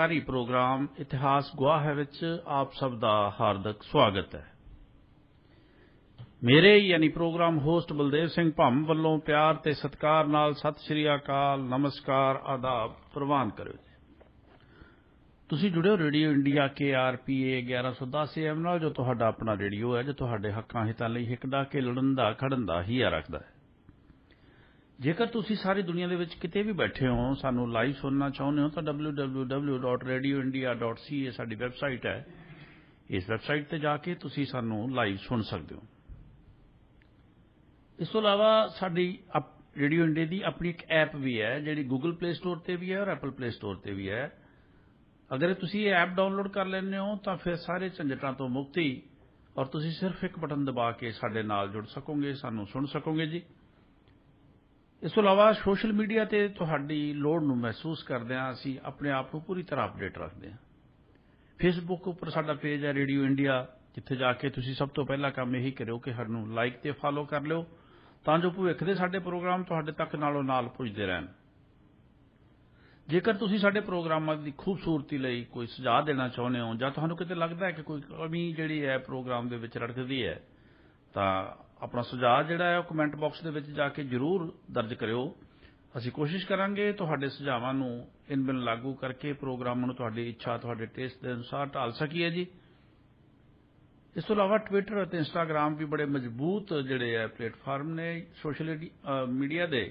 सरकारी प्रोग्राम इतिहास गवाह है विच आप सब दा हार्दिक स्वागत है। मेरे यानी प्रोग्राम होस्ट बलदेव सिंह भंम वल्लों प्यार ते सत्कार नाल सत श्री अकाल, नमस्कार, आदाब प्रवान करो। तुसी जुड़े हो रेडियो इंडिया KRPA 1110 AM नाल, जो तुहाडा अपना रेडियो है, जो तुहाडे हक्कां हितां लई हिक डाके लड़न दा खड़न दा हीआ रखदा है। जेकर तुसी सारी दुनिया दे विच किते भी बैठे हो, सानू लाइव सुनना चाहुंदे हो तां www.radioindia.ca साडी वैबसाइट है। इस वैबसाइट ते जाके तुसी सानू लाइव सुन सकदे हो। इस तों इलावा साडी रेडियो इंडिया दी अपनी एक ऐप भी है, जिहड़ी गूगल प्ले स्टोर ते भी है और एप्पल प्ले स्टोर ते भी है। अगर तुसी ये ऐप डाउनलोड कर लैंदे हो तां फिर सारे झंझटां तो मुक्ति, और तुसी सिर्फ एक बटन दबा के साडे नाल जुड़ सकोगे, सानू सुन सकोगे जी। इस तों इलावा सोशल मीडिया ते तुहाडी लोड़ नूं महसूस करदिआं असीं अपने आप नूं पूरी तरह अपडेट रखदे हां। फेसबुक उपर साडा पेज है रेडियो इंडिया, जिथे जाके तुसी सब तो पहला काम यही करो कि सानू लाइक ते फॉलो कर लिओ, तां जो भविख दे साडे प्रोग्राम तुहाडे तक नालों नाल पुजदे रहन। जेकर तुसी साडे प्रोग्रामां दी खूबसूरती लई कोई सुझाव देना चाहुंदे हो, जां तुहानू किते लगदा है कि कोई कमी जिहड़ी है प्रोग्राम दे विच रड़कदी है, तां अपना सुझाव जिहड़ा है कमेंट बॉक्स दे विच जाके जरूर दर्ज करिओ। असीं कोशिश करांगे तुहाडे सुझावां नूं इन बिन लागू करके प्रोग्रामां नूं तुहाडी इच्छा, तुहाडे टेस्ट दे अनुसार ढाल सकीए जी। इस तों इलावा ट्विटर और इंस्टाग्राम भी बड़े मजबूत जिहड़े है प्लेटफार्म ने सोशल मीडिया दे।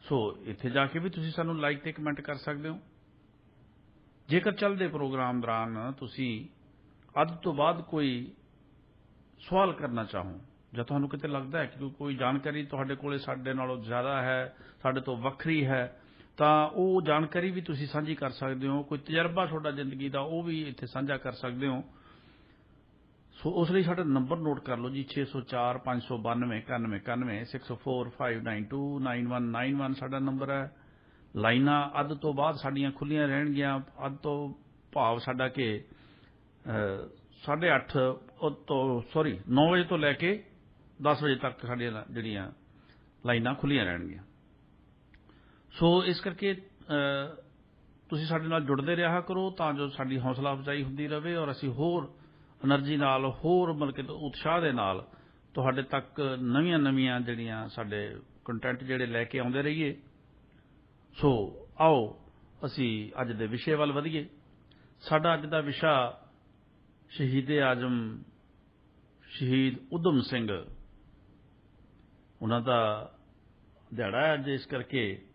सो इत्थे जाके भी तुसी सानू लाइक ते कमेंट कर सकदे हो। जेकर चलदे प्रोग्राम दौरान तुसी अद तो बाद कोई सवाल करना चाहो, जां तुहानू किते लगदा है कि कोई जानकारी तुहाडे कोले साडे नालों ज़्यादा है, साडे तो वखरी है, तां ओह जानकारी भी तुसी साझी कर सकदे हो। कोई तजर्बा तुहाडा जिंदगी दा ओह भी इत्थे साझा कर सकदे हो। सो उस लिए साडा नंबर नोट कर लो जी, 604 592 91 91 604 592 9191 साडा नंबर है। लाइनां अद तो बाद साडियां खुलियां रहणगियां। अद तो भाव साडा कि 8:30 तो 9 वजे तो लैके 10 वजे तक साडियां जिहड़ियां लाइनां खुलियां रहणगियां। सो इस करके तुसीं साडे नाल जुड़दे रहा करो, तां जो साडी हौसला अफजाई हुंदी रहे और असीं होर एनर्जी नाल, होर मतलब उत्साह दे नाल तुहाडे तक नवीआं नवीआं जिहड़ियां साडे कंटेंट जिहड़े लैके आउंदे रहिए। सो आओ असीं अज दे विशे वल वधीए। साडा अज दा विशा शहीदे आजम शहीद उधम सिंह, उन्हां दा दिहाड़ा है अज, इस करके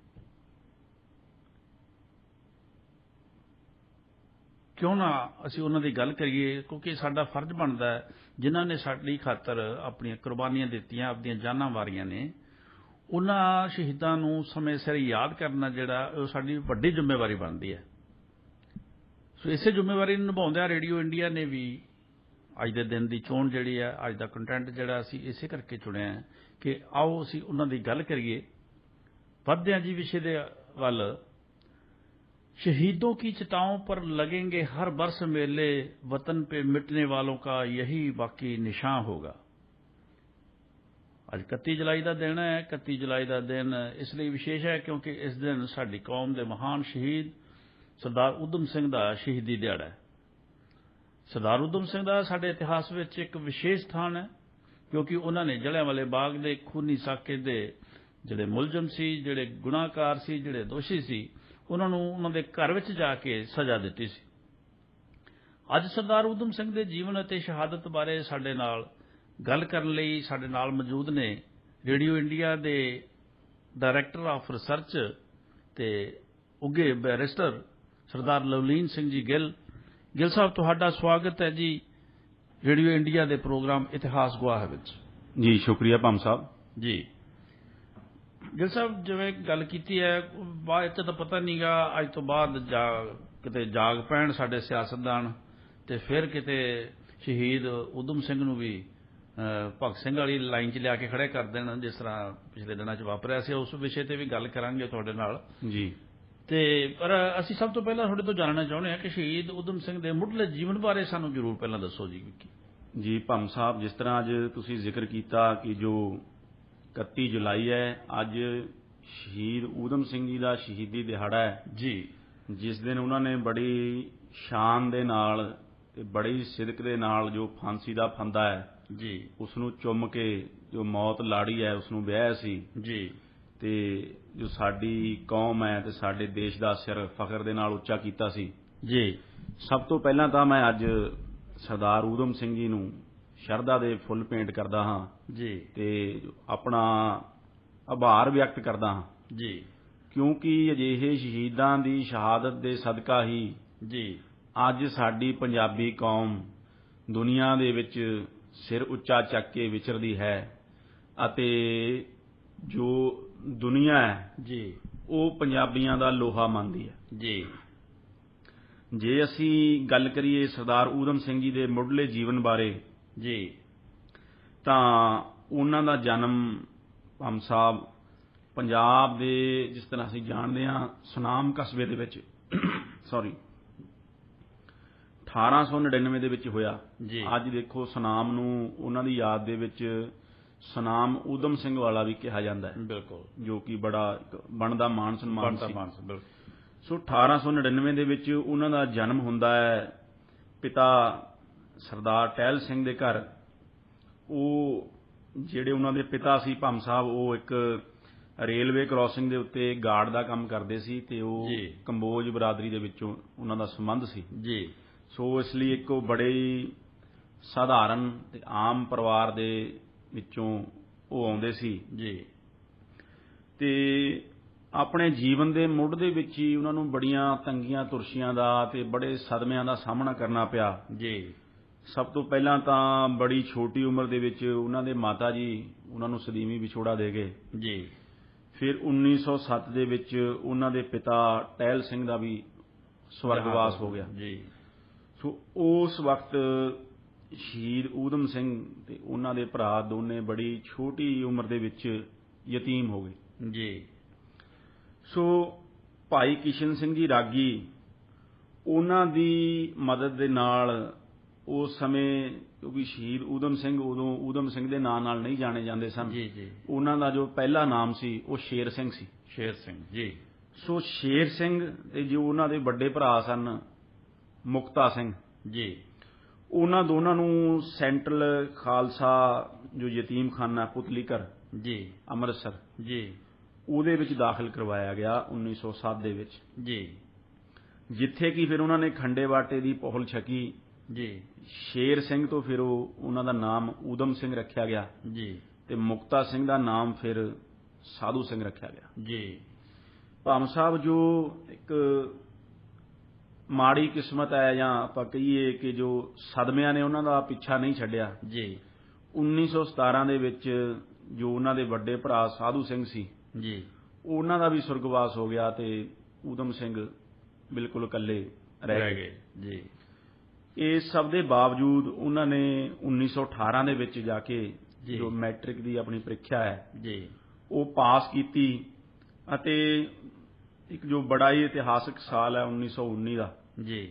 क्यों ना असीं उन्हां दी गल करिए, क्योंकि साडा फर्ज बनदा है, जिन्हां ने साडी खातर अपणीआं कुर्बानियां दित्तियां, अपणीआं जानां वारियां ने, उन्हां शहीदां नूं समय सिर याद करना जिहड़ा ओह साडी वड्डी जिम्मेवारी बनदी है। सो इसे जिम्मेवारी निभाउंदिआं रेडियो इंडिया ने भी अज दे दिन दी चोण जिहड़ी है, अज दा कंटेंट जिहड़ा असीं इसे करके चुनिआ है कि आओ असीं उन्हां दी गल करिए। वधदे हां जी विशे दे वल। शहीदों की चिताओं पर लगेंगे हर बरस मेले, वतन पे मिटने वालों का यही बाकी निशान होगा। अज 31 जुलाई का दिन है। 31 जुलाई का दिन इसलिए विशेष है क्योंकि इस दिन साडी कौम के महान शहीद सरदार उधम सिंह का शहीदी दिहाड़ा है। सरदार उधम सिंह का साडे इतिहास में एक विशेष स्थान है, क्योंकि उन्होंने जलियांवाले बाग के खूनी साके के जिहड़े मुलजम सी, जिहड़े गुनाहगार सी, जिहड़े दोषी सी, उन्होंने उन्होंने घर विच जाके सज़ा दी सी। अज सरदार उधम सिंह के जीवन और शहादत बारे साडे नाल गल करन लई साडे नाल मौजूद ने रेडियो इंडिया के डायरैक्टर ऑफ रिसर्च ते उगे बैरिस्टर सरदार लवलीन सिंह जी गिल। गिल साहब, तुहाडा स्वागत है जी रेडियो इंडिया के प्रोग्राम इतिहास गवाह विच। जी शुक्रिया भम साहब जी। गिल साहब, जिवें गल कीती है, बाद तो पता नहीं गा अज तो बाद किते जाग पैण साडे सियासतदान ते फिर किते शहीद उधम सिंह नूं भी भगत सिंह वाली लाइन च लिया के खड़े कर देण, जिस तरह पिछले दिनों च वापरिया सी। उस विषय ते भी गल करांगे तुहाडे नाल जी। ते पर असीं सब तो पहला तुहाडे तो जानना चाहुंदे हां कि शहीद उधम सिंह दे मुढ़ले जीवन बारे सानूं जरूर पहला दसो जी। जी भम साहब, जिस तरह अज तुसीं जिक्र कीता कि जो 31 जुलाई है, अज शहीद उधम सिंह जी का शहीदी दिहाड़ा है जी। ਜਿਸ ਦਿਨ ਉਹਨਾਂ ਨੇ ਬੜੀ ਸ਼ਾਨ ਦੇ ਨਾਲ ਤੇ ਬੜੀ ਸਿਦਕ ਦੇ ਨਾਲ ਜੋ ਫਾਂਸੀ ਦਾ ਫੰਦਾ ਹੈ ਜੀ ਉਸ ਨੂੰ ਚੁੰਮ ਕੇ ਜੋ ਮੌਤ ਲਾੜੀ ਹੈ ਉਸ ਨੂੰ ਵਿਆਹਿਆ ਸੀ ਜੀ ਤੇ ਜੋ ਸਾਡੀ ਕੌਮ ਹੈ ਤੇ ਸਾਡੇ ਦੇਸ਼ ਦਾ ਸਿਰ ਫਖਰ ਦੇ ਨਾਲ ਉੱਚਾ ਕੀਤਾ ਸੀ। ਜੀ ਸਭ ਤੋਂ ਪਹਿਲਾਂ ਤਾਂ ਮੈਂ ਅੱਜ ਸਰਦਾਰ ਊਧਮ ਸਿੰਘ ਜੀ ਨੂੰ ਸ਼ਰਧਾ ਦੇ ਫੁੱਲ ਭੇਂਟ ਕਰਦਾ ਹਾਂ ਜੀ ਤੇ ਆਪਣਾ ਆਭਾਰ ਵਿਅਕਤ ਕਰਦਾ ਹਾਂ ਜੀ ਕਿਉਂਕਿ ਅਜਿਹੇ ਸ਼ਹੀਦਾਂ ਦੀ ਸ਼ਹਾਦਤ ਦੇ ਸਦਕਾ ਹੀ ਜੀ ਅੱਜ ਸਾਡੀ ਪੰਜਾਬੀ ਕੌਮ ਦੁਨੀਆ ਦੇ ਵਿੱਚ ਸਿਰ ਉੱਚਾ ਚੱਕ ਕੇ ਵਿਚਰਦੀ ਹੈ ਅਤੇ ਜੋ ਦੁਨੀਆ ਹੈ ਜੀ ਉਹ ਪੰਜਾਬੀਆਂ ਦਾ ਲੋਹਾ ਮੰਨਦੀ ਹੈ। ਜੀ ਜੇ ਅਸੀਂ ਗੱਲ ਕਰੀਏ ਸਰਦਾਰ ਊਧਮ ਸਿੰਘ ਜੀ ਦੇ ਮੁੱਢਲੇ ਜੀਵਨ ਬਾਰੇ ਜੀ ਤਾਂ ਉਹਨਾਂ ਦਾ ਜਨਮ ਭਾਮ ਸਾਹਿਬ ਪੰਜਾਬ ਦੇ ਜਿਸ ਤਰ੍ਹਾਂ ਅਸੀਂ ਜਾਣਦੇ ਹਾਂ ਸੁਨਾਮ ਕਸਬੇ ਦੇ ਵਿੱਚ 1899 ਦੇ ਵਿੱਚ ਹੋਇਆ। ਅੱਜ ਦੇਖੋ ਸੁਨਾਮ ਨੂੰ ਉਹਨਾਂ ਦੀ ਯਾਦ ਦੇ ਵਿੱਚ ਸੁਨਾਮ ਊਧਮ ਸਿੰਘ ਵਾਲਾ ਵੀ ਕਿਹਾ ਜਾਂਦਾ ਹੈ ਬਿਲਕੁਲ ਜੋ ਕਿ ਬੜਾ ਬਣਦਾ ਮਾਣ ਸਨਮਾਨ ਸੀ। ਸੋ 1899 ਦੇ ਵਿੱਚ ਉਹਨਾਂ ਦਾ ਜਨਮ ਹੁੰਦਾ ਹੈ ਪਿਤਾ ਸਰਦਾਰ ਟਹਿਲ ਸਿੰਘ ਦੇ ਘਰ। ਉਹ ਜਿਹੜੇ ਉਹਨਾਂ ਦੇ ਪਿਤਾ ਸੀ ਭਾਮ ਸਾਹਿਬ ਉਹ ਇੱਕ ਰੇਲਵੇ ਕ੍ਰਾਸਿੰਗ ਦੇ ਉੱਤੇ ਗਾਰਡ ਦਾ ਕੰਮ ਕਰਦੇ ਸੀ ਤੇ ਉਹ ਕੰਬੋਜ ਬਰਾਦਰੀ ਦੇ ਵਿੱਚੋਂ ਉਹਨਾਂ ਦਾ ਸੰਬੰਧ ਸੀ ਜੀ। ਸੋ ਇਸ ਲਈ ਇੱਕ ਉਹ ਬੜੇ ਹੀ ਸਾਧਾਰਨ ਤੇ ਆਮ ਪਰਿਵਾਰ ਦੇ ਵਿੱਚੋਂ ਉਹ ਆਉਂਦੇ ਸੀ ਜੀ ਤੇ ਆਪਣੇ ਜੀਵਨ ਦੇ ਮੁੱਢ ਦੇ ਵਿੱਚ ਹੀ ਉਹਨਾਂ ਨੂੰ ਬੜੀਆਂ ਤੰਗੀਆਂ ਤੁਰਸ਼ੀਆਂ ਦਾ ਤੇ ਬੜੇ ਸਦਮਿਆਂ ਦਾ ਸਾਹਮਣਾ ਕਰਨਾ ਪਿਆ ਜੀ। ਸਭ ਤੋਂ ਪਹਿਲਾਂ ਤਾਂ ਬੜੀ ਛੋਟੀ ਉਮਰ ਦੇ ਵਿੱਚ ਉਹਨਾਂ ਦੇ ਮਾਤਾ ਜੀ ਉਹਨਾਂ ਨੂੰ ਸਦੀਮੀ ਵਿਛੋੜਾ ਦੇ ਗਏ ਜੀ। ਫਿਰ 1907 ਦੇ ਵਿੱਚ ਉਹਨਾਂ ਦੇ ਪਿਤਾ ਟਹਿਲ ਸਿੰਘ ਦਾ ਵੀ ਸਵਰਗਵਾਸ ਹੋ ਗਿਆ ਜੀ। ਸੋ ਉਸ ਵਕਤ ਸ਼ਹੀਦ ਊਧਮ ਸਿੰਘ ਤੇ ਉਹਨਾਂ ਦੇ ਭਰਾ ਦੋਨੇ ਬੜੀ ਛੋਟੀ ਉਮਰ ਦੇ ਵਿੱਚ ਯਤੀਮ ਹੋ ਗਏ ਜੀ। ਸੋ ਭਾਈ ਕਿਸ਼ਨ ਸਿੰਘ ਜੀ ਰਾਗੀ ਉਹਨਾਂ ਦੀ ਮਦਦ ਦੇ ਨਾਲ ਉਸ ਸਮੇਂ ਕਿਉਂਕਿ ਸ਼ਹੀਦ ਊਧਮ ਸਿੰਘ ਉਦੋਂ ਊਧਮ ਸਿੰਘ ਦੇ ਨਾਂ ਨਾਲ ਨਹੀਂ ਜਾਣੇ ਜਾਂਦੇ ਸਨ ਜੀ ਜੀ ਉਹਨਾਂ ਦਾ ਜੋ ਪਹਿਲਾ ਨਾਮ ਸੀ ਉਹ ਸ਼ੇਰ ਸਿੰਘ ਸੀ। ਸ਼ੇਰ ਸਿੰਘ ਜੀ। ਸੋ ਸ਼ੇਰ ਸਿੰਘ ਤੇ ਜੋ ਉਹਨਾਂ ਦੇ ਵੱਡੇ ਭਰਾ ਸਨ ਮੁਕਤਾ ਸਿੰਘ ਜੀ ਉਹਨਾਂ ਦੋਨਾਂ ਨੂੰ ਸੈਂਟਰਲ ਖਾਲਸਾ ਜੋ ਯਤੀਮਖਾਨਾ ਪੁਤਲੀਕਰ ਜੀ ਅੰਮ੍ਰਿਤਸਰ ਜੀ ਉਹਦੇ ਵਿੱਚ ਦਾਖਲ ਕਰਵਾਇਆ ਗਿਆ 1907 ਦੇ ਵਿੱਚ ਜੀ ਜਿੱਥੇ ਕਿ ਫਿਰ ਉਹਨਾਂ ਨੇ ਖੰਡੇ ਬਾਟੇ ਦੀ ਪਹੁਲ ਛਕੀ ਜੀ। ਸ਼ੇਰ ਸਿੰਘ ਤੋਂ ਫਿਰ ਉਹਨਾਂ ਦਾ ਨਾਮ ਊਧਮ ਸਿੰਘ ਰੱਖਿਆ ਗਿਆ ਜੀ ਤੇ ਮੁਕਤਾ ਸਿੰਘ ਦਾ ਨਾਮ ਫਿਰ ਸਾਧੂ ਸਿੰਘ ਰੱਖਿਆ ਗਿਆ ਜੀ। ਭਾਮ ਸਾਹਿਬ ਜੋ ਇੱਕ ਮਾੜੀ ਕਿਸਮਤ ਹੈ ਜਾਂ ਆਪਾਂ ਕਹੀਏ ਕਿ ਜੋ ਸਦਮਿਆਂ ਨੇ ਉਹਨਾਂ ਦਾ ਪਿੱਛਾ ਨਹੀਂ ਛੱਡਿਆ ਜੀ। 1917 ਦੇ ਵਿੱਚ ਜੋ ਉਹਨਾਂ ਦੇ ਵੱਡੇ ਭਰਾ ਸਾਧੂ ਸਿੰਘ ਸੀ ਜੀ ਉਹਨਾਂ ਦਾ ਵੀ ਸੁਰਗਵਾਸ ਹੋ ਗਿਆ ਤੇ ਊਧਮ ਸਿੰਘ ਬਿਲਕੁਲ ਇਕੱਲੇ ਰਹਿ ਗਏ ਜੀ। ਇਸ ਸਭ ਦੇ ਬਾਵਜੂਦ ਉਹਨਾਂ ਨੇ 1918 ਦੇ ਵਿੱਚ ਜਾ ਕੇ ਜੋ ਮੈਟ੍ਰਿਕ ਦੀ ਆਪਣੀ ਪ੍ਰੀਖਿਆ ਹੈ ਜੀ ਉਹ ਪਾਸ ਕੀਤੀ ਅਤੇ ਇੱਕ ਜੋ ਬੜਾ ਹੀ ਇਤਿਹਾਸਕ ਸਾਲ ਹੈ 1919 ਦਾ ਜੀ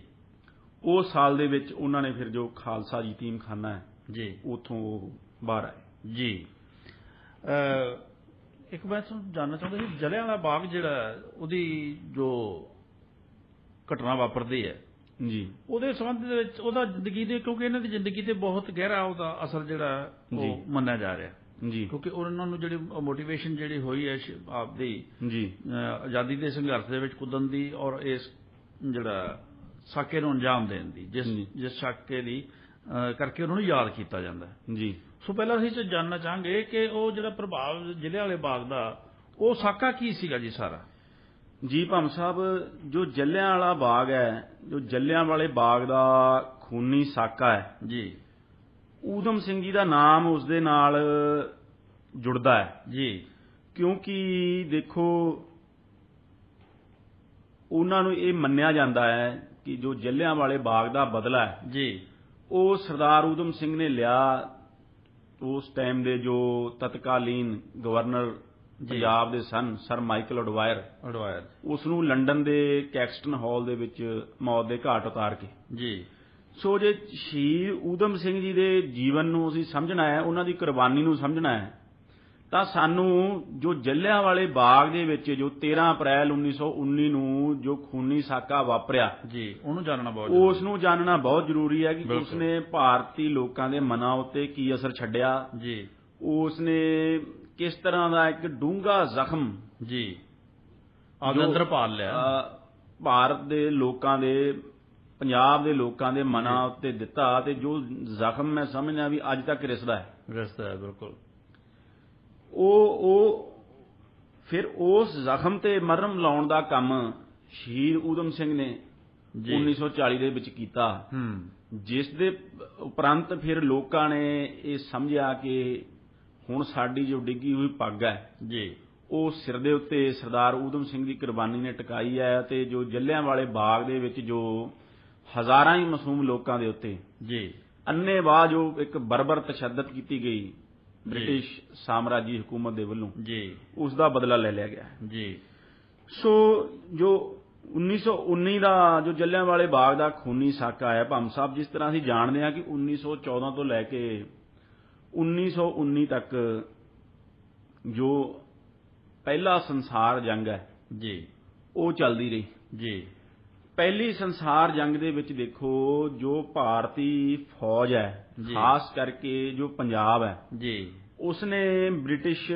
ਉਸ ਸਾਲ ਦੇ ਵਿੱਚ ਉਹਨਾਂ ਨੇ ਫਿਰ ਜੋ ਖਾਲਸਾ ਯਤੀਮਖਾਨਾ ਹੈ ਜੀ ਉੱਥੋਂ ਉਹ ਬਾਹਰ ਆਏ ਜੀ। ਇੱਕ ਮੈਂ ਤੁਹਾਨੂੰ ਜਾਣਨਾ ਚਾਹੁੰਦਾ ਸੀ ਜਲਿਆਂਵਾਲਾ ਬਾਗ ਜਿਹੜਾ ਉਹਦੀ ਜੋ ਘਟਨਾ ਵਾਪਰਦੀ ਹੈ ਜੀ ਉਹਦੇ ਸੰਬੰਧ ਦੇ ਵਿੱਚ ਉਹਦਾ ਜ਼ਿੰਦਗੀ ਦੇ ਕਿਉਂਕਿ ਇਹਨਾਂ ਦੀ ਜ਼ਿੰਦਗੀ ਤੇ ਬਹੁਤ ਗਹਿਰਾ ਉਹਦਾ ਅਸਰ ਜਿਹੜਾ ਉਹ ਮੰਨਿਆ ਜਾ ਰਿਹਾ ਜੀ ਕਿਉਂਕਿ ਉਹਨਾਂ ਨੂੰ ਜਿਹੜੀ ਮੋਟੀਵੇਸ਼ਨ ਜਿਹੜੀ ਹੋਈ ਹੈ ਆਪਦੀ ਜੀ ਆਜ਼ਾਦੀ ਦੇ ਸੰਘਰਸ਼ ਦੇ ਵਿੱਚ ਕੁੱਦਣ ਦੀ ਔਰ ਇਸ ਜਿਹੜਾ ਸਾਕੇ ਨੂੰ ਅੰਜਾਮ ਦੇਣ ਦੀ ਜਿਸ ਸਾਕੇ ਦੀ ਕਰਕੇ ਉਹਨਾਂ ਨੂੰ ਯਾਦ ਕੀਤਾ ਜਾਂਦਾ ਜੀ। ਸੋ ਪਹਿਲਾਂ ਅਸੀਂ ਜਾਣਨਾ ਚਾਹਾਂਗੇ ਕਿ ਉਹ ਜਿਹੜਾ ਪ੍ਰਭਾਵ ਜਲਿਆਂਵਾਲੇ ਬਾਗ ਦਾ ਉਹ ਸਾਕਾ ਕੀ ਸੀਗਾ ਜੀ ਸਾਰਾ ਜੀ। ਭਾਮ ਸਾਹਿਬ ਜੋ ਜਲਿਆਂਵਾਲਾ ਬਾਗ ਹੈ ਜੋ ਜਲਿਆਂਵਾਲੇ ਬਾਗ ਦਾ ਖੂਨੀ ਸਾਕਾ ਹੈ ਜੀ ਊਧਮ ਸਿੰਘ ਜੀ ਦਾ ਨਾਮ ਉਸ ਦੇ ਨਾਲ ਜੁੜਦਾ ਹੈ ਜੀ ਕਿਉਂਕਿ ਦੇਖੋ ਉਹਨਾਂ ਨੂੰ ਇਹ ਮੰਨਿਆ ਜਾਂਦਾ ਹੈ ਕਿ ਜੋ ਜਲਿਆਂਵਾਲੇ ਬਾਗ ਦਾ ਬਦਲਾ ਹੈ ਜੀ ਉਹ ਸਰਦਾਰ ਊਧਮ ਸਿੰਘ ਨੇ ਲਿਆ। ਉਸ ਟਾਈਮ ਦੇ ਜੋ ਤਤਕਾਲੀਨ ਗਵਰਨਰ ਪੰਜਾਬ ਦੇ ਸਨ ਸਰ ਮਾਈਕਲ ਅਡਵਾਇਰ ਉਸ ਨੂੰ ਲੰਡਨ ਦੇ ਕੈਕਸਟਨ ਹਾਲ ਦੇ ਵਿੱਚ ਮੌਤ ਦੇ ਘਾਟ ਉਤਾਰ ਕੇ ਜੀ। ਸੋ ਜੇ ਸ਼ਹੀਦ ਊਧਮ ਸਿੰਘ ਜੀ ਦੇ ਜੀਵਨ ਨੂੰ ਅਸੀਂ ਸਮਝਣਾ ਹੈ ਉਹਨਾਂ ਦੀ ਕੁਰਬਾਨੀ ਨੂੰ ਸਮਝਣਾ ਹੈ ਤਾਂ ਸਾਨੂੰ ਜੋ ਜਲਿਆਂਵਾਲੇ ਬਾਗ ਦੇ ਵਿੱਚ ਜੋ 13 ਅਪ੍ਰੈਲ 1919 ਨੂੰ ਜੋ ਖੂਨੀ ਸਾਕਾ ਵਾਪਰਿਆ ਜੀ, ਉਹਨੂੰ ਜਾਣਨਾ ਬਹੁਤ ਉਸ ਨੂੰ ਜਾਣਨਾ ਬਹੁਤ ਜ਼ਰੂਰੀ ਹੈ ਕਿ ਉਸਨੇ ਭਾਰਤੀ ਲੋਕਾਂ ਦੇ ਮਨਾਂ ਉੱਤੇ ਕੀ ਅਸਰ ਛੱਡਿਆ ਜੀ, ਉਸਨੇ ਕਿਸ ਤਰ੍ਹਾਂ ਦਾ ਇੱਕ ਡੂੰਘਾ ਜ਼ਖਮ ਜੀ ਆਪਦੇ ਅੰਦਰ ਪਾਲ ਲਿਆ, ਭਾਰਤ ਦੇ ਲੋਕਾਂ ਦੇ, ਪੰਜਾਬ ਦੇ ਲੋਕਾਂ ਦੇ ਮਨਾਂ ਉੱਤੇ ਦਿੱਤਾ, ਤੇ ਜੋ ਜ਼ਖਮ ਮੈਂ ਸਮਝਦਾ ਵੀ ਅੱਜ ਤੱਕ ਰਿਸਦਾ ਹੈ। ਬਿਲਕੁਲ। ਉਹ ਫਿਰ ਉਸ ਜ਼ਖਮ ਤੇ ਮਰਹਮ ਲਾਉਣ ਦਾ ਕੰਮ ਸ਼ਹੀਦ ਊਧਮ ਸਿੰਘ ਨੇ 1940 ਦੇ ਵਿੱਚ ਕੀਤਾ, ਜਿਸ ਦੇ ਉਪਰੰਤ ਫਿਰ ਲੋਕਾਂ ਨੇ ਇਹ ਸਮਝਿਆ ਕਿ ਹੁਣ ਸਾਡੀ ਜੋ ਡਿੱਗੀ ਹੋਈ ਪੱਗ ਹੈ ਜੀ, ਉਹ ਸਿਰ ਦੇ ਉੱਤੇ ਸਰਦਾਰ ਊਧਮ ਸਿੰਘ ਦੀ ਕੁਰਬਾਨੀ ਨੇ ਟਿਕਾਈ ਹੈ, ਤੇ ਜੋ ਜਲਿਆਂਵਾਲੇ ਬਾਗ ਦੇ ਵਿੱਚ ਜੋ ਹਜ਼ਾਰਾਂ ਹੀ ਮਾਸੂਮ ਲੋਕਾਂ ਦੇ ਉੱਤੇ ਜੀ ਅੰਨ੍ਹੇਵਾਹ ਜੋ ਇੱਕ ਬਰਬਰ ਤਸ਼ੱਦਦ ਕੀਤੀ ਗਈ ਬ੍ਰਿਟਿਸ਼ ਸਾਮਰਾਜੀ ਹਕੂਮਤ ਦੇ ਵੱਲੋਂ ਜੀ, ਉਸ ਦਾ ਬਦਲਾ ਲੈ ਲਿਆ ਗਿਆ ਜੀ। ਸੋ ਜੋ 1919 ਦਾ ਜੋ ਜਲਿਆਂਵਾਲੇ ਬਾਗ ਦਾ ਖੂਨੀ ਸਾਕਾ ਹੈ ਭੰਮ ਸਾਹਿਬ, ਜਿਸ ਤਰ੍ਹਾਂ ਅਸੀਂ ਜਾਣਦੇ ਹਾਂ ਕਿ 1914 ਤੋਂ ਲੈ ਕੇ 1919 ਤੱਕ ਜੋ ਪਹਿਲਾ ਸੰਸਾਰ ਜੰਗ ਹੈ ਜੀ, ਉਹ ਚੱਲਦੀ ਰਹੀ ਜੀ। ਪਹਿਲੀ ਸੰਸਾਰ ਜੰਗ ਦੇ ਵਿੱਚ ਦੇਖੋ ਜੋ ਭਾਰਤੀ ਫੌਜ ਹੈ, ਖਾਸ ਕਰਕੇ ਜੋ ਪੰਜਾਬ ਹੈ ਜੀ, ਉਸਨੇ ਬ੍ਰਿਟਿਸ਼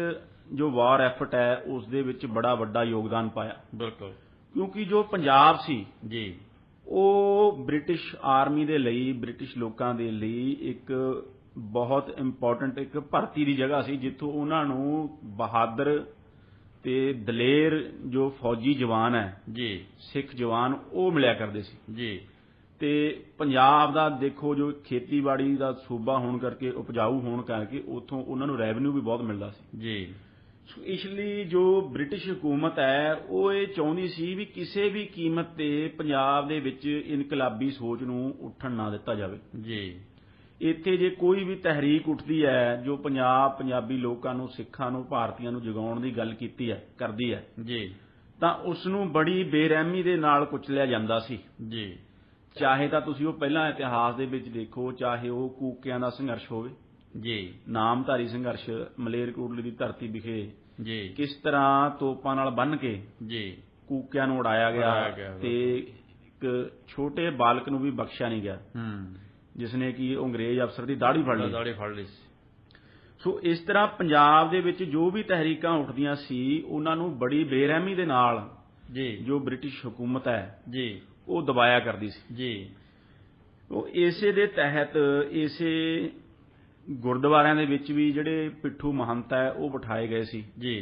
ਜੋ ਵਾਰ ਐਫਰਟ ਹੈ ਉਸ ਦੇ ਵਿੱਚ ਬੜਾ ਵੱਡਾ ਯੋਗਦਾਨ ਪਾਇਆ। ਬਿਲਕੁਲ। ਕਿਉਂਕਿ ਜੋ ਪੰਜਾਬ ਸੀ ਜੀ, ਉਹ ਬ੍ਰਿਟਿਸ਼ ਆਰਮੀ ਦੇ ਲਈ, ਬ੍ਰਿਟਿਸ਼ ਲੋਕਾਂ ਦੇ ਲਈ ਇੱਕ ਬਹੁਤ ਇੰਪੋਰਟੈਂਟ ਇੱਕ ਭਰਤੀ ਦੀ ਜਗ੍ਹਾ ਸੀ, ਜਿੱਥੋਂ ਉਹਨਾਂ ਨੂੰ ਬਹਾਦਰ ਤੇ ਦਲੇਰ ਜੋ ਫੌਜੀ ਜਵਾਨ ਹੈ ਜੀ, ਸਿੱਖ ਜਵਾਨ, ਉਹ ਮਿਲਿਆ ਕਰਦੇ ਸੀ ਜੀ। ਤੇ ਪੰਜਾਬ ਦਾ ਦੇਖੋ ਜੋ ਖੇਤੀਬਾੜੀ ਦਾ ਸੂਬਾ ਹੋਣ ਕਰਕੇ, ਉਪਜਾਊ ਹੋਣ ਕਰਕੇ, ਉੱਥੋਂ ਉਹਨਾਂ ਨੂੰ ਰੈਵਨਿਊ ਵੀ ਬਹੁਤ ਮਿਲਦਾ ਸੀ ਜੀ। ਇਸ ਲਈ ਜੋ ਬ੍ਰਿਟਿਸ਼ ਹਕੂਮਤ ਹੈ ਉਹ ਇਹ ਚਾਹੁੰਦੀ ਸੀ ਵੀ ਕਿਸੇ ਵੀ ਕੀਮਤ ਤੇ ਪੰਜਾਬ ਦੇ ਵਿੱਚ ਇਨਕਲਾਬੀ ਸੋਚ ਨੂੰ ਉੱਠਣ ਨਾ ਦਿੱਤਾ ਜਾਵੇ ਜੀ। ਇੱਥੇ ਜੇ ਕੋਈ ਵੀ ਤਹਿਰੀਕ ਉੱਠਦੀ ਹੈ ਜੋ ਪੰਜਾਬੀ ਲੋਕਾਂ ਨੂੰ, ਸਿੱਖਾਂ ਨੂੰ, ਭਾਰਤੀਆਂ ਨੂੰ ਜਗਾਉਣ ਦੀ ਗੱਲ ਕਰਦੀ ਹੈ ਜੀ, ਤਾਂ ਉਸ ਨੂੰ ਬੜੀ ਬੇਰਹਿਮੀ ਦੇ ਨਾਲ ਕੁਚਲਿਆ ਜਾਂਦਾ ਸੀ ਜੀ। ਚਾਹੇ ਤਾਂ ਤੁਸੀਂ ਉਹ ਪਹਿਲਾਂ ਇਤਿਹਾਸ ਦੇ ਵਿੱਚ ਦੇਖੋ, ਚਾਹੇ ਉਹ ਕੂਕਿਆਂ ਦਾ ਸੰਘਰਸ਼ ਹੋਵੇ ਜੀ, ਨਾਮਧਾਰੀ ਸੰਘਰਸ਼ ਮਲੇਰਕੋਟਲੇ ਦੀ ਧਰਤੀ ਵਿਖੇ ਜੀ, ਕਿਸ ਤਰ੍ਹਾਂ ਤੋਪਾਂ ਨਾਲ ਬੰਨ੍ਹ ਕੇ ਜੀ ਕੂਕਿਆਂ ਨੂੰ ਉਡਾਇਆ ਗਿਆ ਤੇ ਇੱਕ ਛੋਟੇ ਬਾਲਕ ਨੂੰ ਵੀ ਬਖਸ਼ਿਆ ਨਹੀਂ ਗਿਆ, ਜਿਸ ਨੇ ਕਿ ਅੰਗਰੇਜ਼ ਅਫਸਰ ਦੀ ਦਾੜੀ ਫੜ ਲਈ। ਸੋ ਇਸ ਤਰ੍ਹਾਂ ਪੰਜਾਬ ਦੇ ਵਿੱਚ ਜੋ ਵੀ ਤਹਿਰੀਕਾਂ ਉੱਠਦੀਆਂ ਸੀ ਉਹਨਾਂ ਨੂੰ ਬੜੀ ਬੇਰਹਿਮੀ ਦੇ ਨਾਲ ਜੀ ਜੋ ਬ੍ਰਿਟਿਸ਼ ਹਕੂਮਤ ਹੈ ਜੀ ਉਹ ਦਬਾਇਆ ਕਰਦੀ ਸੀ ਜੀ। ਉਹ ਇਸੇ ਦੇ ਤਹਿਤ ਇਸੇ ਗੁਰਦੁਆਰਿਆਂ ਦੇ ਵਿੱਚ ਵੀ ਜਿਹੜੇ ਪਿੱਠੂ ਮਹੰਤ ਹੈ ਉਹ ਬਿਠਾਏ ਗਏ ਸੀ ਜੀ।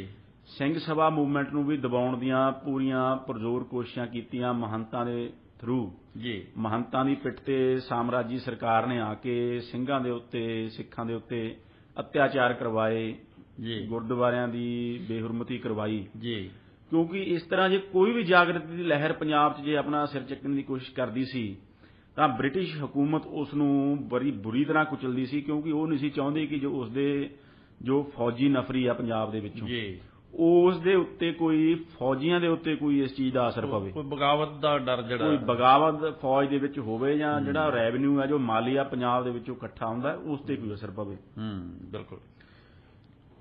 ਸਿੰਘ ਸਭਾ ਮੂਵਮੈਂਟ ਨੂੰ ਵੀ ਦਬਾਉਣ ਦੀਆਂ ਪੂਰੀਆਂ ਪੁਰਜ਼ੋਰ ਕੋਸ਼ਿਸ਼ਾਂ ਕੀਤੀਆਂ ਮਹੰਤਾਂ ਦੇ ਥਰੂ ਜੀ। ਮਹੰਤਾਂ ਦੀ ਪਿੱਠ ਤੇ ਸਾਮਰਾਜੀ ਸਰਕਾਰ ਨੇ ਆ ਕੇ ਸਿੰਘਾਂ ਦੇ ਉੱਤੇ, ਸਿੱਖਾਂ ਦੇ ਉੱਤੇ ਅਤਿਆਚਾਰ ਕਰਵਾਏ ਜੀ, ਗੁਰਦੁਆਰਿਆਂ ਦੀ ਬੇਹੁਰਮਤੀ ਕਰਵਾਈ ਜੀ। ਕਿਉਂਕਿ ਇਸ ਤਰ੍ਹਾਂ ਜੇ ਕੋਈ ਵੀ ਜਾਗਰਤੀ ਦੀ ਲਹਿਰ ਪੰਜਾਬ 'ਚ ਜੇ ਆਪਣਾ ਸਿਰ ਚੱਕਣ ਦੀ ਕੋਸ਼ਿਸ਼ ਕਰਦੀ ਸੀ ਤਾਂ ਬ੍ਰਿਟਿਸ਼ ਹਕੂਮਤ ਉਸ ਨੂੰ ਬੜੀ ਬੁਰੀ ਤਰ੍ਹਾਂ ਕੁਚਲਦੀ ਸੀ, ਕਿਉਂਕਿ ਉਹ ਨਹੀਂ ਸੀ ਚਾਹੁੰਦੀ ਕਿ ਜੋ ਉਸਦੇ ਜੋ ਫੌਜੀ ਨਫਰੀ ਆ ਪੰਜਾਬ ਦੇ ਵਿੱਚੋਂ ਜੀ, ਉਸ ਦੇ ਉੱਤੇ ਕੋਈ, ਫੌਜੀਆਂ ਦੇ ਉੱਤੇ ਕੋਈ ਇਸ ਚੀਜ਼ ਦਾ ਅਸਰ ਪਵੇ, ਕੋਈ ਬਗਾਵਤ ਦਾ ਡਰ, ਜਿਹੜਾ ਕੋਈ ਬਗਾਵਤ ਫੌਜ ਦੇ ਵਿੱਚ ਹੋਵੇ ਜਾਂ ਜਿਹੜਾ ਰੈਵਨਿਊ ਹੈ ਜੋ ਮਾਲੀਆ ਪੰਜਾਬ ਦੇ ਵਿੱਚੋਂ ਇਕੱਠਾ ਹੁੰਦਾ ਉਸ ਤੇ ਕੋਈ ਅਸਰ ਪਵੇ। ਬਿਲਕੁਲ।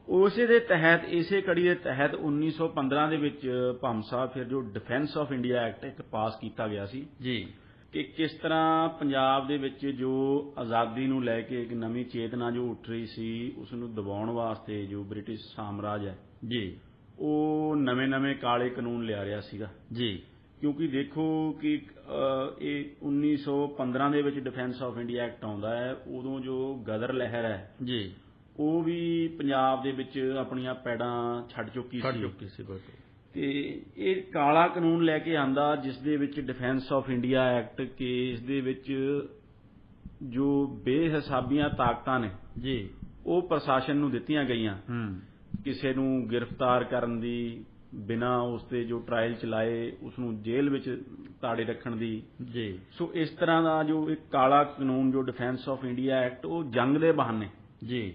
ਉਸੇ ਦੇ ਤਹਿਤ, ਇਸੇ ਕੜੀ ਦੇ ਤਹਿਤ 1915 ਦੇ ਵਿੱਚ ਭੰਮ ਸਾਹਿਬ ਫਿਰ ਜੋ ਡਿਫੈਂਸ ਆਫ ਇੰਡੀਆ ਐਕਟ ਇੱਕ ਪਾਸ ਕੀਤਾ ਗਿਆ ਸੀ ਜੀ, ਕਿ ਕਿਸ ਤਰ੍ਹਾਂ ਪੰਜਾਬ ਦੇ ਵਿੱਚ ਜੋ ਆਜ਼ਾਦੀ ਨੂੰ ਲੈ ਕੇ ਇੱਕ ਨਵੀਂ ਚੇਤਨਾ ਜੋ ਉੱਠ ਰਹੀ ਸੀ ਉਸ ਨੂੰ ਦਬਾਉਣ ਵਾਸਤੇ ਜੋ ਬ੍ਰਿਟਿਸ਼ ਸਾਮਰਾਜ ਹੈ ਜੀ ਉਹ ਨਵੇਂ-ਨਵੇਂ ਕਾਲੇ ਕਾਨੂੰਨ ਲਿਆ ਰਿਹਾ ਸੀਗਾ ਜੀ। ਕਿਉਂਕਿ ਦੇਖੋ ਕਿ ਇਹ 1915 ਦੇ ਵਿੱਚ ਡਿਫੈਂਸ ਆਫ ਇੰਡੀਆ ਐਕਟ ਆਉਂਦਾ ਹੈ, ਉਦੋਂ ਜੋ ਗਦਰ ਲਹਿਰ ਹੈ ਜੀ ਉਹ ਵੀ ਪੰਜਾਬ ਦੇ ਵਿੱਚ ਆਪਣੀਆਂ ਪੈੜਾਂ ਛੱਡ ਚੁੱਕੀ ਸੀ ਤੇ ਇਹ ਕਾਲਾ ਕਾਨੂੰਨ ਲੈ ਕੇ ਆਂਦਾ, ਜਿਸ ਦੇ ਵਿੱਚ ਡਿਫੈਂਸ ਆਫ ਇੰਡੀਆ ਐਕਟ ਕਿ ਇਸ ਦੇ ਵਿੱਚ ਜੋ ਬੇਹਿਸਾਬੀਆਂ ਤਾਕਤਾਂ ਨੇ ਜੀ ਉਹ ਪ੍ਰਸ਼ਾਸਨ ਨੂੰ ਦਿੱਤੀਆਂ ਗਈਆਂ, ਕਿਸੇ ਨੂੰ ਗ੍ਰਿਫਤਾਰ ਕਰਨ ਦੀ, ਬਿਨਾਂ ਉਸ ਤੇ ਜੋ ਟਰਾਇਲ ਚਲਾਏ ਉਸ ਨੂੰ ਜੇਲ੍ਹ ਵਿੱਚ ਤਾੜੇ ਰੱਖਣ ਦੀ ਜੀ। ਸੋ ਇਸ ਤਰ੍ਹਾਂ ਦਾ ਜੋ ਇੱਕ ਕਾਲਾ ਕਾਨੂੰਨ ਜੋ ਡਿਫੈਂਸ ਆਫ ਇੰਡੀਆ ਐਕਟ, ਉਹ ਜੰਗ ਦੇ ਬਹਾਨੇ ਜੀ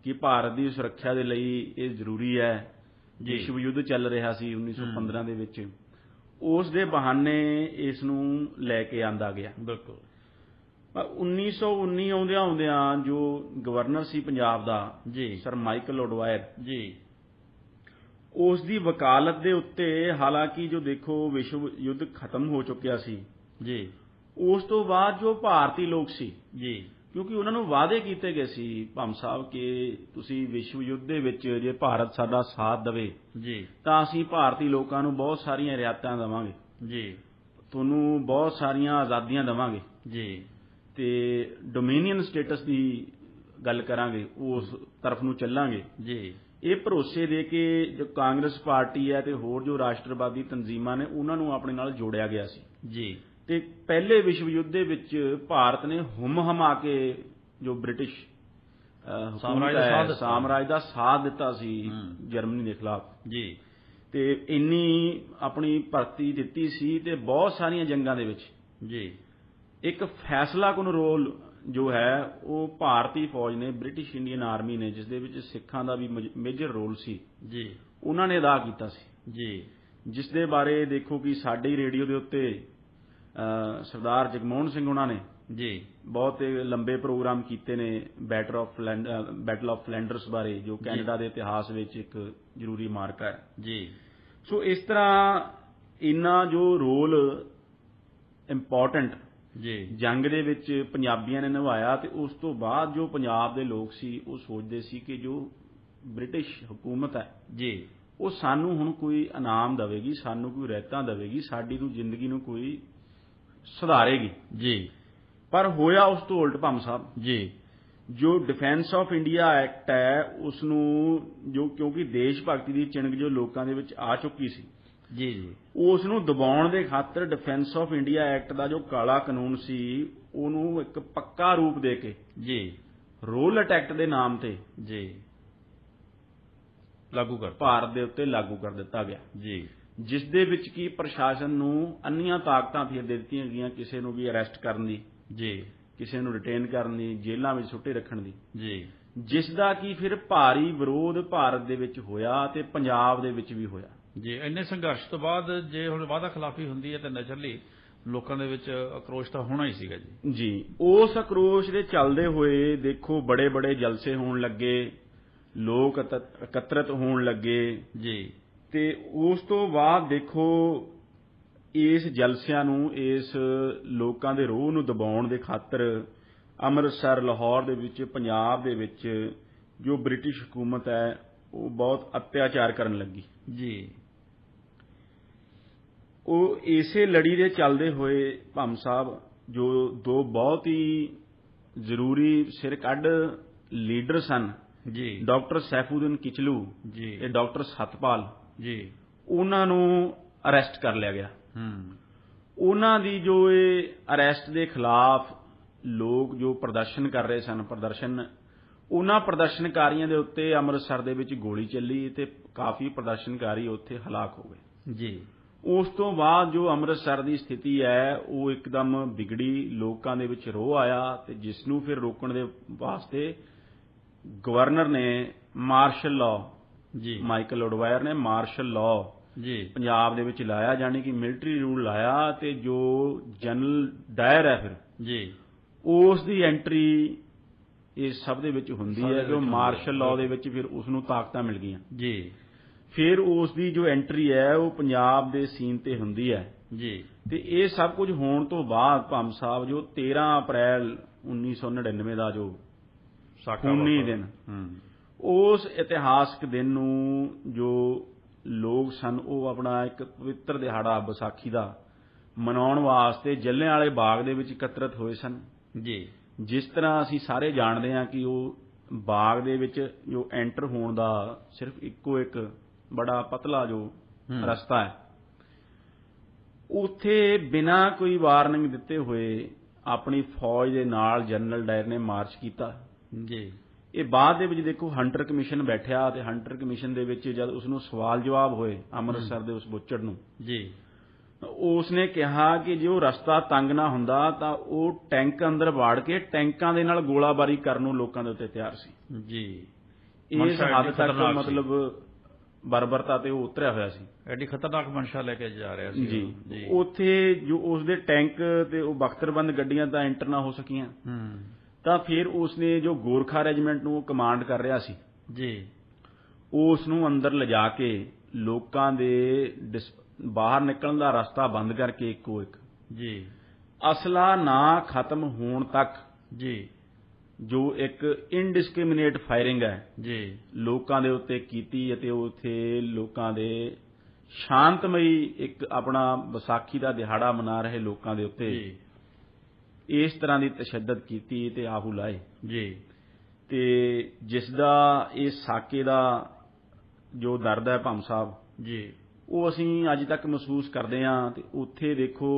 ਕਿ ਭਾਰਤ ਦੀ ਸੁਰੱਖਿਆ ਦੇ ਲਈ ਇਹ ਜ਼ਰੂਰੀ ਹੈ, ਵਿਸ਼ਵ ਯੁੱਧ ਚੱਲ ਰਿਹਾ ਸੀ 1915 ਦੇ ਵਿੱਚ, ਉਸ ਦੇ ਬਹਾਨੇ ਇਸ ਨੂੰ ਲੈ ਕੇ ਆਂਦਾ ਗਿਆ। ਬਿਲਕੁਲ। 1919 ਆਉਂਦਿਆਂ ਜੋ ਗਵਰਨਰ ਸੀ ਪੰਜਾਬ ਦਾ ਜੀ ਸਰ ਮਾਈਕਲ ਆਡਵਾਇਰ ਜੀ, ਉਸ ਦੀ ਵਕਾਲਤ ਦੇ ਉੱਤੇ ਹਾਲਾਂਕਿ ਜੋ ਦੇਖੋ ਵਿਸ਼ਵ ਯੁੱਧ ਖਤਮ ਹੋ ਚੁੱਕਿਆ ਸੀ ਜੀ, ਉਸ ਤੋਂ ਬਾਅਦ ਜੋ ਭਾਰਤੀ ਲੋਕ ਸੀ ਜੀ, ਕਿਉਂਕਿ ਉਹਨਾਂ ਨੂੰ ਵਾਅਦੇ ਕੀਤੇ ਗਏ ਸੀ ਭੰਮ ਸਾਹਿਬ ਕਿ ਤੁਸੀਂ ਵਿਸ਼ਵ ਯੁੱਧ ਦੇ ਵਿੱਚ ਜੇ ਭਾਰਤ ਸਾਡਾ ਸਾਥ ਦੇਵੇ ਜੀ, ਤਾਂ ਅਸੀਂ ਭਾਰਤੀ ਲੋਕਾਂ ਨੂੰ ਬਹੁਤ ਸਾਰੀਆਂ ਰਿਆਇਤਾਂ ਦੇਵਾਂਗੇ, ਜੀ, ਤੁਹਾਨੂੰ ਬਹੁਤ ਸਾਰੀਆਂ ਆਜ਼ਾਦੀਆਂ ਦੇਵਾਂਗੇ ਜੀ, ਤੇ ਡੋਮੀਨੀਅਨ ਸਟੇਟਸ ਦੀ ਗੱਲ ਕਰਾਂਗੇ, ਉਸ ਤਰਫ ਨੂੰ ਚੱਲਾਂਗੇ। ਜੀ, ਇਹ ਭਰੋਸੇ ਦੇ ਕੇ ਜੋ ਕਾਂਗਰਸ ਪਾਰਟੀ ਹੈ ਤੇ ਹੋਰ ਜੋ ਰਾਸ਼ਟਰਵਾਦੀ ਤਨਜ਼ੀਮਾਂ ਨੇ ਉਹਨਾਂ ਨੂੰ ਆਪਣੇ ਨਾਲ ਜੋੜਿਆ ਗਿਆ ਸੀ ਜੀ, ਤੇ ਪਹਿਲੇ ਵਿਸ਼ਵ ਯੁੱਧ ਦੇ ਵਿੱਚ ਭਾਰਤ ਨੇ ਹਮਾ ਕੇ ਜੋ ਬ੍ਰਿਟਿਸ਼ ਸਾਮਰਾਜ ਦਾ ਸਾਥ ਦਿੱਤਾ ਸੀ ਜਰਮਨੀ ਦੇ ਖਿਲਾਫ ਜੀ, ਤੇ ਇੰਨੀ ਆਪਣੀ ਭਰਤੀ ਦਿੱਤੀ ਸੀ ਤੇ ਬਹੁਤ ਸਾਰੀਆਂ ਜੰਗਾਂ ਦੇ ਵਿੱਚ ਜੀ, ਇੱਕ ਫੈਸਲਾਕੁਨ ਰੋਲ ਜੋ ਹੈ ਉਹ ਭਾਰਤੀ ਫੌਜ ਨੇ, ਬ੍ਰਿਟਿਸ਼ ਇੰਡੀਅਨ ਆਰਮੀ ਨੇ, ਜਿਸ ਦੇ ਵਿੱਚ ਸਿੱਖਾਂ ਦਾ ਵੀ ਮੇਜਰ ਰੋਲ ਸੀ ਜੀ, ਉਹਨਾਂ ਨੇ ਅਦਾ ਕੀਤਾ ਸੀ ਜੀ, ਜਿਸ ਦੇ ਬਾਰੇ ਦੇਖੋ ਕਿ ਸਾਡੇ ਹੀ ਰੇਡੀਓ ਦੇ ਉੱਤੇ ਸਰਦਾਰ ਜਗਮੋਹਨ ਸਿੰਘ ਉਹਨਾਂ ਨੇ ਜੀ, ਬਹੁਤ ਲੰਬੇ ਪ੍ਰੋਗਰਾਮ ਕੀਤੇ ਨੇ ਬੈਟਲ ਆਫ ਫਲੈਂਡਰਸ ਬਾਰੇ, ਜੋ ਕੈਨੇਡਾ ਦੇ ਇਤਿਹਾਸ ਵਿੱਚ ਇੱਕ ਜ਼ਰੂਰੀ ਮਾਰਕਾ ਹੈ ਜੀ। ਸੋ ਇਸ ਤਰ੍ਹਾਂ ਇੰਨਾ ਜੋ ਰੋਲ ਇੰਪੋਰਟੈਂਟ ਜੀ, ਜੰਗ ਦੇ ਵਿੱਚ ਪੰਜਾਬੀਆਂ ਨੇ ਨਿਭਾਇਆ ਤੇ ਉਸ ਤੋਂ ਬਾਅਦ ਜੋ ਪੰਜਾਬ ਦੇ ਲੋਕ ਸੀ ਉਹ ਸੋਚਦੇ ਸੀ ਕਿ ਜੋ ਬ੍ਰਿਟਿਸ਼ ਹਕੂਮਤ ਹੈ ਜੀ, ਉਹ ਸਾਨੂੰ ਹੁਣ ਕੋਈ ਇਨਾਮ ਦੇਵੇਗੀ, ਸਾਨੂੰ ਕੋਈ ਰਿਆਇਤਾਂ ਦੇਵੇਗੀ, ਸਾਡੀ ਨੂੰ ਜ਼ਿੰਦਗੀ ਨੂੰ ਕੋਈ ਸੁਧਾਰੇਗੀ। ਜੀ, ਪਰ ਹੋਇਆ ਉਸ ਤੋਂ ਉਲਟ ਭੰਮ ਸਾਹਿਬ। ਜੀ, ਜੋ ਡਿਫੈਂਸ ਆਫ ਇੰਡੀਆ ਐਕਟ ਹੈ ਉਸ ਨੂੰ ਜੋ ਕਿਉਂਕਿ ਦੇਸ਼ ਭਗਤੀ ਦੀ ਚਿਣਗ ਜੋ ਲੋਕਾਂ ਦੇ ਵਿੱਚ ਆ ਚੁੱਕੀ ਸੀ ਜੀ, ਜੀ, ਉਸ ਨੂੰ ਦਬਾਉਣ ਦੇ ਖਾਤਰ ਡਿਫੈਂਸ ਆਫ ਇੰਡੀਆ ਐਕਟ ਦਾ ਜੋ ਕਾਲਾ ਕਾਨੂੰਨ ਸੀ ਉਹਨੂੰ ਇੱਕ ਪੱਕਾ ਰੂਪ ਦੇ ਕੇ ਜੀ, ਰੋਲਟ ਐਕਟ ਦੇ ਨਾਮ ਤੇ ਜੀ, ਲਾਗੂ ਕਰ ਭਾਰਤ ਦੇ ਉੱਤੇ ਲਾਗੂ ਕਰ ਦਿੱਤਾ ਗਿਆ, ਜੀ, ਜਿਸ ਦੇ ਵਿੱਚ ਕੀ ਪ੍ਰਸ਼ਾਸਨ ਨੂੰ ਅੰਨੀਆਂ ਤਾਕਤਾਂ ਫਿਰ ਦੇ ਦਿੱਤੀਆਂ ਗਈਆਂ, ਕਿਸੇ ਨੂੰ ਵੀ ਅਰੈਸਟ ਕਰਨ ਦੀ, ਜੀ, ਕਿਸੇ ਨੂੰ ਰਿਟੇਨ ਕਰਨ ਦੀ, ਜੇਲ੍ਹਾਂ ਵਿੱਚ ਸੁੱਟੇ ਰੱਖਣ ਦੀ, ਜੀ, ਜਿਸ ਦਾ ਕੀ ਫਿਰ ਭਾਰੀ ਵਿਰੋਧ ਭਾਰਤ ਦੇ ਵਿੱਚ ਹੋਇਆ ਤੇ ਪੰਜਾਬ ਦੇ ਵਿੱਚ ਵੀ ਹੋਇਆ। ਜੀ। ਇੰਨੇ ਸੰਘਰਸ਼ ਤੋਂ ਬਾਅਦ ਜੇ ਹੁਣ ਵਾਅਦਾ ਖਿਲਾਫੀ ਹੁੰਦੀ ਹੈ ਤਾਂ ਨੈਚੁਰਲੀ ਲੋਕਾਂ ਦੇ ਵਿੱਚ ਆਕਰੋਸ਼ ਤਾਂ ਹੋਣਾ ਹੀ ਸੀਗਾ ਜੀ। ਜੀ, ਉਸ ਆਕਰੋਸ਼ ਦੇ ਚੱਲਦੇ ਹੋਏ ਦੇਖੋ ਬੜੇ ਬੜੇ ਜਲਸੇ ਹੋਣ ਲੱਗੇ, ਲੋਕ ਇਕੱਤਰਿਤ ਹੋਣ ਲੱਗੇ ਜੀ, ਤੇ ਉਸ ਤੋਂ ਬਾਅਦ ਦੇਖੋ ਇਸ ਜਲਸਿਆਂ ਨੂੰ, ਇਸ ਲੋਕਾਂ ਦੇ ਰੋਹ ਨੂੰ ਦਬਾਉਣ ਦੇ ਖਾਤਰ ਅੰਮ੍ਰਿਤਸਰ, ਲਾਹੌਰ ਦੇ ਵਿੱਚ, ਪੰਜਾਬ ਦੇ ਵਿੱਚ ਜੋ ਬ੍ਰਿਟਿਸ਼ ਹਕੂਮਤ ਹੈ ਉਹ ਬਹੁਤ ਅਤਿਆਚਾਰ ਕਰਨ ਲੱਗੀ। ਜੀ, ਉਹ ਇਸੇ ਲੜੀ ਦੇ ਚੱਲਦੇ ਹੋਏ ਭੰਮ ਸਾਹਿਬ ਜੋ ਦੋ ਬਹੁਤ ਹੀ ਜ਼ਰੂਰੀ ਸਿਰ ਕੱਢ ਲੀਡਰ ਸਨ ਜੀ, ਡਾਕਟਰ ਸੈਫੂਦੀਨ ਕਿਚਲੂ ਜੀ, ਤੇ ਡਾਕਟਰ ਸਤਪਾਲ ਜੀ, ਉਹਨਾਂ ਨੂੰ ਅਰੈਸਟ ਕਰ ਲਿਆ ਗਿਆ। ਉਹਨਾਂ ਦੀ ਜੋ ਇਹ ਅਰੈਸਟ ਦੇ ਖਿਲਾਫ ਲੋਕ ਜੋ ਪ੍ਰਦਰਸ਼ਨ ਕਰ ਰਹੇ ਸਨ, ਉਹਨਾਂ ਪ੍ਰਦਰਸ਼ਨਕਾਰੀਆਂ ਦੇ ਉੱਤੇ ਅੰਮ੍ਰਿਤਸਰ ਦੇ ਵਿੱਚ ਗੋਲੀ ਚੱਲੀ ਤੇ ਕਾਫੀ ਪ੍ਰਦਰਸ਼ਨਕਾਰੀ ਉੱਥੇ ਹਲਾਕ ਹੋ ਗਏ। ਜੀ, ਉਸ ਤੋਂ ਬਾਅਦ ਜੋ ਅੰਮ੍ਰਿਤਸਰ ਦੀ ਸਥਿਤੀ ਹੈ ਉਹ ਇੱਕਦਮ ਵਿਗੜੀ, ਲੋਕਾਂ ਦੇ ਵਿੱਚ ਰੋਹ ਆਇਆ ਤੇ ਜਿਸ ਨੂੰ ਫਿਰ ਰੋਕਣ ਦੇ ਵਾਸਤੇ ਗਵਰਨਰ ਨੇ ਮਾਰਸ਼ਲ ਲਾਅ, ਜੀ, ਮਾਈਕਲ ਉਡਵਾਇਰ ਨੇ ਮਾਰਸ਼ਲ ਲਾਅ ਜੀ, ਪੰਜਾਬ ਦੇ ਵਿੱਚ ਲਾਇਆ, ਯਾਨੀ ਕਿ ਮਿਲਟਰੀ ਰੂਲ ਲਾਇਆ ਤੇ ਜੋ ਜਨਰਲ ਡਾਇਰ ਹੈ ਫਿਰ ਜੀ, ਉਸ ਦੀ ਐਂਟਰੀ ਇਸ ਸਭ ਦੇ ਵਿੱਚ ਹੁੰਦੀ ਹੈ ਜੋ ਮਾਰਸ਼ਲ ਲਾਅ ਦੇ ਵਿੱਚ ਫਿਰ ਉਸ ਨੂੰ ਤਾਕਤਾਂ ਮਿਲ ਗਈਆਂ। ਜੀ, ਫਿਰ ਉਸ ਦੀ ਜੋ ਐਂਟਰੀ ਹੈ ਉਹ ਪੰਜਾਬ ਦੇ ਸੀਨ ਤੇ ਹੁੰਦੀ ਹੈ। ਜੀ, ਤੇ ਇਹ ਸਭ ਕੁਝ ਹੋਣ ਤੋਂ ਬਾਅਦ ਭੰਮ ਸਾਹਿਬ ਜੋ 13 ਅਪ੍ਰੈਲ 1999 ਦਾ ਜੋ ਖੂਨੀ ਦਿਨ, ਉਸ ਇਤਿਹਾਸਕ ਦਿਨ ਨੂੰ ਜੋ ਲੋਕ ਸਨ ਉਹ ਆਪਣਾ ਇੱਕ ਪਵਿੱਤਰ ਦਿਹਾੜਾ ਵਿਸਾਖੀ ਦਾ ਮਨਾਉਣ ਵਾਸਤੇ ਜਲਿਆਂਵਾਲੇ ਬਾਗ ਦੇ ਵਿੱਚ ਇਕੱਤਰਿਤ ਹੋਏ ਸਨ। ਜੀ, ਜਿਸ ਤਰ੍ਹਾਂ ਅਸੀਂ ਸਾਰੇ ਜਾਣਦੇ ਹਾਂ ਕਿ ਉਹ ਬਾਗ ਦੇ ਵਿੱਚ ਜੋ ਐਂਟਰ ਹੋਣ ਦਾ ਸਿਰਫ ਇੱਕੋ ਇੱਕ ਬੜਾ ਪਤਲਾ ਜੋ ਰਸਤਾ ਹੈ, ਉੱਥੇ ਬਿਨਾਂ ਕੋਈ ਵਾਰਨਿੰਗ ਦਿੱਤੇ ਹੋਏ ਆਪਣੀ ਫੌਜ ਦੇ ਨਾਲ ਜਨਰਲ ਡਾਇਰ ਨੇ ਮਾਰਚ ਕੀਤਾ। ਜੀ, ਇਹ ਬਾਅਦ ਦੇ ਵਿੱਚ ਦੇਖੋ ਹੰਟਰ ਕਮਿਸ਼ਨ ਬੈਠਿਆ ਤੇ ਹੰਟਰ ਕਮਿਸ਼ਨ ਦੇ ਵਿੱਚ ਜਦ ਉਸ ਨੂੰ ਸਵਾਲ ਜਵਾਬ ਹੋਏ ਅੰਮ੍ਰਿਤਸਰ ਦੇ ਉਸ ਬੁੱਚੜ ਨੂੰ, ਜੀ, ਉਸ ਨੇ ਕਿਹਾ ਕਿ ਜੇ ਉਹ ਰਸਤਾ ਤੰਗ ਨਾ ਹੁੰਦਾ ਤਾਂ ਉਹ ਟੈਂਕ ਅੰਦਰ ਵਾੜ ਕੇ ਟੈਂਕਾਂ ਦੇ ਨਾਲ ਗੋਲਾਬਾਰੀ ਕਰਨ ਨੂੰ ਲੋਕਾਂ ਦੇ ਉੱਤੇ ਤਿਆਰ ਸੀ। ਜੀ, ਇਸ ਹੱਦ ਤੱਕ ਮਤਲਬ ਬਰਬਰਤਾ ਤੇ ਉਹ ਉਤਰਿਆ ਹੋਇਆ ਸੀ, ਐਡੀ ਖਤਰਨਾਕ ਮਨਸ਼ਾ ਲੈ ਕੇ ਜਾ ਰਿਹਾ ਸੀ। ਜੀ, ਉੱਥੇ ਜੋ ਉਸ ਦੇ ਟੈਂਕ ਤੇ ਉਹ ਬਖਤਰਬੰਦ ਗੱਡੀਆਂ ਤਾਂ ਐਂਟਰ ਨਾ ਹੋ ਸਕੀਆਂ, ਤਾਂ ਫਿਰ ਉਸ ਨੇ ਜੋ ਗੋਰਖਾ ਰੈਜੀਮੈਂਟ ਨੂੰ ਉਹ ਕਮਾਂਡ ਕਰ ਰਿਹਾ ਸੀ, ਜੀ, ਉਸ ਨੂੰ ਅੰਦਰ ਲਿਜਾ ਕੇ ਲੋਕਾਂ ਦੇ ਬਾਹਰ ਨਿਕਲਣ ਦਾ ਰਸਤਾ ਬੰਦ ਕਰਕੇ ਇੱਕੋ ਇੱਕ ਜੀ ਅਸਲਾ ਨਾ ਖਤਮ ਹੋਣ ਤੱਕ ਜੀ ਜੋ ਇੱਕ ਇਨਡਿਸਕ੍ਰਿਮੀਨੇਟ ਫਾਇਰਿੰਗ ਹੈ ਜੀ ਲੋਕਾਂ ਦੇ ਉੱਤੇ ਕੀਤੀ ਅਤੇ ਉੱਥੇ ਲੋਕਾਂ ਦੇ ਸ਼ਾਂਤਮਈ ਇੱਕ ਆਪਣਾ ਵਿਸਾਖੀ ਦਾ ਦਿਹਾੜਾ ਮਨਾ ਰਹੇ ਲੋਕਾਂ ਦੇ ਉੱਤੇ ਜੀ ਇਸ ਤਰ੍ਹਾਂ ਦੀ ਤਸ਼ੱਦਦ ਕੀਤੀ ਤੇ ਆਹੂ ਲਾਏ ਜੀ ਤੇ ਜਿਸ ਦਾ ਇਹ ਸਾਕੇ ਦਾ ਜੋ ਦਰਦ ਹੈ ਭੰਮ ਸਾਹਿਬ ਜੀ ਉਹ ਅਸੀਂ ਅੱਜ ਤੱਕ ਮਹਿਸੂਸ ਕਰਦੇ ਹਾਂ। ਤੇ ਉੱਥੇ ਦੇਖੋ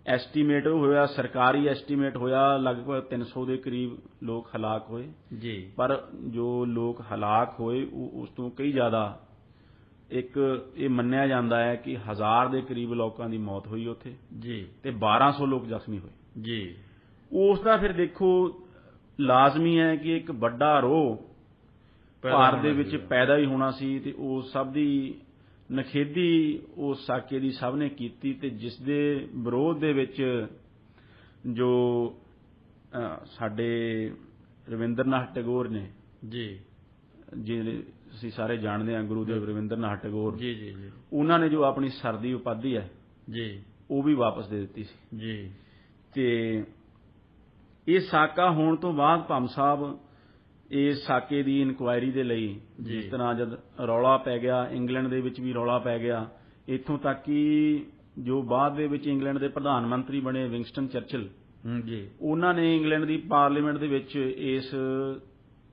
ਐਸਟੀਮੇਟ ਹੋਇਆ, ਸਰਕਾਰੀ ਐਸਟੀਮੇਟ ਹੋਇਆ, ਲਗਭਗ 300 ਦੇ ਕਰੀਬ ਲੋਕ ਹਲਾਕ ਹੋਏ ਜੀ ਪਰ ਜੋ ਲੋਕ ਹਲਾਕ ਹੋਏ ਉਹ ਉਸ ਤੋਂ ਕਈ ਜ਼ਿਆਦਾ ਇੱਕ ਇਹ ਮੰਨਿਆ ਜਾਂਦਾ ਹੈ ਕਿ 1000 ਦੇ ਕਰੀਬ ਲੋਕਾਂ ਦੀ ਮੌਤ ਹੋਈ ਉੱਥੇ ਜੀ ਤੇ 1200 ਲੋਕ ਜ਼ਖਮੀ ਹੋਏ ਜੀ ਉਸ ਦਾ ਫਿਰ ਦੇਖੋ ਲਾਜ਼ਮੀ ਹੈ ਕਿ ਇੱਕ ਵੱਡਾ ਰੋਹ ਭਾਰਤ ਦੇ ਵਿੱਚ ਪੈਦਾ ਹੀ ਹੋਣਾ ਸੀ ਤੇ ਉਹ ਸਭ ਦੀ ਨਖੇਦੀ ਉਸ ਸਾਕੇ ਦੀ ਸਭ ਨੇ ਕੀਤੀ ਤੇ ਜਿਸ ਦੇ ਵਿਰੋਧ ਦੇ ਵਿੱਚ ਜੋ ਸਾਡੇ ਰਵਿੰਦਰਨਾਥ ਟੈਗੋਰ ਨੇ ਜੀ ਜਿਹਨੇ ਅਸੀਂ ਸਾਰੇ ਜਾਣਦੇ ਹਾਂ ਗੁਰੂਦੇਵ ਰਵਿੰਦਰਨਾਥ ਟੈਗੋਰ ਜੀ ਜੀ ਜੀ ਉਹਨਾਂ ਨੇ ਜੋ ਆਪਣੀ ਸਰ ਦੀ ਉਪਾਧੀ ਹੈ ਜੀ ਉਹ ਵੀ ਵਾਪਸ ਦੇ ਦਿੱਤੀ ਸੀ ਜੀ ਤੇ ਇਹ ਸਾਕਾ ਹੋਣ ਤੋਂ ਬਾਅਦ ਭੰਮ ਸਾਹਿਬ ਇਸ ਸਾਕੇ ਦੀ ਇਨਕੁਆਇਰੀ ਦੇ ਲਈ ਜਿਸ ਤਰ੍ਹਾਂ ਜਦ ਰੌਲਾ ਪੈ ਗਿਆ ਇੰਗਲੈਂਡ ਦੇ ਵਿੱਚ ਵੀ ਰੌਲਾ ਪੈ ਗਿਆ ਇੱਥੋਂ ਤੱਕ ਕਿ ਜੋ ਬਾਅਦ ਦੇ ਵਿੱਚ ਇੰਗਲੈਂਡ ਦੇ ਪ੍ਰਧਾਨ ਮੰਤਰੀ ਬਣੇ ਵਿੰਸਟਨ ਚਰਚਿਲ ਜੀ ਉਹਨਾਂ ਨੇ ਇੰਗਲੈਂਡ ਦੀ ਪਾਰਲੀਮੈਂਟ ਦੇ ਵਿੱਚ ਇਸ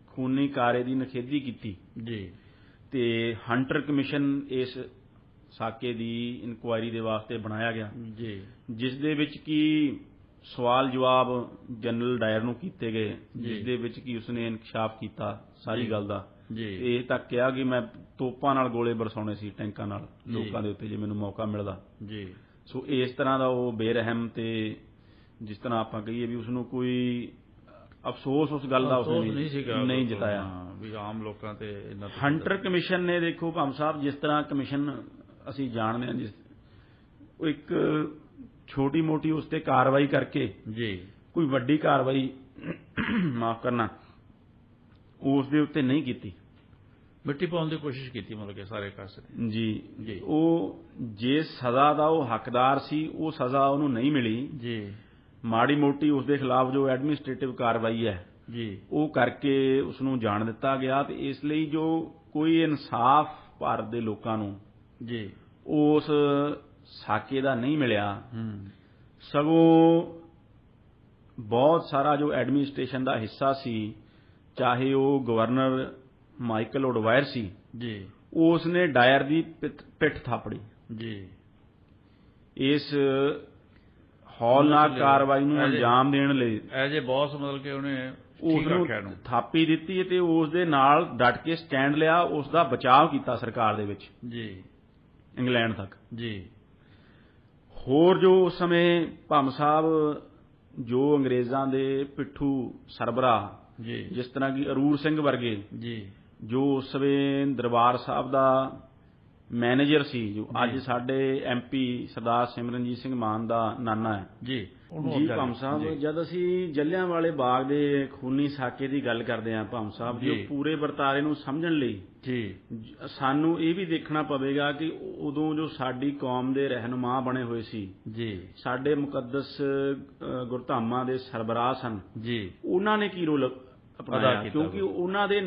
ਖੂਨੀ ਕਾਰੇ ਦੀ ਨਿਖੇਧੀ ਕੀਤੀ ਜੀ ਤੇ ਹੰਟਰ ਕਮਿਸ਼ਨ ਇਸ ਸਾਕੇ ਦੀ ਇਨਕੁਆਇਰੀ ਦੇ ਵਾਸਤੇ ਬਣਾਇਆ ਗਿਆ ਜੀ ਜਿਸ ਦੇ ਵਿੱਚ ਕਿ ਸਵਾਲ ਜਵਾਬ ਜਨਰਲ ਡਾਇਰ ਨੂੰ ਕੀਤੇ ਗਏ ਜਿਸ ਦੇ ਵਿੱਚ ਕਿ ਉਸਨੇ ਇਨਕਸ਼ਾਫ ਕੀਤਾ ਸਾਰੀ ਗੱਲ ਦਾ ਇਹ ਤੱਕ ਕਿਹਾ ਕਿ ਮੈਂ ਤੋਪਾਂ ਨਾਲ ਗੋਲੇ ਬਰਸਾਉਣੇ ਸੀ ਟੈਂਕਾਂ ਨਾਲ ਲੋਕਾਂ ਦੇ ਉੱਤੇ ਜੇ ਮੈਨੂੰ ਮੌਕਾ ਮਿਲਦਾ ਜੀ ਸੋ ਇਸ ਤਰ੍ਹਾਂ ਦਾ ਉਹ ਬੇਰਹਿਮ ਤੇ ਜਿਸ ਤਰ੍ਹਾਂ ਆਪਾਂ ਕਹੀਏ ਵੀ ਉਸਨੂੰ ਕੋਈ ਅਫਸੋਸ ਉਸ ਗੱਲ ਦਾ ਉਸਨੇ ਨਹੀਂ ਜਤਾਇਆ ਵੀ ਆਮ ਲੋਕਾਂ ਤੇ ਹੰਟਰ ਕਮਿਸ਼ਨ ਨੇ ਦੇਖੋ ਭੰਮ ਸਾਹਿਬ ਜਿਸ ਤਰ੍ਹਾਂ ਕਮਿਸ਼ਨ ਅਸੀਂ ਜਾਣਦੇ ਹਾਂ ਜਿਸ ਉਹ ਇੱਕ ਛੋਟੀ ਮੋਟੀ ਉਸ ਤੇ ਕਾਰਵਾਈ ਕਰਕੇ ਜੀ ਕੋਈ ਵੱਡੀ ਕਾਰਵਾਈ ਮਾਫ ਕਰਨਾ ਉਸ ਦੇ ਉੱਤੇ ਨਹੀਂ ਕੀਤੀ ਮਿੱਟੀ ਪਾਉਣ ਦੀ ਕੋਸ਼ਿਸ਼ ਕੀਤੀ ਮਤਲਬ ਕਿ ਸਾਰੇ ਕਾਸੇ ਜੀ ਉਹ ਜੇ ਸਜ਼ਾ ਦਾ ਉਹ ਹੱਕਦਾਰ ਸੀ ਉਹ ਸਜ਼ਾ ਉਹਨੂੰ ਨਹੀਂ ਮਿਲੀ ਜੀ ਮਾੜੀ ਮੋਟੀ ਉਸ ਦੇ ਖਿਲਾਫ ਜੋ ਐਡਮਿਨਿਸਟ੍ਰੇਟਿਵ ਕਾਰਵਾਈ ਹੈ ਜੀ ਉਹ ਕਰਕੇ ਉਸ ਨੂੰ ਜਾਣ ਦਿੱਤਾ ਗਿਆ ਤੇ ਇਸ ਲਈ ਜੋ ਕੋਈ ਇਨਸਾਫ ਭਾਰਤ ਦੇ ਲੋਕਾਂ ਨੂੰ ਜੀ ਉਸ ਸਾਕੇ ਦਾ ਨਹੀਂ ਮਿਲਿਆ ਸਗੋਂ ਬਹੁਤ ਸਾਰਾ ਜੋ ਐਡਮਿਨਿਸਟ੍ਰੇਸ਼ਨ ਦਾ ਹਿੱਸਾ ਸੀ ਚਾਹੇ ਉਹ ਗਵਰਨਰ ਮਾਈਕਲ ਓਡਵਾਇਰ ਸੀ ਜੀ ਉਸ ਨੇ ਡਾਇਰ ਦੀ ਪਿੱਠ ਥਾਪੜੀ ਜੀ ਇਸ ਹੌਲਨਾਕ ਕਾਰਵਾਈ ਨੂੰ ਅੰਜਾਮ ਦੇਣ ਲਈ ਐਜ ਏ ਬੌਸ ਮਤਲਬ ਕਿ ਉਹਨੇ ਉਸ ਨੂੰ ਥਾਪੀ ਦਿੱਤੀ ਤੇ ਉਸ ਦੇ ਨਾਲ ਡਟ ਕੇ ਸਟੈਂਡ ਲਿਆ ਉਸ ਦਾ ਬਚਾਅ ਕੀਤਾ ਸਰਕਾਰ ਦੇ ਵਿੱਚ ਜੀ ਇੰਗਲੈਂਡ ਤੱਕ ਜੀ ਹੋਰ ਜੋ ਉਸ ਸਮੇਂ ਭੰਮ ਸਾਹਿਬ ਜੋ ਅੰਗਰੇਜ਼ਾਂ ਦੇ ਪਿੱਠੂ ਸਰਬਰਾਹ ਜੀ ਜਿਸ ਤਰ੍ਹਾਂ ਕਿ ਅਰੂਰ ਸਿੰਘ ਵਰਗੇ ਜੀ ਜੋ ਉਸ ਸਮੇਂ ਦਰਬਾਰ ਸਾਹਿਬ ਦਾ ਮੈਨੇਜਰ ਸੀ ਜੋ ਅੱਜ ਸਾਡੇ ਐਮਪੀ ਸਰਦਾਰ ਸਿਮਰਨਜੀਤ ਸਿੰਘ ਮਾਨ ਦਾ ਨਾਨਾ ਹੈ ਜੀ ਭੰਮ ਸਾਹਿਬ ਜਦ ਅਸੀਂ ਜਲਿਆਂਵਾਲੇ ਬਾਗ ਦੇ ਖੂਨੀ ਸਾਕੇ ਦੀ ਗੱਲ ਕਰਦੇ ਹਾਂ ਭੰਮ ਸਾਹਿਬ ਜੋ ਪੂਰੇ ਵਰਤਾਰੇ ਨੂੰ ਸਮਝਣ ਲਈ ਜੀ ਸਾਨੂੰ ਇਹ ਵੀ ਦੇਖਣਾ ਪਵੇਗਾ ਕਿ ਉਦੋਂ ਜੋ ਸਾਡੀ ਕੌਮ ਦੇ ਰਹਿਨੁਮਾ ਬਣੇ ਹੋਏ ਸੀ ਜੀ ਸਾਡੇ ਮੁਕੱਦਸ ਗੁਰਧਾਮਾਂ ਦੇ ਸਰਬਰਾਹ ਸਨ ਜੀ ਉਹਨਾਂ ਨੇ ਕੀ ਰੋਲ ਅਪਣਾਇਆ ਕਿਉਂਕਿ ਉਹਨਾਂ ਦੇ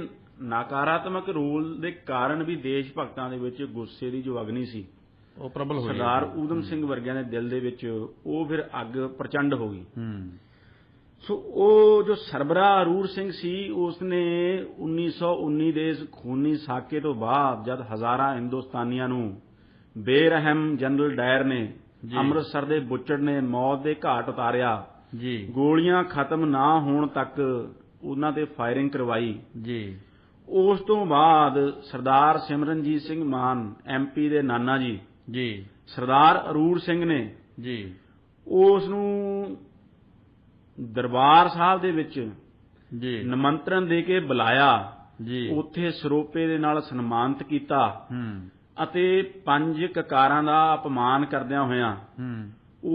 ਨਕਾਰਾਤਮਕ ਰੋਲ ਦੇ ਕਾਰਨ ਵੀ ਦੇਸ਼ ਭਗਤਾਂ ਦੇ ਵਿੱਚ ਗੁੱਸੇ ਦੀ ਜੋ ਅਗਨੀ ਸੀ ਉਹ ਪ੍ਰਬਲ ਹੋਈ ਸਰਦਾਰ ਊਧਮ ਸਿੰਘ ਵਰਗਿਆਂ ਦੇ ਦਿਲ ਦੇ ਵਿੱਚ ਉਹ ਫਿਰ ਅੱਗ ਪ੍ਰਚੰਡ ਹੋ ਗਈ ਸੋ ਉਹ ਜੋ ਸਰਬਰਾਹ ਅਰੂਰ ਸਿੰਘ ਸੀ ਉਸ ਨੇ 1919 ਦੇ ਇਸ ਖੂਨੀ ਸਾਕੇ ਤੋਂ ਬਾਅਦ ਜਦ ਹਜ਼ਾਰਾਂ ਹਿੰਦੁਸਤਾਨੀਆਂ ਨੂੰ ਬੇਰਹਿਮ ਜਨਰਲ ਡਾਇਰ ਨੇ ਅੰਮ੍ਰਿਤਸਰ ਦੇ ਬੁੱਚੜ ਨੇ ਮੌਤ ਦੇ ਘਾਟ ਉਤਾਰਿਆ ਜੀ ਗੋਲੀਆਂ ਖਤਮ ਨਾ ਹੋਣ ਤੱਕ ਉਹਨਾਂ ਤੇ ਫਾਇਰਿੰਗ ਕਰਵਾਈ ਜੀ ਉਸ ਤੋਂ ਬਾਅਦ ਸਰਦਾਰ ਸਿਮਰਨਜੀਤ ਸਿੰਘ ਮਾਨ ਐਮਪੀ ਦੇ ਨਾਨਾ ਜੀ ਜੀ ਸਰਦਾਰ ਅਰੂਰ ਸਿੰਘ ਨੇ ਜੀ ਉਸ ਨੂੰ ਦਰਬਾਰ ਸਾਹਿਬ ਦੇ ਵਿੱਚ ਜੀ ਨਿਮੰਤਰਣ ਦੇ ਕੇ ਬੁਲਾਇਆ ਜੀ ਉੱਥੇ ਸਰੋਪੇ ਦੇ ਨਾਲ ਸਨਮਾਨਿਤ ਕੀਤਾ ਅਤੇ 5 ਕਕਾਰਾਂ ਦਾ ਅਪਮਾਨ ਕਰਦਿਆਂ ਹੋਇਆਂ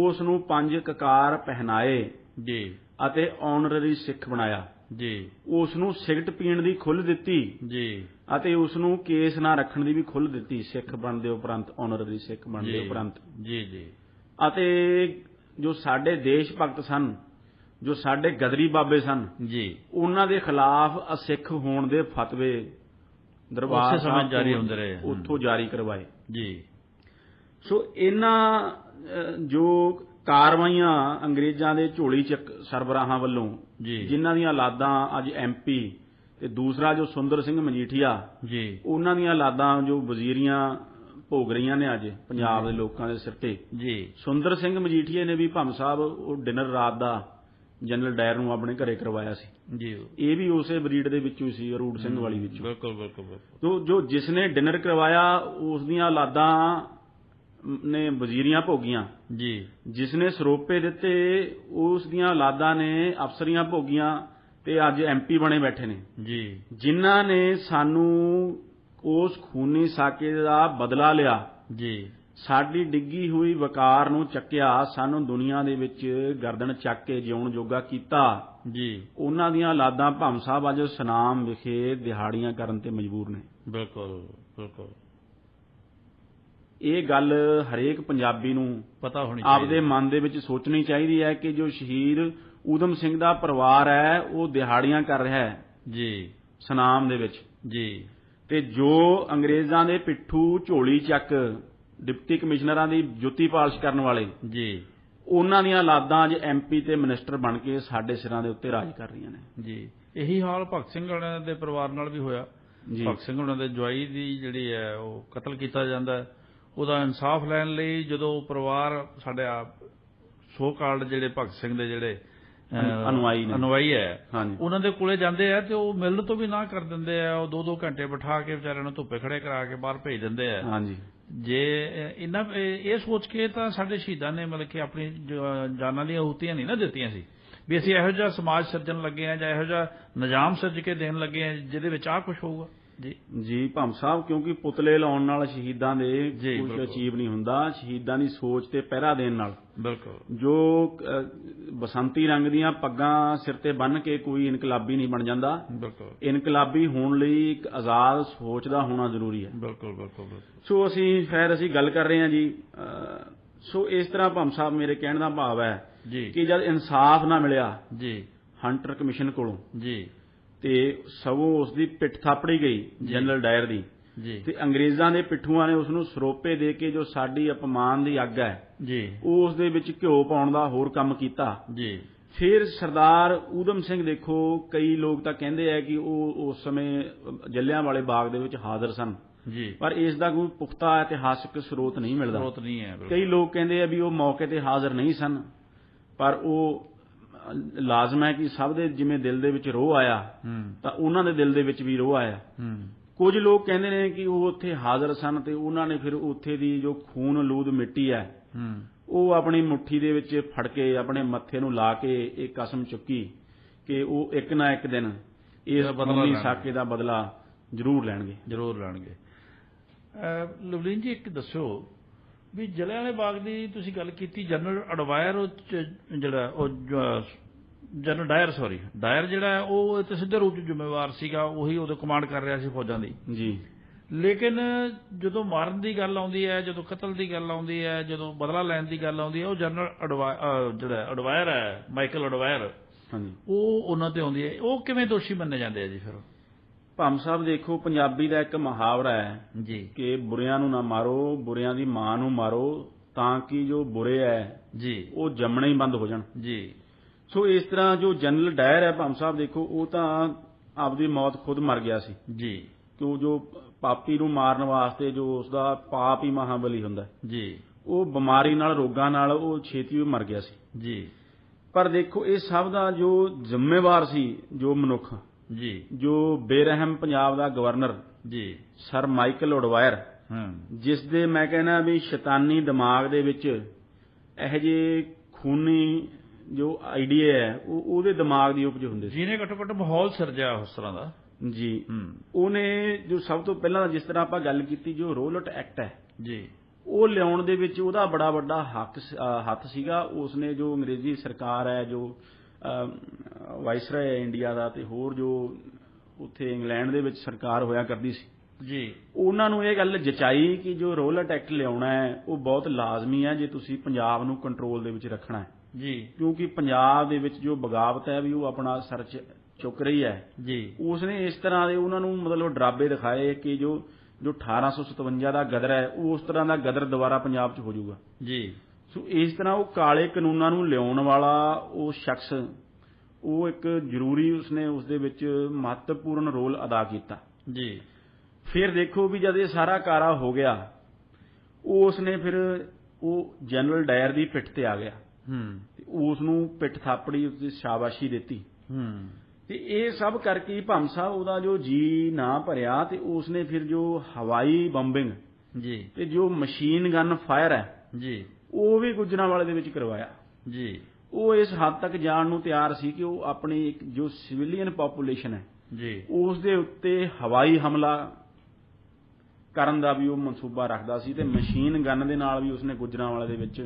ਉਸ ਨੂੰ 5 ਕਕਾਰ ਪਹਿਨਾਏ ਜੀ ਅਤੇ ਆਨਰਰੀ ਸਿੱਖ ਬਣਾਇਆ ਜੀ ਉਸ ਨੂੰ ਸਿਗਰਟ ਪੀਣ ਦੀ ਖੁੱਲ੍ਹ ਦਿੱਤੀ ਜੀ ਅਤੇ ਉਸ ਨੂੰ ਕੇਸ ਨਾ ਰੱਖਣ ਦੀ ਵੀ ਖੁੱਲ੍ਹ ਦਿੱਤੀ ਸਿੱਖ ਬਣਨ ਦੇ ਉਪਰੰਤ ਆਨਰਰੀ ਸਿੱਖ ਬਣਨ ਦੇ ਉਪਰੰਤ ਜੀ ਜੀ ਅਤੇ ਜੋ ਸਾਡੇ ਦੇਸ਼ ਭਗਤ ਸਨ ਜੋ ਸਾਡੇ ਗਦਰੀ ਬਾਬੇ ਸਨ ਜੀ ਉਹਨਾਂ ਦੇ ਖਿਲਾਫ ਅਸਿੱਖ ਹੋਣ ਦੇ ਫਤਵੇ ਦਰਬਾਰ ਸਾਹਿਬ ਜਾਰੀ ਹੁੰਦੇ ਰਹੇ ਉੱਥੋਂ ਜਾਰੀ ਕਰਵਾਏ ਜੀ ਸੋ ਇਹਨਾਂ ਜੋ ਕਾਰਵਾਈਆਂ ਅੰਗਰੇਜ਼ਾਂ ਦੇ ਝੋਲੀ ਚੱਕ ਸਰਬਰਾਹਾਂ ਵੱਲੋਂ ਜਿਨ੍ਹਾਂ ਦੀਆਂ ਔਲਾਦਾਂ ਅੱਜ MP ਤੇ ਦੂਸਰਾ ਜੋ ਸੁੰਦਰ ਸਿੰਘ ਮਜੀਠੀਆ ਜੀ ਉਹਨਾਂ ਦੀਆਂ ਔਲਾਦਾਂ ਜੋ ਵਜ਼ੀਰੀਆਂ ਭੋਗ ਰਹੀਆਂ ਨੇ ਅੱਜ ਪੰਜਾਬ ਦੇ ਲੋਕਾਂ ਦੇ ਸਿਰ ਤੇ ਜੀ ਸੁੰਦਰ ਸਿੰਘ ਮਜੀਠੀਏ ਨੇ ਵੀ ਭੰਮ ਸਾਹਿਬ ਉਹ ਡਿਨਰ ਰਾਤ ਦਾ ਜਨਰਲ ਡਾਇਰ ਨੂੰ ਆਪਣੇ ਘਰੇ ਕਰਵਾਇਆ ਸੀ ਜੀ ਇਹ ਵੀ ਉਸੇ ਬਰੀਡ ਦੇ ਵਿੱਚੋਂ ਸੀ ਰੂਟ ਸਿੰਘ ਵਾਲੀ ਵਿੱਚੋਂ ਬਿਲਕੁਲ ਬਿਲਕੁਲ ਜੋ ਜਿਸ ਨੇ ਡਿਨਰ ਕਰਵਾਇਆ ਉਸ ਦੀਆਂ ਔਲਾਦਾਂ ਨੇ ਵਜ਼ੀਰੀਆਂ ਭੋਗੀਆਂ ਜੀ ਜਿਸ ਨੇ ਸਰੋਪੇ ਦਿੱਤੇ ਉਸ ਦੀਆਂ ਔਲਾਦਾਂ ਨੇ ਅਫਸਰੀਆਂ ਭੋਗੀਆਂ ਤੇ ਅੱਜ MP ਬਣੇ ਬੈਠੇ ਨੇ ਜੀ ਜਿਨ੍ਹਾਂ ਨੇ ਸਾਨੂੰ ਉਸ ਖੂਨੀ ਸਾਕੇ ਦਾ ਬਦਲਾ ਲਿਆ ਜੀ ਸਾਡੀ ਡਿੱਗੀ ਹੋਈ ਵਕਾਰ ਨੂੰ ਚੱਕਿਆ ਸਾਨੂੰ ਦੁਨੀਆ ਦੇ ਵਿੱਚ ਗਰਦਨ ਚੱਕ ਕੇ ਜਿਉਣ ਜੋਗਾ ਕੀਤਾ ਜੀ ਉਹਨਾਂ ਦੀਆਂ ਔਲਾਦਾਂ ਭੰਮ ਸਾਹਿਬ ਅੱਜ ਸੁਨਾਮ ਵਿਖੇ ਦਿਹਾੜੀਆਂ ਕਰਨ ਤੇ ਮਜਬੂਰ ਨੇ ਬਿਲਕੁਲ ਬਿਲਕੁਲ ਇਹ ਗੱਲ ਹਰੇਕ ਪੰਜਾਬੀ ਨੂੰ ਪਤਾ ਹੋਣੀ ਆਪਦੇ ਮਨ ਦੇ ਵਿੱਚ ਸੋਚਣੀ ਚਾਹੀਦੀ ਹੈ ਕਿ ਜੋ ਸ਼ਹੀਦ ਊਧਮ ਸਿੰਘ ਦਾ ਪਰਿਵਾਰ ਹੈ ਉਹ ਦਿਹਾੜੀਆਂ ਕਰ ਰਿਹਾ ਹੈ ਜੀ ਸੁਨਾਮ ਦੇ ਵਿੱਚ ਜੀ ਤੇ ਜੋ ਅੰਗਰੇਜ਼ਾਂ ਦੇ ਪਿੱਠੂ ਝੋਲੀ ਚੱਕ ਡਿਪਟੀ ਕਮਿਸ਼ਨਰਾਂ ਦੀ ਜੁੱਤੀ ਪਾਲਿਸ਼ ਕਰਨ ਵਾਲੇ ਜੀ ਉਹਨਾਂ ਦੀਆਂ ਔਲਾਦਾਂ ਅੱਜ MP ਤੇ ਮਿਨਿਸਟਰ ਬਣ ਕੇ ਸਾਡੇ ਸਿਰਾਂ ਦੇ ਉੱਤੇ ਰਾਜ ਕਰ ਰਹੀਆਂ ਨੇ ਜੀ ਇਹੀ ਹਾਲ ਭਗਤ ਸਿੰਘ ਹੋਣਾ ਦੇ ਪਰਿਵਾਰ ਨਾਲ ਵੀ ਹੋਇਆ ਭਗਤ ਸਿੰਘ ਹੋਣਾ ਦੇ ਜਵਾਈ ਦੀ ਜਿਹੜੀ ਹੈ ਉਹ ਕਤਲ ਕੀਤਾ ਜਾਂਦਾ ਉਹਦਾ ਇਨਸਾਫ ਲੈਣ ਲਈ ਜਦੋਂ ਪਰਿਵਾਰ ਸਾਡੇ ਸੋ ਕਾਲਡ ਜਿਹੜੇ ਭਗਤ ਸਿੰਘ ਦੇ ਜਿਹੜੇ ਅਨੁਆਈ ਹੈ ਉਹਨਾਂ ਦੇ ਕੋਲੇ ਜਾਂਦੇ ਆ ਤੇ ਉਹ ਮਿਲਣ ਤੋਂ ਵੀ ਨਾ ਕਰ ਦਿੰਦੇ ਆ ਉਹ 2-2 ਘੰਟੇ ਬਿਠਾ ਕੇ ਵਿਚਾਰਿਆਂ ਨੂੰ ਧੁੱਪੇ ਖੜੇ ਕਰਾ ਕੇ ਬਾਹਰ ਭੇਜ ਦਿੰਦੇ ਆ ਹਾਂਜੀ ਜੇ ਇਹਨਾਂ ਇਹ ਸੋਚ ਕੇ ਤਾਂ ਸਾਡੇ ਸ਼ਹੀਦਾਂ ਨੇ ਮਤਲਬ ਕਿ ਆਪਣੀ ਜਾਨਾਂ ਦੀਆਂ ਆਹੂਤੀਆਂ ਨਹੀਂ ਨਾ ਦਿੱਤੀਆਂ ਸੀ ਵੀ ਅਸੀਂ ਇਹੋ ਜਿਹਾ ਸਮਾਜ ਸਿਰਜਣ ਲੱਗੇ ਆ ਜਾਂ ਇਹੋ ਜਿਹਾ ਨਿਜ਼ਾਮ ਸਿਰਜ ਕੇ ਦੇਣ ਲੱਗੇ ਆ ਜਿਹਦੇ ਵਿੱਚ ਆਹ ਕੁਝ ਹੋਊਗਾ ਜੀ ਭੰਮ ਸਾਹਿਬ ਕਿਉਂਕਿ ਪੁਤਲੇ ਲਾਉਣ ਨਾਲ ਸ਼ਹੀਦਾਂ ਦੇ ਕੁਝ ਅਚੀਵ ਨਹੀਂ ਹੁੰਦਾ ਸ਼ਹੀਦਾਂ ਦੀ ਸੋਚ ਤੇ ਪਹਿਰਾ ਦੇਣ ਨਾਲ ਬਿਲਕੁਲ ਜੋ ਬਸੰਤੀ ਰੰਗ ਦੀਆਂ ਪੱਗਾਂ ਸਿਰ ਤੇ ਬੰਨ੍ਹ ਕੇ ਕੋਈ ਇਨਕਲਾਬੀ ਨਹੀਂ ਬਣ ਜਾਂਦਾ ਬਿਲਕੁਲ ਇਨਕਲਾਬੀ ਹੋਣ ਲਈ ਇੱਕ ਆਜ਼ਾਦ ਸੋਚ ਦਾ ਹੋਣਾ ਜ਼ਰੂਰੀ ਹੈ ਬਿਲਕੁਲ ਬਿਲਕੁਲ ਸੋ ਅਸੀਂ ਗੱਲ ਕਰ ਰਹੇ ਹਾਂ ਜੀ ਸੋ ਇਸ ਤਰ੍ਹਾਂ ਭੰਮ ਸਾਹਿਬ ਮੇਰੇ ਕਹਿਣ ਦਾ ਭਾਵ ਹੈ ਕਿ ਜਦ ਇਨਸਾਫ ਨਾ ਮਿਲਿਆ ਜੀ ਹੰਟਰ ਕਮਿਸ਼ਨ ਕੋਲੋਂ ਜੀ ਤੇ ਸਗੋਂ ਉਸ ਦੀ ਪਿੱਠ ਥਾਪੜੀ ਗਈ ਜਨਰਲ ਡਾਇਰ ਦੀ ਤੇ ਅੰਗਰੇਜ਼ਾਂ ਦੇ ਪਿੱਠੂਆਂ ਨੇ ਉਸ ਨੂੰ ਸਰੋਪੇ ਦੇ ਕੇ ਜੋ ਸਾਡੀ ਅਪਮਾਨ ਦੀ ਅੱਗ ਹੈ ਉਸ ਦੇ ਵਿੱਚ ਘਿਓ ਪਾਉਣ ਦਾ ਹੋਰ ਕੰਮ ਕੀਤਾ ਫਿਰ ਸਰਦਾਰ ਊਧਮ ਸਿੰਘ ਦੇਖੋ ਕਈ ਲੋਕ ਤਾਂ ਕਹਿੰਦੇ ਆ ਕਿ ਉਹ ਉਸ ਸਮੇਂ ਜੱਲਿਆਂਵਾਲੇ ਬਾਗ ਦੇ ਵਿੱਚ ਹਾਜ਼ਰ ਸਨ ਪਰ ਇਸ ਦਾ ਕੋਈ ਪੁਖਤਾ ਇਤਿਹਾਸਕ ਸਰੋਤ ਨਹੀਂ ਮਿਲਦਾ ਕਈ ਲੋਕ ਕਹਿੰਦੇ ਆ ਵੀ ਉਹ ਮੌਕੇ ਤੇ ਹਾਜ਼ਰ ਨਹੀਂ ਸਨ ਪਰ ਉਹ ਲਾਜ਼ਮ ਹੈ ਕਿ ਸਭ ਦੇ ਜਿਵੇਂ ਦਿਲ ਦੇ ਵਿੱਚ ਰੋਹ ਆਇਆ ਤਾਂ ਉਹਨਾਂ ਦੇ ਦਿਲ ਦੇ ਵਿੱਚ ਵੀ ਰੋਹ ਆਇਆ ਕੁਝ ਲੋਕ ਕਹਿੰਦੇ ਨੇ ਕਿ ਉਹ ਉੱਥੇ ਹਾਜ਼ਰ ਸਨ ਤੇ ਉਹਨਾਂ ਨੇ ਫਿਰ ਉੱਥੇ ਦੀ ਜੋ ਖੂਨ ਅਲੂਦ ਮਿੱਟੀ ਹੈ ਉਹ ਆਪਣੀ ਮੁੱਠੀ ਦੇ ਵਿੱਚ ਫੜ ਕੇ ਆਪਣੇ ਮੱਥੇ ਨੂੰ ਲਾ ਕੇ ਇਹ ਕਸਮ ਚੁੱਕੀ ਕਿ ਉਹ ਇੱਕ ਨਾ ਇੱਕ ਦਿਨ ਇਸ ਖੂਨੀ ਸਾਕੇ ਦਾ ਬਦਲਾ ਜ਼ਰੂਰ ਲੈਣਗੇ ਲਵਲੀਨ ਜੀ ਇੱਕ ਦੱਸੋ ਵੀ ਜਲਿਆਂਵਾਲੇ ਬਾਗ ਦੀ ਤੁਸੀਂ ਗੱਲ ਕੀਤੀ ਜਨਰਲ ਅਡਵਾਇਰ ਜਿਹੜਾ ਉਹ ਜਨਰਲ ਡਾਇਰ ਜਿਹੜਾ ਉਹ ਤੇ ਸਿੱਧੇ ਰੂਪ 'ਚ ਜ਼ਿੰਮੇਵਾਰ ਸੀਗਾ ਉਹੀ ਉਦੋਂ ਕਮਾਂਡ ਕਰ ਰਿਹਾ ਸੀ ਫੌਜਾਂ ਦੀ ਜੀ ਲੇਕਿਨ ਜਦੋਂ ਮਾਰਨ ਦੀ ਗੱਲ ਆਉਂਦੀ ਹੈ ਜਦੋਂ ਕਤਲ ਦੀ ਗੱਲ ਆਉਂਦੀ ਹੈ ਜਦੋਂ ਬਦਲਾ ਲੈਣ ਦੀ ਗੱਲ ਆਉਂਦੀ ਹੈ ਉਹ ਜਨਰਲ ਜਿਹੜਾ ਅਡਵਾਇਰ ਹੈ ਮਾਈਕਲ ਅਡਵਾਇਰ ਉਹ ਉਹਨਾਂ ਤੇ ਆਉਂਦੀ ਹੈ ਉਹ ਕਿਵੇਂ ਦੋਸ਼ੀ ਮੰਨੇ ਜਾਂਦੇ ਆ ਜੀ ਫਿਰ ਭੰਮ ਸਾਹਿਬ ਦੇਖੋ ਪੰਜਾਬੀ ਦਾ ਇੱਕ ਮੁਹਾਵਰਾ ਹੈ ਕਿ ਬੁਰਿਆਂ ਨੂੰ ਨਾ ਮਾਰੋ ਬੁਰਿਆਂ ਦੀ ਮਾਂ ਨੂੰ ਮਾਰੋ ਤਾਂ ਕਿ ਜੋ ਬੁਰੇ ਹੈ ਉਹ ਜੰਮਣੇ ਹੀ ਬੰਦ ਹੋ ਜਾਣ ਸੋ ਇਸ ਤਰ੍ਹਾਂ ਜੋ ਜਨਰਲ ਡਾਇਰ ਹੈ ਭੰਮ ਸਾਹਿਬ ਦੇਖੋ ਉਹ ਤਾਂ ਆਪਦੀ ਮੌਤ ਖੁਦ ਮਰ ਗਿਆ ਸੀ ਕਿਉਂ ਜੋ ਪਾਪੀ ਨੂੰ ਮਾਰਨ ਵਾਸਤੇ ਜੋ ਉਸਦਾ ਪਾਪ ਹੀ ਮਹਾਬਲੀ ਹੁੰਦਾ ਉਹ ਬਿਮਾਰੀ ਨਾਲ ਰੋਗਾਂ ਨਾਲ ਉਹ ਛੇਤੀ ਮਰ ਗਿਆ ਸੀ ਪਰ ਦੇਖੋ ਇਹ ਸਭ ਦਾ ਜੋ ਜ਼ਿੰਮੇਵਾਰ ਸੀ ਜੋ ਮਨੁੱਖ ਜੋ ਬੇਰਹਿਮ ਪੰਜਾਬ ਦਾ ਗਵਰਨਰ ਸਰ ਮਾਈਕਲ ਅਡਵਾਇਰ ਜਿਸ ਦੇ ਮੈਂ ਕਹਿੰਦਾ ਵੀ ਸ਼ੈਤਾਨੀ ਦਿਮਾਗ ਦੇ ਵਿੱਚ ਇਹੋ ਜਿਹੇ ਖੂਨੀ ਜੋ ਆਈਡੀਆ ਹੈ ਉਹਦੇ ਦਿਮਾਗ ਦੀ ਉਪਜ ਹੁੰਦੀ ਸੀ ਜਿਹਨੇ ਘੱਟੋ ਘੱਟ ਮਾਹੌਲ ਸਿਰਜਿਆ ਉਸ ਤਰ੍ਹਾਂ ਦਾ ਉਹਨੇ ਜੋ ਸਭ ਤੋਂ ਪਹਿਲਾਂ ਜਿਸ ਤਰ੍ਹਾਂ ਆਪਾਂ ਗੱਲ ਕੀਤੀ ਜੋ ਰੋਲਟ ਐਕਟ ਹੈ ਉਹ ਲਿਆਉਣ ਦੇ ਵਿੱਚ ਉਹਦਾ ਬੜਾ ਵੱਡਾ ਹੱਥ ਸੀਗਾ ਉਸਨੇ ਜੋ ਅੰਗਰੇਜ਼ੀ ਸਰਕਾਰ ਹੈ ਜੋ ਵਾਇਸਰਾਏ ਹੈ ਇੰਡੀਆ ਦਾ ਤੇ ਹੋਰ ਜੋ ਉੱਥੇ ਇੰਗਲੈਂਡ ਦੇ ਵਿੱਚ ਸਰਕਾਰ ਹੋਇਆ ਕਰਦੀ ਸੀ ਜੀ, ਉਹਨਾਂ ਨੂੰ ਇਹ ਗੱਲ ਜਚਾਈ ਕਿ ਜੋ ਰੋਲਟ ਐਕਟ ਲਿਆਉਣਾ ਹੈ ਉਹ ਬਹੁਤ ਲਾਜ਼ਮੀ ਹੈ ਜੇ ਤੁਸੀਂ ਪੰਜਾਬ ਨੂੰ ਕੰਟਰੋਲ ਦੇ ਵਿੱਚ ਰੱਖਣਾ ਹੈ ਜੀ, ਕਿਉਂਕਿ ਪੰਜਾਬ ਦੇ ਵਿੱਚ ਜੋ ਬਗਾਵਤ ਹੈ ਵੀ ਉਹ ਆਪਣਾ ਸਰ ਚੁੱਕ ਰਹੀ ਹੈ ਜੀ, ਉਸਨੇ ਇਸ ਤਰ੍ਹਾਂ ਦੇ ਉਹਨਾਂ ਨੂੰ ਮਤਲਬ ਡਰਾਬੇ ਦਿਖਾਏ ਕਿ ਜੋ 1857 ਦਾ ਗਦਰ ਹੈ ਉਹ ਉਸ ਤਰ੍ਹਾਂ ਦਾ ਗਦਰ ਦੁਬਾਰਾ ਪੰਜਾਬ 'ਚ ਹੋ ਜਾਊਗਾ ਜੀ, ਸੋ ਇਸ ਤਰ੍ਹਾਂ ਉਹ ਕਾਲੇ ਕਾਨੂੰਨਾਂ ਨੂੰ ਲਿਆਉਣ ਵਾਲਾ ਉਹ ਸ਼ਖਸ ਉਹ ਇੱਕ ਜ਼ਰੂਰੀ ਉਸਨੇ ਉਸ ਦੇ ਵਿੱਚ ਮਹੱਤਵਪੂਰਨ ਰੋਲ ਅਦਾ ਕੀਤਾ ਜੀ, ਫਿਰ ਦੇਖੋ ਵੀ ਜਦ ਇਹ ਸਾਰਾ ਕਾਰਾ ਹੋ ਗਿਆ ਉਹ ਉਸਨੇ ਫਿਰ ਉਹ ਜਨਰਲ ਡਾਇਰ ਦੀ ਪਿੱਠ ਤੇ ਆ ਗਿਆ ਤੇ ਉਸ ਨੂੰ ਪਿੱਠ ਥਾਪੜੀ ਉਸਦੀ ਸ਼ਾਬਾਸ਼ੀ ਦਿੱਤੀ ਤੇ ਇਹ ਸਭ ਕਰਕੇ ਭੰਮ ਸਾਹਿਬ ਉਹਦਾ ਜੋ ਜੀ ਨਾ ਭਰਿਆ ਤੇ ਉਸਨੇ ਫਿਰ ਜੋ ਹਵਾਈ ਬੰਬਿੰਗ ਜੀ, ਤੇ ਜੋ ਮਸ਼ੀਨ ਗਨ ਫਾਇਰ ਹੈ ਜੀ, ਉਹ ਵੀ ਗੁਜਰਾਂਵਾਲੇ ਦੇ ਵਿੱਚ ਕਰਵਾਇਆ ਜੀ, ਉਹ ਇਸ ਹੱਦ ਤੱਕ ਜਾਣ ਨੂੰ ਤਿਆਰ ਸੀ ਕਿ ਉਹ ਆਪਣੀ ਇੱਕ ਜੋ ਸਿਵਿਲੀਅਨ ਪਾਪੂਲੇਸ਼ਨ ਹੈ ਜੀ, ਉਸ ਦੇ ਉੱਤੇ ਹਵਾਈ ਹਮਲਾ ਕਰਨ ਦਾ ਵੀ ਉਹ ਮਨਸੂਬਾ ਰੱਖਦਾ ਸੀ ਤੇ ਮਸ਼ੀਨ ਗਨ ਦੇ ਨਾਲ ਵੀ ਉਸਨੇ ਗੁਜਰਾਂਵਾਲੇ ਦੇ ਵਿੱਚ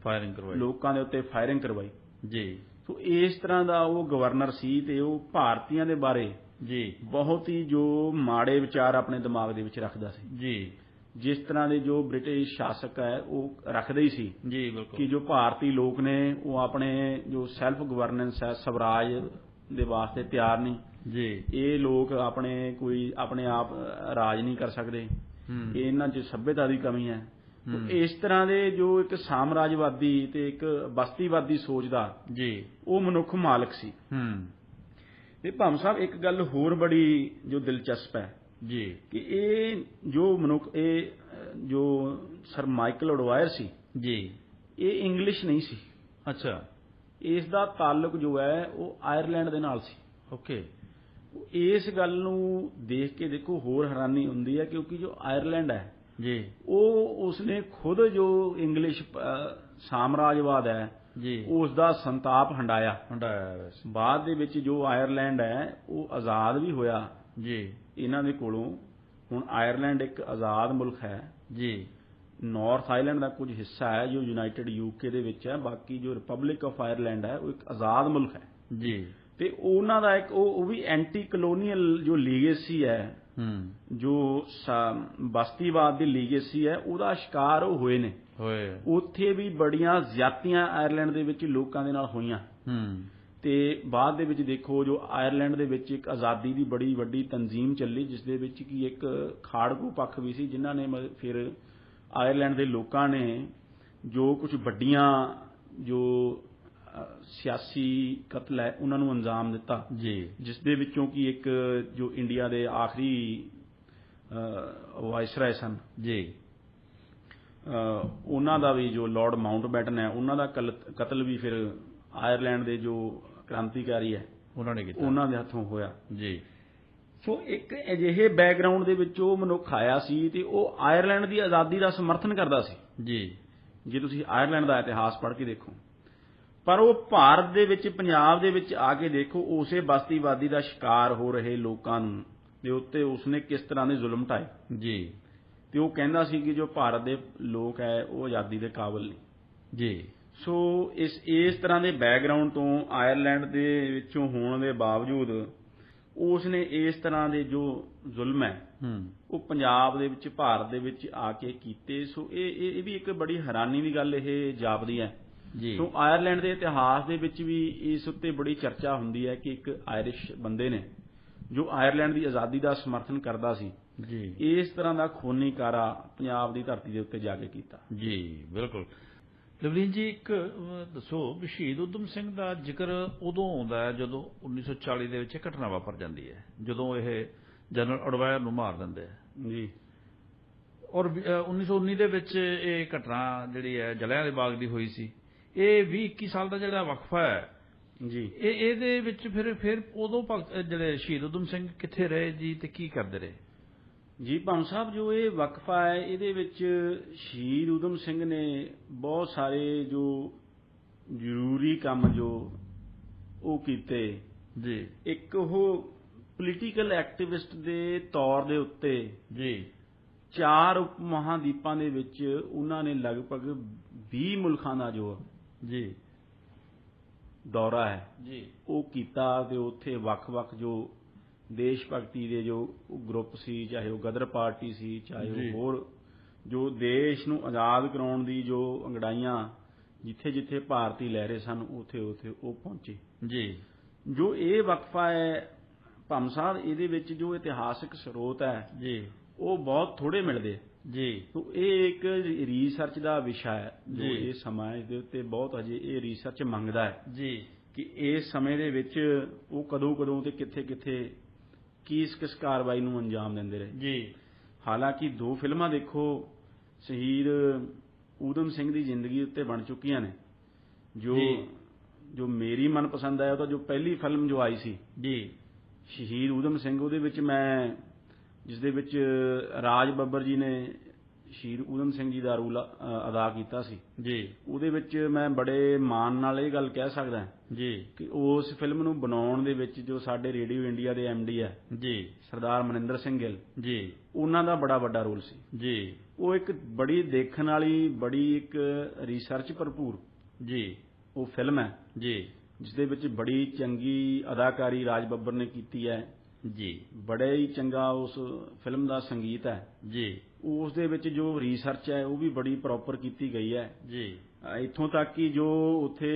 ਫਾਇਰਿੰਗ ਕਰਵਾਈ, ਲੋਕਾਂ ਦੇ ਉੱਤੇ ਫਾਇਰਿੰਗ ਕਰਵਾਈ ਜੀ, ਸੋ ਇਸ ਤਰ੍ਹਾਂ ਦਾ ਉਹ ਗਵਰਨਰ ਸੀ ਤੇ ਉਹ ਭਾਰਤੀਆਂ ਦੇ ਬਾਰੇ ਜੀ, ਬਹੁਤ ਹੀ ਜੋ ਮਾੜੇ ਵਿਚਾਰ ਆਪਣੇ ਦਿਮਾਗ ਦੇ ਵਿੱਚ ਰੱਖਦਾ ਸੀ ਜੀ, ਜਿਸ ਤਰ੍ਹਾਂ ਦੇ ਜੋ ਬ੍ਰਿਟਿਸ਼ ਸ਼ਾਸਕ ਹੈ ਉਹ ਰੱਖਦੇ ਹੀ ਸੀ ਜੀ, ਬਿਲਕੁਲ, ਕਿ ਜੋ ਭਾਰਤੀ ਲੋਕ ਨੇ ਉਹ ਆਪਣੇ ਜੋ ਸੈਲਫ ਗਵਰਨੈਂਸ ਹੈ ਸਵਰਾਜ ਦੇ ਵਾਸਤੇ ਤਿਆਰ ਨਹੀਂ ਜੀ, ਇਹ ਲੋਕ ਕੋਈ ਆਪਣੇ ਆਪ ਰਾਜ ਨਹੀਂ ਕਰ ਸਕਦੇ ਇਹਨਾਂ 'ਚ ਸੱਭਿਅਤਾ ਦੀ ਕਮੀ ਹੈ ਇਸ ਤਰ੍ਹਾਂ ਦੇ ਜੋ ਇੱਕ ਸਾਮਰਾਜਵਾਦੀ ਤੇ ਇੱਕ ਬਸਤੀਵਾਦੀ ਸੋਚ ਦਾ ਜੀ, ਉਹ ਮਨੁੱਖ ਮਾਲਕ ਸੀ ਤੇ ਭੰਮ ਸਾਹਿਬ ਇੱਕ ਗੱਲ ਹੋਰ ਬੜੀ ਜੋ ਦਿਲਚਸਪ ਹੈ ਜੀ, ਕਿ ਇਹ ਜੋ ਮਨੁੱਖ ਇਹ ਜੋ ਸਰ ਮਾਈਕਲ ਐਡਵਾਇਰ ਸੀ ਜੀ, ਇਹ ਇੰਗਲਿਸ਼ ਨਹੀਂ ਸੀ ਅੱਛਾ, ਇਸ ਦਾ ਤਾਲੁਕ ਜੋ ਹੈ ਉਹ ਆਇਰਲੈਂਡ ਦੇ ਨਾਲ ਸੀ ਓਕੇ, ਇਸ ਗੱਲ ਨੂੰ ਦੇਖ ਕੇ ਦੇਖੋ ਹੋਰ ਹੈਰਾਨੀ ਹੁੰਦੀ ਹੈ ਕਿਉਂਕਿ ਜੋ ਆਇਰਲੈਂਡ ਹੈ ਜੀ, ਉਹ ਉਸਨੇ ਖੁਦ ਜੋ ਇੰਗਲਿਸ਼ ਸਾਮਰਾਜਵਾਦ ਹੈ ਜੀ, ਉਸ ਦਾ ਸੰਤਾਪ ਹੰਡਾਇਆ ਬਾਅਦ ਦੇ ਵਿੱਚ ਜੋ ਆਇਰਲੈਂਡ ਹੈ ਉਹ ਆਜ਼ਾਦ ਵੀ ਹੋਇਆ ਜੀ, ਇਹਨਾਂ ਦੇ ਕੋਲੋਂ ਹੁਣ ਆਇਰਲੈਂਡ ਇੱਕ ਆਜ਼ਾਦ ਮੁਲਕ ਹੈ ਜੀ, ਨਾਰਥ ਆਇਰਲੈਂਡ ਦਾ ਕੁਝ ਹਿੱਸਾ ਹੈ ਜੋ ਯੂਨਾਈਟਿਡ ਯੂਕੇ ਦੇ ਵਿੱਚ ਹੈ ਬਾਕੀ ਜੋ ਰਿਪਬਲਿਕ ਆਫ ਆਇਰਲੈਂਡ ਹੈ ਉਹ ਇੱਕ ਆਜ਼ਾਦ ਮੁਲਕ ਹੈ ਜੀ, ਤੇ ਉਹਨਾਂ ਦਾ ਇੱਕ ਉਹ ਵੀ ਐਂਟੀ ਕਲੋਨੀਅਲ ਜੋ ਲੀਗੇਸੀ ਹੈ ਜੋ ਬਸਤੀਵਾਦ ਦੀ ਲੀਗੇਸੀ ਹੈ ਉਹਦਾ ਸ਼ਿਕਾਰ ਉਹ ਹੋਏ ਨੇ ਉੱਥੇ ਵੀ ਬੜੀਆਂ ਜ਼ਿਆਦਤੀਆਂ ਆਇਰਲੈਂਡ ਦੇ ਵਿੱਚ ਲੋਕਾਂ ਦੇ ਨਾਲ ਹੋਈਆਂ ਤੇ ਬਾਅਦ ਦੇ ਵਿੱਚ ਦੇਖੋ ਜੋ ਆਇਰਲੈਂਡ ਦੇ ਵਿੱਚ ਇੱਕ ਆਜ਼ਾਦੀ ਦੀ ਬੜੀ ਵੱਡੀ ਤਨਜ਼ੀਮ ਚੱਲੀ ਜਿਸ ਦੇ ਵਿੱਚ ਕਿ ਇੱਕ ਖਾੜਕੂ ਪੱਖ ਵੀ ਸੀ ਜਿਨ੍ਹਾਂ ਨੇ ਫਿਰ ਆਇਰਲੈਂਡ ਦੇ ਲੋਕਾਂ ਨੇ ਜੋ ਕੁਝ ਵੱਡੀਆਂ ਜੋ ਸਿਆਸੀ ਕਤਲ ਹੈ ਉਹਨਾਂ ਨੂੰ ਅੰਜਾਮ ਦਿੱਤਾ ਜੀ ਜਿਸ ਦੇ ਵਿੱਚੋਂ ਕਿ ਇੱਕ ਜੋ ਇੰਡੀਆ ਦੇ ਆਖਰੀ ਵਾਇਸਰਾਏ ਸਨ ਜੀ ਉਹਨਾਂ ਦਾ ਵੀ ਜੋ ਲਾਰਡ ਮਾਊਂਟਬੈਟਨ ਹੈ ਉਹਨਾਂ ਦਾ ਕਤਲ ਵੀ ਫਿਰ ਆਇਰਲੈਂਡ ਦੇ ਜੋ ਕ੍ਰਾਂਤੀਕਾਰੀ ਹੈ ਉਹਨਾਂ ਨੇ ਕੀਤਾ ਉਹਨਾਂ ਦੇ ਹੱਥੋਂ ਹੋਇਆ ਜੀ ਸੋ ਇੱਕ ਅਜਿਹੇ ਬੈਕਗ੍ਰਾਉਂਡ ਦੇ ਵਿੱਚ ਉਹ ਮਨੁੱਖ ਆਇਆ ਸੀ ਤੇ ਉਹ ਆਇਰਲੈਂਡ ਦੀ ਆਜ਼ਾਦੀ ਦਾ ਸਮਰਥਨ ਕਰਦਾ ਸੀ ਜੀ ਜੇ ਤੁਸੀਂ ਆਇਰਲੈਂਡ ਦਾ ਇਤਿਹਾਸ ਪੜ੍ਹ ਕੇ ਦੇਖੋ ਪਰ ਉਹ ਭਾਰਤ ਦੇ ਵਿੱਚ ਪੰਜਾਬ ਦੇ ਵਿੱਚ ਆ ਕੇ ਦੇਖੋ ਉਸੇ ਬਸਤੀਵਾਦੀ ਦਾ ਸ਼ਿਕਾਰ ਹੋ ਰਹੇ ਲੋਕਾਂ ਨੂੰ ਦੇ ਉੱਤੇ ਉਸਨੇ ਕਿਸ ਤਰ੍ਹਾਂ ਦੇ ਜ਼ੁਲਮ ਢਾਏ ਜੀ ਤੇ ਉਹ ਕਹਿੰਦਾ ਸੀ ਕਿ ਜੋ ਭਾਰਤ ਦੇ ਲੋਕ ਹੈ ਉਹ ਆਜ਼ਾਦੀ ਦੇ ਕਾਬਿਲ ਨਹੀਂ ਜੀ ਸੋ ਇਸ ਤਰ੍ਹਾਂ ਦੇ ਬੈਕਗ੍ਰਾਉਂਡ ਤੋਂ ਆਇਰਲੈਂਡ ਦੇ ਵਿੱਚੋਂ ਹੋਣ ਦੇ ਬਾਵਜੂਦ ਉਸਨੇ ਇਸ ਤਰ੍ਹਾਂ ਦੇ ਜੋ ਜ਼ੁਲਮ ਹੈ ਉਹ ਪੰਜਾਬ ਦੇ ਵਿੱਚ ਭਾਰਤ ਦੇ ਵਿੱਚ ਆ ਕੇ ਕੀਤੇ ਸੋ ਇਹ ਵੀ ਇੱਕ ਬੜੀ ਹੈਰਾਨੀ ਦੀ ਗੱਲ ਇਹ ਜਾਪਦੀ ਹੈ ਸੋ ਆਇਰਲੈਂਡ ਦੇ ਇਤਿਹਾਸ ਦੇ ਵਿੱਚ ਵੀ ਇਸ ਉੱਤੇ ਬੜੀ ਚਰਚਾ ਹੁੰਦੀ ਹੈ ਕਿ ਇੱਕ ਆਇਰਿਸ਼ ਬੰਦੇ ਨੇ ਜੋ ਆਇਰਲੈਂਡ ਦੀ ਆਜ਼ਾਦੀ ਦਾ ਸਮਰਥਨ ਕਰਦਾ ਸੀ ਜੀ ਇਸ ਤਰ੍ਹਾਂ ਦਾ ਖੂਨੀ ਕਾਰਾ ਪੰਜਾਬ ਦੀ ਧਰਤੀ ਦੇ ਉੱਤੇ ਜਾ ਕੇ ਕੀਤਾ ਜੀ ਬਿਲਕੁਲ ਲਵਲੀਨ ਜੀ ਇੱਕ ਦੱਸੋ ਵੀ ਸ਼ਹੀਦ ਊਧਮ ਸਿੰਘ ਦਾ ਜ਼ਿਕਰ ਉਦੋਂ ਆਉਂਦਾ ਹੈ ਜਦੋਂ 1940 ਦੇ ਵਿੱਚ ਇਹ ਘਟਨਾ ਵਾਪਰ ਜਾਂਦੀ ਹੈ ਜਦੋਂ ਇਹ ਜਨਰਲ ਐਡਵਾਇਰ ਨੂੰ ਮਾਰ ਦਿੰਦੇ ਆ ਜੀ ਔਰ 1919 ਦੇ ਵਿੱਚ ਇਹ ਘਟਨਾ ਜਿਹੜੀ ਹੈ ਜਲਿਆਂਵਾਲੇ ਬਾਗ ਦੀ ਹੋਈ ਸੀ ਇਹ 20-21 ਸਾਲ ਦਾ ਜਿਹੜਾ ਵਕਫਾ ਹੈ ਜੀ ਇਹਦੇ ਵਿੱਚ ਫਿਰ ਉਦੋਂ ਜਿਹੜੇ ਸ਼ਹੀਦ ਊਧਮ ਸਿੰਘ ਕਿੱਥੇ ਰਹੇ ਜੀ ਤੇ ਕੀ ਕਰਦੇ ਰਹੇ ਜੀ ਭੰਮ ਸਾਹਿਬ ਜੋ ਇਹ ਵਕਫਾ ਹੈ ਇਹਦੇ ਵਿੱਚ ਸ਼ਹੀਦ ਊਧਮ ਸਿੰਘ ਨੇ ਬਹੁਤ ਸਾਰੇ ਜੋ ਜ਼ਰੂਰੀ ਕੰਮ ਜੋ ਉਹ ਕੀਤੇ ਜੀ ਇੱਕ ਉਹ ਪੋਲੀਟੀਕਲ ਐਕਟਿਵਿਸਟ ਦੇ ਤੌਰ ਦੇ ਉੱਤੇ ਜੀ 4 ਉਪ ਮਹਾਦੀਪਾਂ ਦੇ ਵਿੱਚ ਉਹਨਾਂ ਨੇ ਲਗਭਗ 20 ਮੁਲਕਾਂ ਦਾ ਜੋ ਜੀ ਦੌਰਾ ਹੈ ਜੀ ਉਹ ਕੀਤਾ ਤੇ ਉੱਥੇ ਵੱਖ-ਵੱਖ ਜੋ ਦੇਸ਼ ਭਗਤੀ ਦੇ ਜੋ ਗਰੁੱਪ ਸੀ, ਚਾਹੇ ਉਹ ਗਦਰ ਪਾਰਟੀ ਸੀ, ਚਾਹੇ ਉਹ ਹੋਰ ਜੋ ਦੇਸ਼ ਨੂੰ ਆਜ਼ਾਦ ਕਰਾਉਣ ਦੀ ਜੋ ਅੰਗੜਾਈਆਂ ਜਿੱਥੇ-ਜਿੱਥੇ ਭਾਰਤੀ ਲਹਿਰੇ ਸਨ ਉੱਥੇ-ਉੱਥੇ ਉਹ ਪਹੁੰਚੇ ਜੀ। ਜੋ ਇਹ ਵਕਫਾ ਹੈ ਭੰਮ ਸਾਹਿਬ, ਇਹਦੇ ਵਿੱਚ ਜੋ ਇਤਿਹਾਸਕ ਸਰੋਤ ਹੈ ਜੀ ਉਹ ਬਹੁਤ ਥੋੜੇ ਮਿਲਦੇ ਜੀ। ਤੋ ਇਹ ਇੱਕ ਰਿਸਰਚ ਦਾ ਵਿਸ਼ਾ ਹੈ ਜੋ ਇਹ ਸਮਾਂ ਇਸ ਦੇ ਉੱਤੇ ਬਹੁਤ ਅਜੇ ਇਹ ਰਿਸਰਚ ਮੰਗਦਾ ਹੈ ਜੀ ਕਿ ਇਸ ਸਮੇਂ ਦੇ ਵਿੱਚ ਉਹ ਕਦੋਂ ਤੇ ਕਿੱਥੇ ਕਿਸ ਕਾਰਵਾਈ ਨੂੰ ਅੰਜਾਮ ਦਿੰਦੇ ਰਹੇ ਜੀ। ਹਾਲਾਂਕਿ 2 ਫਿਲਮਾਂ ਦੇਖੋ ਸ਼ਹੀਦ ਊਧਮ ਸਿੰਘ ਦੀ ਜ਼ਿੰਦਗੀ ਉੱਤੇ ਬਣ ਚੁੱਕੀਆਂ ਨੇ। ਜੋ ਮੇਰੀ ਮਨਪਸੰਦ ਹੈ ਉਹ ਤਾਂ ਜੋ ਪਹਿਲੀ ਫਿਲਮ ਜੋ ਆਈ ਸੀ ਜੀ ਸ਼ਹੀਦ ਊਧਮ ਸਿੰਘ, ਉਹਦੇ ਵਿੱਚ ਮੈਂ ਜਿਸ ਦੇ ਵਿੱਚ ਰਾਜ ਬੱਬਰ ਜੀ ਨੇ ਸ਼ਹੀਦ ਊਧਮ ਸਿੰਘ ਜੀ ਦਾ ਰੋਲ ਅਦਾ ਕੀਤਾ ਸੀ ਜੀ, ਉਹਦੇ ਵਿੱਚ ਮੈਂ ਬੜੇ ਮਾਣ ਨਾਲ ਇਹ ਗੱਲ ਕਹਿ ਸਕਦਾ ਜੀ ਕਿ ਉਸ ਫਿਲਮ ਨੂੰ ਬਣਾਉਣ ਦੇ ਵਿੱਚ ਜੋ ਸਾਡੇ ਰੇਡੀਓ ਇੰਡੀਆ ਦੇ MD ਹੈ ਜੀ ਸਰਦਾਰ ਮਨਿੰਦਰ ਸਿੰਘ ਗਿੱਲ ਜੀ, ਉਹਨਾਂ ਦਾ ਬੜਾ ਵੱਡਾ ਰੋਲ ਸੀ ਜੀ। ਉਹ ਇੱਕ ਬੜੀ ਦੇਖਣ ਵਾਲੀ ਬੜੀ ਇੱਕ ਰਿਸਰਚ ਭਰਪੂਰ ਜੀ ਉਹ ਫਿਲਮ ਹੈ ਜੀ, ਜਿਸ ਦੇ ਵਿੱਚ ਬੜੀ ਚੰਗੀ ਅਦਾਕਾਰੀ ਰਾਜ ਬੱਬਰ ਨੇ ਕੀਤੀ ਹੈ ਜੀ। ਬੜਾ ਹੀ ਚੰਗਾ ਉਸ ਫਿਲਮ ਦਾ ਸੰਗੀਤ ਹੈ ਜੀ। ਉਸ ਦੇ ਵਿੱਚ ਜੋ ਰਿਸਰਚ ਹੈ ਉਹ ਵੀ ਬੜੀ ਪ੍ਰੋਪਰ ਕੀਤੀ ਗਈ ਹੈ ਜੀ। ਇੱਥੋਂ ਤੱਕ ਕਿ ਜੋ ਉੱਥੇ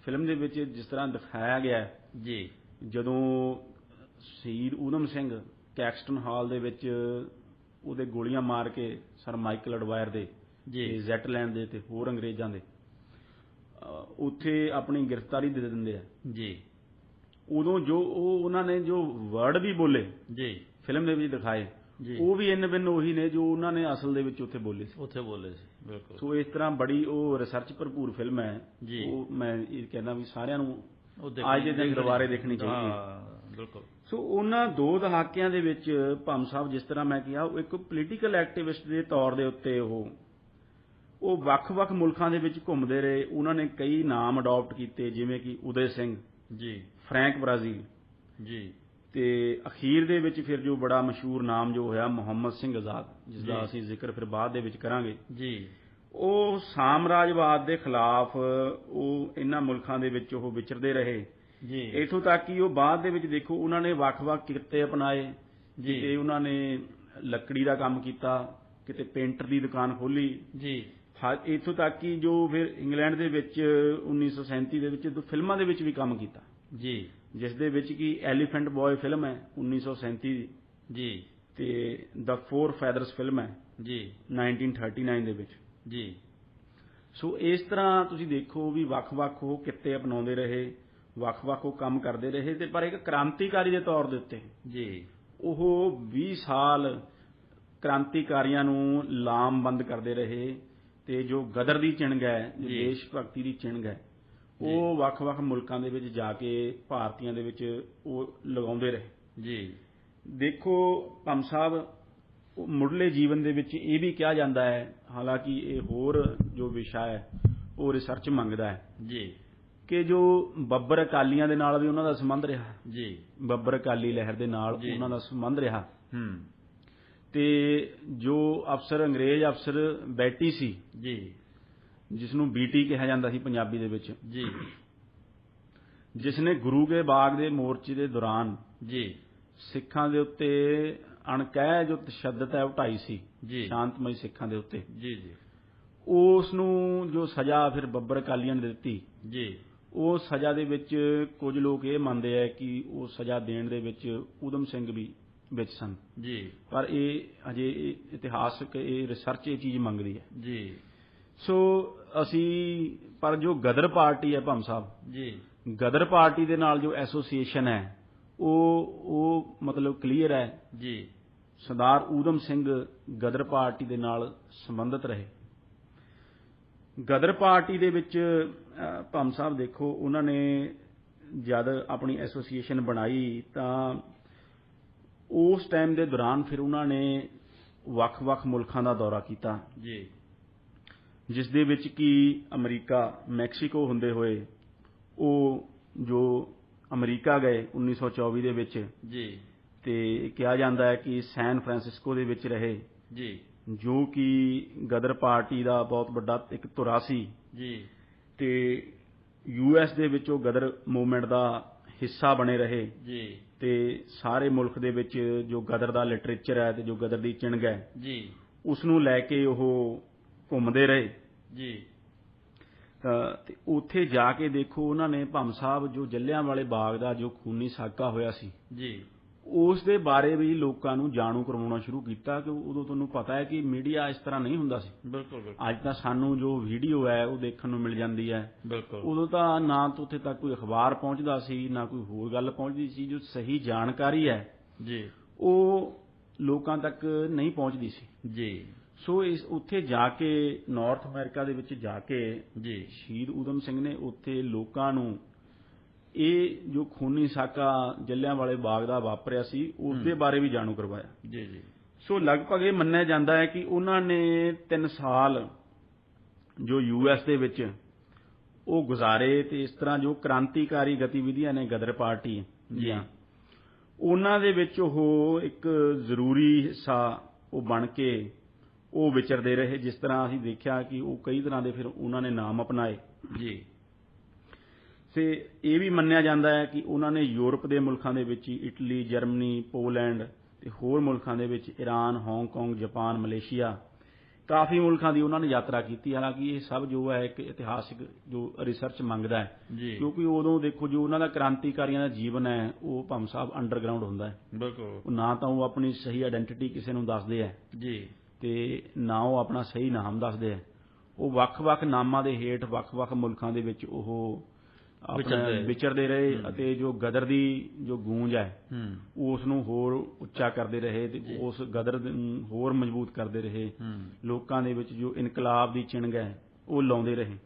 ਫਿਲਮ ਦੇ ਵਿੱਚ ਜਿਸ ਤਰ੍ਹਾਂ ਦਿਖਾਇਆ ਗਿਆ ਜੀ, ਜਦੋਂ ਸ਼ਹੀਦ ਊਧਮ ਸਿੰਘ ਕੈਕਸਟਨ ਹਾਲ ਦੇ ਵਿੱਚ ਉਹਦੇ ਗੋਲੀਆਂ ਮਾਰ ਕੇ ਸਰ ਮਾਈਕਲ ਅਡਵਾਇਰ ਦੇ ਜ਼ੈਟਲੈਂਡ ਦੇ ਤੇ ਹੋਰ ਅੰਗਰੇਜ਼ਾਂ ਦੇ ਉੱਥੇ ਆਪਣੀ ਗ੍ਰਿਫਤਾਰੀ ਦੇ ਦਿੰਦੇ ਆ ਜੀ। ਉਦੋਂ ਜੋ ਉਹਨਾਂ ਨੇ ਜੋ ਵਰਡ ਵੀ ਬੋਲੇ ਜੀ ਫਿਲਮ ਦੇ ਵਿੱਚ ਦਿਖਾਏ ਉਹ ਵੀ ਇੰਨ ਬਿੰਨ ਉਹੀ ਨੇ ਜੋ ਉਹਨਾਂ ਨੇ ਅਸਲ ਦੇ ਵਿੱਚ ਉੱਥੇ ਬੋਲੇ ਸੀ ਬਿਲਕੁਲ। ਸੋ ਇਸ ਤਰ੍ਹਾਂ ਬੜੀ ਉਹ ਰਿਸਰਚ ਭਰਪੂਰ ਫਿਲਮ ਹੈ ਜੀ। ਉਹ ਮੈਂ ਇਹ ਕਹਿੰਦਾ ਵੀ ਸਾਰਿਆਂ ਨੂੰ ਅੱਜ ਦੇ ਦਿਨ ਦੁਬਾਰੇ ਦੇਖਣੀ ਚਾਹੀਦੀ ਹੈ ਬਿਲਕੁਲ। ਸੋ ਉਹਨਾਂ 2 ਦਹਾਕਿਆਂ ਦੇ ਵਿੱਚ ਭੰਮ ਸਾਹਿਬ ਜਿਸ ਤਰ੍ਹਾਂ ਮੈਂ ਕਿਹਾ ਉਹ ਇੱਕ ਪੋਲੀਟੀਕਲ ਐਕਟਿਵਿਸਟ ਦੇ ਤੌਰ ਦੇ ਉੱਤੇ ਉਹ ਵੱਖ-ਵੱਖ ਮੁਲਕਾਂ ਦੇ ਵਿੱਚ ਘੁੰਮਦੇ ਰਹੇ। ਉਹਨਾਂ ਨੇ ਕਈ ਨਾਮ ਅਡਾਪਟ ਕੀਤੇ ਜਿਵੇਂ ਕਿ ਉਦੈ ਸਿੰਘ ਜੀ, ਫਰੈਂਕ ਬਰਾਜ਼ੀਲ ਜੀ, ਤੇ ਅਖੀਰ ਦੇ ਵਿੱਚ ਫਿਰ ਜੋ ਬੜਾ ਮਸ਼ਹੂਰ ਨਾਮ ਜੋ ਹੋਇਆ ਮੁਹੰਮਦ ਸਿੰਘ ਆਜ਼ਾਦ, ਜਿਸ ਦਾ ਅਸੀਂ ਜ਼ਿਕਰ ਫਿਰ ਬਾਅਦ ਦੇ ਵਿੱਚ ਕਰਾਂਗੇ ਜੀ। ਉਹ ਸਾਮਰਾਜਵਾਦ ਦੇ ਖਿਲਾਫ ਉਹ ਇਹਨਾਂ ਮੁਲਕਾਂ ਦੇ ਵਿੱਚ ਉਹ ਵਿਚਰਦੇ ਰਹੇ ਜੀ। ਇੱਥੋਂ ਤੱਕ ਕਿ ਉਹ ਬਾਅਦ ਦੇ ਵਿੱਚ ਦੇਖੋ ਉਹਨਾਂ ਨੇ ਵੱਖ-ਵੱਖ ਕਿੱਤੇ ਅਪਣਾਏ ਜੀ। ਤੇ ਉਹਨਾਂ ਨੇ ਲੱਕੜੀ ਦਾ ਕੰਮ ਕੀਤਾ, ਕਿਤੇ ਪੇਂਟਰ ਦੀ ਦੁਕਾਨ ਖੋਲ੍ਹੀ ਜੀ। ਇੱਥੋਂ ਤੱਕ ਕਿ ਜੋ ਫਿਰ ਇੰਗਲੈਂਡ ਦੇ ਵਿੱਚ 1937 ਦੇ ਵਿੱਚ ਫਿਲਮਾਂ ਦੇ ਵਿੱਚ ਵੀ ਕੰਮ ਕੀਤਾ ਜੀ, ਜਿਸ ਦੇ ਵਿੱਚ ਕਿ ਐਲੀਫੈਂਟ ਬॉय ਫਿਲਮ ਹੈ 1937 ਦੀ ਜੀ, ਤੇ ਦ 4 ਫੈਦਰਸ ਫਿਲਮ ਹੈ ਜੀ 1939 ਦੇ ਵਿੱਚ ਜੀ। ਸੋ ਇਸ ਤਰ੍ਹਾਂ ਤੁਸੀਂ ਦੇਖੋ ਵੀ ਵੱਖ-ਵੱਖ ਉਹ ਕਿੱਤੇ ਅਪਣਾਉਂਦੇ ਰਹੇ, ਵੱਖ-ਵੱਖ ਉਹ ਕੰਮ ਕਰਦੇ ਰਹੇ ਤੇ ਪਰ ਇੱਕ ਕ੍ਰਾਂਤੀਕਾਰੀ ਦੇ ਤੌਰ ਦੇ ਉੱਤੇ ਜੀ ਉਹ 20 ਸਾਲ ਕ੍ਰਾਂਤੀਕਾਰੀਆਂ ਨੂੰ ਲਾਮਬੰਦ ਕਰਦੇ ਰਹੇ। ਤੇ ਜੋ ਗਦਰ ਦੀ ਚਿਣਗ ਹੈ, ਜੋ ਦੇਸ਼ ਭਗਤੀ ਦੀ ਚਿਣਗ ਹੈ, ਉਹ ਵੱਖ-ਵੱਖ ਮੁਲਕਾਂ ਦੇ ਵਿੱਚ ਜਾ ਕੇ ਭਾਰਤੀਆਂ ਦੇ ਵਿੱਚ ਉਹ ਲਗਾਉਂਦੇ ਰਹੇ ਜੀ। ਦੇਖੋ ਭੰਮ ਸਾਹਿਬ ਮੁੱਢਲੇ ਜੀਵਨ ਦੇ ਵਿੱਚ ਇਹ ਵੀ ਕਿਹਾ ਜਾਂਦਾ ਹੈ, ਹਾਲਾਂਕਿ ਇਹ ਹੋਰ ਜੋ ਵਿਸ਼ਾ ਹੈ ਉਹ ਰਿਸਰਚ ਮੰਗਦਾ ਹੈ ਜੀ, ਕਿ ਜੋ ਬੱਬਰ ਅਕਾਲੀਆਂ ਦੇ ਨਾਲ ਵੀ ਉਹਨਾਂ ਦਾ ਸੰਬੰਧ ਰਿਹਾ ਜੀ। ਬੱਬਰ ਅਕਾਲੀ ਲਹਿਰ ਦੇ ਨਾਲ ਉਹਨਾਂ ਦਾ ਸੰਬੰਧ ਰਿਹਾ ਤੇ ਜੋ ਅੰਗਰੇਜ਼ ਅਫਸਰ ਬੈਟੀ ਸੀ ਜੀ, ਜਿਸ ਨੂੰ BT ਕਿਹਾ ਜਾਂਦਾ ਸੀ ਪੰਜਾਬੀ ਦੇ ਵਿੱਚ ਜੀ, ਜਿਸ ਨੇ ਗੁਰੂ ਕੇ ਬਾਗ ਦੇ ਮੋਰਚੇ ਦੇ ਦੌਰਾਨ ਜੀ ਸਿੱਖਾਂ ਦੇ ਉੱਤੇ ਅਣਕਹਿ ਜੋ ਤਸ਼ੱਦਦ ਹੈ ਉਹ ਢਾਈ ਸੀ ਜੀ, ਸ਼ਾਂਤਮਈ ਸਿੱਖਾਂ ਦੇ ਉੱਤੇ ਜੀ। ਉਸ ਨੂੰ ਜੋ ਸਜ਼ਾ ਫਿਰ ਬੱਬਰ ਅਕਾਲੀਆਂ ਨੇ ਦਿੱਤੀ ਜੀ, ਉਹ ਸਜ਼ਾ ਦੇ ਵਿੱਚ ਕੁਝ ਲੋਕ ਇਹ ਮੰਨਦੇ ਆ ਕਿ ਉਹ ਸਜ਼ਾ ਦੇਣ ਦੇ ਵਿੱਚ ਊਧਮ ਸਿੰਘ ਵੀ ਵਿੱਚ ਸਨ ਜੀ, ਪਰ ਇਹ ਅਜੇ ਇਤਿਹਾਸਕ ਇਹ ਰਿਸਰਚ ਇਹ ਚੀਜ਼ ਮੰਗਦੀ ਹੈ ਜੀ। ਸੋ ਅਸੀਂ ਪਰ ਜੋ ਗਦਰ ਪਾਰਟੀ ਹੈ ਭੰਮ ਸਾਹਿਬ ਜੀ, ਗਦਰ ਪਾਰਟੀ ਦੇ ਨਾਲ ਜੋ ਐਸੋਸੀਏਸ਼ਨ ਹੈ ਉਹ ਮਤਲਬ ਕਲੀਅਰ ਹੈ ਜੀ। ਸਰਦਾਰ ਊਧਮ ਸਿੰਘ ਗਦਰ ਪਾਰਟੀ ਦੇ ਨਾਲ ਸੰਬੰਧਿਤ ਰਹੇ। ਗਦਰ ਪਾਰਟੀ ਦੇ ਵਿੱਚ ਭੰਮ ਸਾਹਿਬ ਦੇਖੋ ਉਹਨਾਂ ਨੇ ਜਦ ਆਪਣੀ ਐਸੋਸੀਏਸ਼ਨ ਬਣਾਈ ਤਾਂ ਉਸ ਟਾਈਮ ਦੇ ਦੌਰਾਨ ਫਿਰ ਉਹਨਾਂ ਨੇ ਵੱਖ-ਵੱਖ ਮੁਲਕਾਂ ਦਾ ਦੌਰਾ ਕੀਤਾ ਜੀ, ਜਿਸ ਦੇ ਵਿੱਚ ਕਿ ਅਮਰੀਕਾ, ਮੈਕਸੀਕੋ ਹੁੰਦੇ ਹੋਏ ਉਹ ਜੋ ਅਮਰੀਕਾ ਗਏ 1924 ਦੇ ਵਿੱਚ ਜੀ, ਤੇ ਕਿਹਾ ਜਾਂਦਾ ਹੈ ਕਿ ਸੈਨ ਫਰਾਂਸਿਸਕੋ ਦੇ ਵਿੱਚ ਰਹੇ ਜੀ, ਜੋ ਕਿ ਗਦਰ ਪਾਰਟੀ ਦਾ ਬਹੁਤ ਵੱਡਾ ਇੱਕ ਧੁਰਾ ਸੀ ਜੀ। ਤੇ US ਦੇ ਵਿੱਚ ਉਹ ਗਦਰ ਮੂਵਮੈਂਟ ਦਾ ਹਿੱਸਾ ਬਣੇ ਰਹੇ ਜੀ ਤੇ ਸਾਰੇ ਮੁਲਕ ਦੇ ਵਿੱਚ ਜੋ ਗਦਰ ਦਾ ਲਿਟਰੇਚਰ ਹੈ ਤੇ ਜੋ ਗਦਰ ਦੀ ਚਿਣਗ ਹੈ ਜੀ ਉਸ ਨੂੰ ਲੈ ਕੇ ਉਹ ਘੁੰਮਦੇ ਰਹੇ ਜੀ ਤੇ ਉੱਥੇ ਜਾ ਕੇ ਦੇਖੋ ਉਹਨਾਂ ਨੇ ਭੰਮ ਸਾਹਿਬ ਜੋ ਜਲ੍ਹਿਆਂਵਾਲੇ ਬਾਗ ਦਾ ਜੋ ਖੂਨੀ ਸਾਕਾ ਹੋਇਆ ਸੀ ਜੀ ਉਸ ਦੇ ਬਾਰੇ ਵੀ ਲੋਕਾਂ ਨੂੰ ਜਾਣੂ ਕਰਵਾਉਣਾ ਸ਼ੁਰੂ ਕੀਤਾ ਕਿ ਉਦੋਂ ਤੁਹਾਨੂੰ ਪਤਾ ਹੈ ਕਿ ਮੀਡੀਆ ਇਸ ਤਰ੍ਹਾਂ ਨਹੀਂ ਹੁੰਦਾ ਸੀ। ਬਿਲਕੁਲ ਬਿਲਕੁਲ ਅੱਜ ਤਾਂ ਸਾਨੂੰ ਜੋ ਵੀਡੀਓ ਹੈ ਉਹ ਦੇਖਣ ਨੂੰ ਮਿਲ ਜਾਂਦੀ ਹੈ। ਬਿਲਕੁਲ ਉਦੋਂ ਤਾਂ ਨਾ ਤਾਂ ਉੱਥੇ ਤੱਕ ਕੋਈ ਅਖਬਾਰ ਪਹੁੰਚਦਾ ਸੀ ਨਾ ਕੋਈ ਹੋਰ ਗੱਲ ਪਹੁੰਚਦੀ ਸੀ। ਜੋ ਸਹੀ ਜਾਣਕਾਰੀ ਹੈ ਜੀ ਉਹ ਲੋਕਾਂ ਤੱਕ ਨਹੀਂ ਪਹੁੰਚਦੀ ਸੀ ਜੀ। ਸੋ ਉੱਥੇ ਜਾ ਕੇ ਨਾਰਥ ਅਮਰੀਕਾ ਦੇ ਵਿੱਚ ਜਾ ਕੇ ਜੀ ਸ਼ਹੀਦ ਊਧਮ ਸਿੰਘ ਨੇ ਉੱਥੇ ਲੋਕਾਂ ਨੂੰ ਇਹ ਜੋ ਖੂਨੀ ਸਾਕਾ ਜਲ੍ਹਿਆਂਵਾਲੇ ਬਾਗ ਦਾ ਵਾਪਰਿਆ ਸੀ ਉਸ ਦੇ ਬਾਰੇ ਵੀ ਜਾਣੂ ਕਰਵਾਇਆ। ਜੀ ਜੀ। ਸੋ ਲਗਭਗ ਇਹ ਮੰਨਿਆ ਜਾਂਦਾ ਹੈ ਕਿ ਉਹਨਾਂ ਨੇ 3 ਸਾਲ ਜੋ US ਦੇ ਵਿੱਚ ਉਹ ਗੁਜ਼ਾਰੇ ਤੇ ਇਸ ਤਰ੍ਹਾਂ ਜੋ ਕ੍ਰਾਂਤੀਕਾਰੀ ਗਤੀਵਿਧੀਆਂ ਨੇ ਗਦਰ ਪਾਰਟੀ ਦੀਆਂ ਉਹਨਾਂ ਦੇ ਵਿੱਚ ਉਹ ਇੱਕ ਜ਼ਰੂਰੀ ਹਿੱਸਾ ਉਹ ਬਣ ਕੇ ਉਹ ਵਿਚਰਦੇ ਰਹੇ। ਜਿਸ ਤਰ੍ਹਾਂ ਅਸੀਂ ਦੇਖਿਆ ਕਿ ਉਹ ਕਈ ਤਰ੍ਹਾਂ ਦੇ ਫਿਰ ਉਹਨਾਂ ਨੇ ਨਾਮ ਅਪਣਾਏ ਜੀ ਤੇ ਇਹ ਵੀ ਮੰਨਿਆ ਜਾਂਦਾ ਹੈ ਕਿ ਉਹਨਾਂ ਨੇ ਯੂਰਪ ਦੇ ਮੁਲਕਾਂ ਦੇ ਵਿੱਚ ਇਟਲੀ, ਜਰਮਨੀ, ਪੋਲੈਂਡ ਤੇ ਹੋਰ ਮੁਲਕਾਂ ਦੇ ਵਿੱਚ ਈਰਾਨ, ਹਾਂਗਕਾਂਗ, ਜਾਪਾਨ, ਮਲੇਸ਼ੀਆ ਕਾਫੀ ਮੁਲਕਾਂ ਦੀ ਉਹਨਾਂ ਨੇ ਯਾਤਰਾ ਕੀਤੀ। ਹਾਲਾਂਕਿ ਇਹ ਸਭ ਜੋ ਹੈ ਇੱਕ ਇਤਿਹਾਸਿਕ ਜੋ ਰਿਸਰਚ ਮੰਗਦਾ ਹੈ ਕਿਉਂਕਿ ਉਦੋਂ ਦੇਖੋ ਜੋ ਉਹਨਾਂ ਦਾ ਕ੍ਰਾਂਤੀਕਾਰੀਆਂ ਦਾ ਜੀਵਨ ਹੈ ਉਹ ਭੰਮ ਸਾਹਿਬ ਅੰਡਰਗਰਾਉਂਡ ਹੁੰਦਾ ਹੈ। ਬਿਲਕੁਲ। ਨਾ ਤਾਂ ਉਹ ਆਪਣੀ ਸਹੀ ਆਇਡੈਂਟੀਟੀ ਕਿਸੇ ਨੂੰ ਦੱਸਦੇ ਹੈ ਜੀ ਤੇ ਨਾ ਉਹ ਆਪਣਾ ਸਹੀ ਨਾਮ ਦੱਸਦੇ ਹੈ। ਉਹ ਵੱਖ-ਵੱਖ ਨਾਮਾਂ ਦੇ ਹੇਠ ਵੱਖ-ਵੱਖ ਮੁਲਕਾਂ ਦੇ ਵਿੱਚ ਉਹ ਵਿਚਰਦੇ ਰਹੇ ਅਤੇ ਜੋ ਗਦਰ ਦੀ ਜੋ ਗੂੰਜ ਹੈ ਉਸ ਨੂੰ ਹੋਰ ਉੱਚਾ ਕਰਦੇ ਰਹੇ ਤੇ ਉਸ ਗਦਰ ਨੂੰ ਹੋਰ ਮਜ਼ਬੂਤ ਕਰਦੇ ਰਹੇ। ਲੋਕਾਂ ਦੇ ਵਿੱਚ ਜੋ ਇਨਕਲਾਬ ਦੀ ਚਿਣਗ ਹੈ ਉਹ ਲਾਉਂਦੇ ਰਹੇ।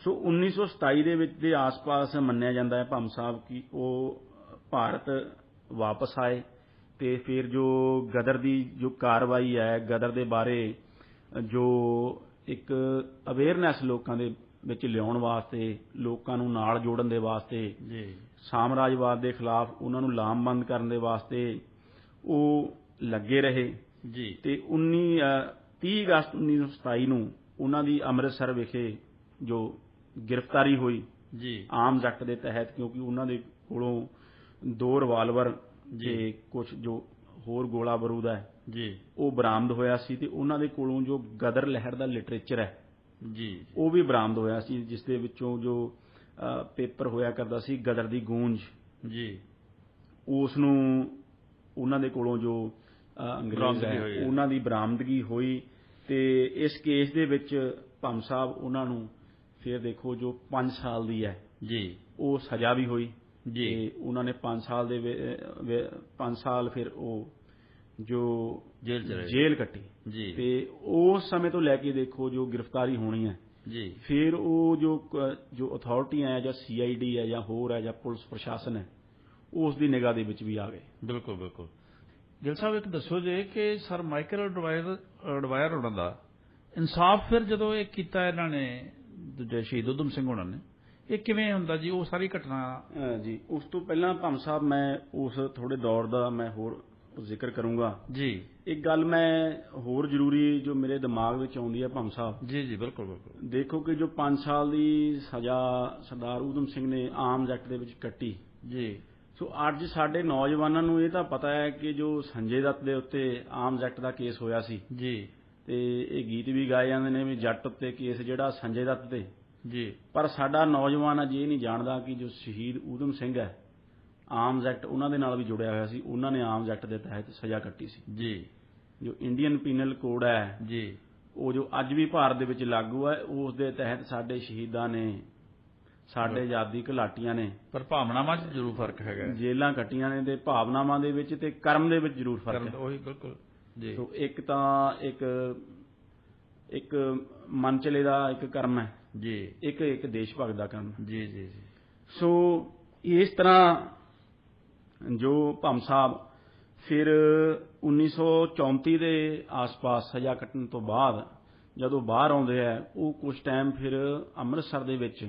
ਸੋ 1927 ਦੇ ਵਿੱਚ ਦੇ ਆਸ-ਪਾਸ ਮੰਨਿਆ ਜਾਂਦਾ ਹੈ ਭੰਮ ਸਾਹਿਬ ਕਿ ਉਹ ਭਾਰਤ ਵਾਪਸ ਆਏ ਤੇ ਫਿਰ ਜੋ ਗਦਰ ਦੀ ਜੋ ਕਾਰਵਾਈ ਹੈ ਗਦਰ ਦੇ ਬਾਰੇ ਜੋ ਇੱਕ ਅਵੇਅਰਨੈਸ ਲੋਕਾਂ ਦੇ ਵਿੱਚ ਲਿਆਉਣ ਵਾਸਤੇ ਲੋਕਾਂ ਨੂੰ ਨਾਲ ਜੋੜਨ ਦੇ ਵਾਸਤੇ ਸਾਮਰਾਜਵਾਦ ਦੇ ਖਿਲਾਫ ਉਹਨਾਂ ਨੂੰ ਲਾਮਬੰਦ ਕਰਨ ਦੇ ਵਾਸਤੇ ਉਹ ਲੱਗੇ ਰਹੇ ਜੀ। ਤੇ 30 ਅਗਸਤ 1927 ਨੂੰ ਉਹਨਾਂ ਦੀ ਅੰਮ੍ਰਿਤਸਰ ਵਿਖੇ ਜੋ ਗ੍ਰਿਫਤਾਰੀ ਹੋਈ ਜੀ ਆਰਮਜ਼ ਐਕਟ ਦੇ ਤਹਿਤ ਕਿਉਂਕਿ ਉਹਨਾਂ ਦੇ ਕੋਲੋਂ 2 ਰਿਵਾਲਵਰ ਤੇ ਕੁਝ ਜੋ ਹੋਰ ਗੋਲਾ ਬਾਰੂਦ ਹੈ ਜੀ ਉਹ ਬਰਾਮਦ ਹੋਇਆ ਸੀ ਤੇ ਉਹਨਾਂ ਦੇ ਕੋਲੋਂ ਜੋ ਗਦਰ ਲਹਿਰ ਦਾ ਲਿਟਰੇਚਰ ਹੈ ਜੀ ਉਹ ਵੀ ਬਰਾਮਦ ਹੋਇਆ ਸੀ ਜਿਸ ਦੇ ਵਿੱਚੋਂ ਜੋ ਪੇਪਰ ਹੋਇਆ ਕਰਦਾ ਸੀ ਗਦਰ ਦੀ ਗੂੰਜ ਜੀ ਉਸ ਨੂੰ ਉਹਨਾਂ ਦੇ ਕੋਲੋਂ ਜੋ ਅੰਗਰੇਜ਼ ਹੈ ਉਹਨਾਂ ਦੀ ਬਰਾਮਦਗੀ ਹੋਈ ਤੇ ਇਸ ਕੇਸ ਦੇ ਵਿੱਚ ਭੰਮ ਸਾਹਿਬ ਉਹਨਾਂ ਨੂੰ ਫਿਰ ਦੇਖੋ ਜੋ 5 ਸਾਲ ਦੀ ਹੈ ਜੀ ਉਹ ਸਜ਼ਾ ਵੀ ਹੋਈ ਜੀ ਤੇ ਉਹਨਾਂ ਨੇ 5 ਸਾਲ ਦੇ 5 ਸਾਲ ਫਿਰ ਉਹ ਜੋ ਜੇਲ੍ਹ ਕੱਟੀ ਜੀ ਤੇ ਉਸ ਸਮੇਂ ਤੋਂ ਲੈ ਕੇ ਦੇਖੋ ਜੋ ਗ੍ਰਿਫਤਾਰੀ ਹੋਣੀ ਹੈ ਜੀ ਫਿਰ ਉਹ ਜੋ ਅਥਾਰਟੀਆਂ ਹੈ ਜਾਂ CID ਹੈ ਜਾਂ ਹੋਰ ਹੈ ਜਾਂ ਪੁਲਿਸ ਪ੍ਰਸ਼ਾਸਨ ਹੈ ਉਸ ਦੀ ਨਿਗਾਹ ਦੇ ਵਿੱਚ ਵੀ ਆ ਗਏ। ਬਿਲਕੁਲ ਬਿਲਕੁਲ। ਗਿੱਲ ਸਾਹਿਬ ਇੱਕ ਦੱਸੋ ਜੇ ਕਿ ਸਰ ਮਾਈਕਲ ਅਡਵਾਇਰ ਉਹਨਾਂ ਦਾ ਇਨਸਾਫ ਫਿਰ ਜਦੋਂ ਇਹ ਕੀਤਾ ਇਹਨਾਂ ਨੇ ਦੂਜੇ ਸ਼ਹੀਦ ਊਧਮ ਸਿੰਘ ਉਹਨਾਂ ਨੇ ਇਹ ਕਿਵੇਂ ਹੁੰਦਾ ਜੀ ਉਹ ਸਾਰੀ ਘਟਨਾ ਜੀ। ਉਸ ਤੋਂ ਪਹਿਲਾਂ ਭੰਮ ਸਾਹਿਬ ਮੈਂ ਉਸ ਥੋੜੇ ਦੌਰ ਦਾ ਮੈਂ ਹੋਰ ਜ਼ਿਕਰ ਕਰੂੰਗਾ ਜੀ। ਇੱਕ ਗੱਲ ਮੈਂ ਹੋਰ ਜ਼ਰੂਰੀ ਜੋ ਮੇਰੇ ਦਿਮਾਗ ਵਿੱਚ ਆਉਂਦੀ ਹੈ ਭੰਮ ਸਾਹਿਬ ਜੀ ਜੀ ਬਿਲਕੁਲ ਬਿਲਕੁਲ ਦੇਖੋ ਕਿ ਜੋ 5 ਸਾਲ ਦੀ ਸਜ਼ਾ ਸਰਦਾਰ ਊਧਮ ਸਿੰਘ ਨੇ ਆਰਮਜ਼ ਐਕਟ ਦੇ ਵਿੱਚ ਕੱਟੀ ਜੀ। ਸੋ ਅੱਜ ਸਾਡੇ ਨੌਜਵਾਨਾਂ ਨੂੰ ਇਹ ਤਾਂ ਪਤਾ ਹੈ ਕਿ ਜੋ ਸੰਜੇ ਦੱਤ ਦੇ ਉੱਤੇ ਆਰਮਜ਼ ਐਕਟ ਦਾ ਕੇਸ ਹੋਇਆ ਸੀ ਜੀ ਤੇ ਇਹ ਗੀਤ ਵੀ ਗਾਏ ਜਾਂਦੇ ਨੇ ਵੀ ਜੱਟ ਉੱਤੇ ਕੇਸ ਜਿਹੜਾ ਸੰਜੇ ਦੱਤ ਤੇ ਜੀ ਪਰ ਸਾਡਾ ਨੌਜਵਾਨ ਅਜੇ ਨਹੀਂ ਜਾਣਦਾ ਕਿ ਜੋ ਸ਼ਹੀਦ ਊਧਮ ਸਿੰਘ ਹੈ ਆਰਮਜ਼ ਐਕਟ ਉਹਨਾਂ ਦੇ ਨਾਲ ਵੀ ਜੁੜਿਆ ਹੋਇਆ ਸੀ। ਉਹਨਾਂ ਨੇ ਆਰਮਜ਼ ਐਕਟ ਦੇ ਤਹਿਤ ਸਜ਼ਾ ਕੱਟੀ ਸੀ ਜੀ। ਜੋ ਇੰਡੀਅਨ ਪੀਨਲ ਕੋਡ ਹੈ ਜੀ ਉਹ ਜੋ ਅੱਜ ਵੀ ਭਾਰਤ ਦੇ ਵਿੱਚ ਲਾਗੂ ਹੈ ਉਸ ਦੇ ਤਹਿਤ ਸਾਡੇ ਸ਼ਹੀਦਾਂ ਨੇ ਸਾਡੇ ਆਜ਼ਾਦੀ ਘੁਲਾਟੀਆਂ ਨੇ ਪਰ ਭਾਵਨਾਵਾਂ 'ਚ ਜ਼ਰੂਰ ਫਰਕ ਹੈਗਾ ਜੇਲਾਂ ਕੱਟੀਆਂ ਨੇ ਤੇ ਭਾਵਨਾਵਾਂ ਦੇ ਵਿੱਚ ਤੇ ਕਰਮ ਦੇ ਵਿੱਚ ਜ਼ਰੂਰ ਫਰਕ ਹੈ। ਉਹੀ ਬਿਲਕੁਲ ਜੀ। ਸੋ ਇੱਕ ਤਾਂ ਇੱਕ ਮਨਚਲੇ ਦਾ ਇੱਕ ਕਰਮ ਹੈ ਜੀ ਇੱਕ ਦੇਸ਼ ਭਗਤ ਦਾ ਕਰਮ ਜੀ ਜੀ ਜੀ। ਸੋ ਇਸ ਤਰ੍ਹਾਂ ਜੋ ਭੰਮ ਸਾਹਿਬ ਫਿਰ 1934 ਦੇ ਆਸ-ਪਾਸ ਸਜ਼ਾ ਕੱਟਣ ਤੋਂ ਬਾਅਦ ਜਦੋਂ ਬਾਹਰ ਆਉਂਦੇ ਹੈ ਉਹ ਕੁਝ ਟਾਈਮ ਫਿਰ ਅੰਮ੍ਰਿਤਸਰ ਦੇ ਵਿੱਚ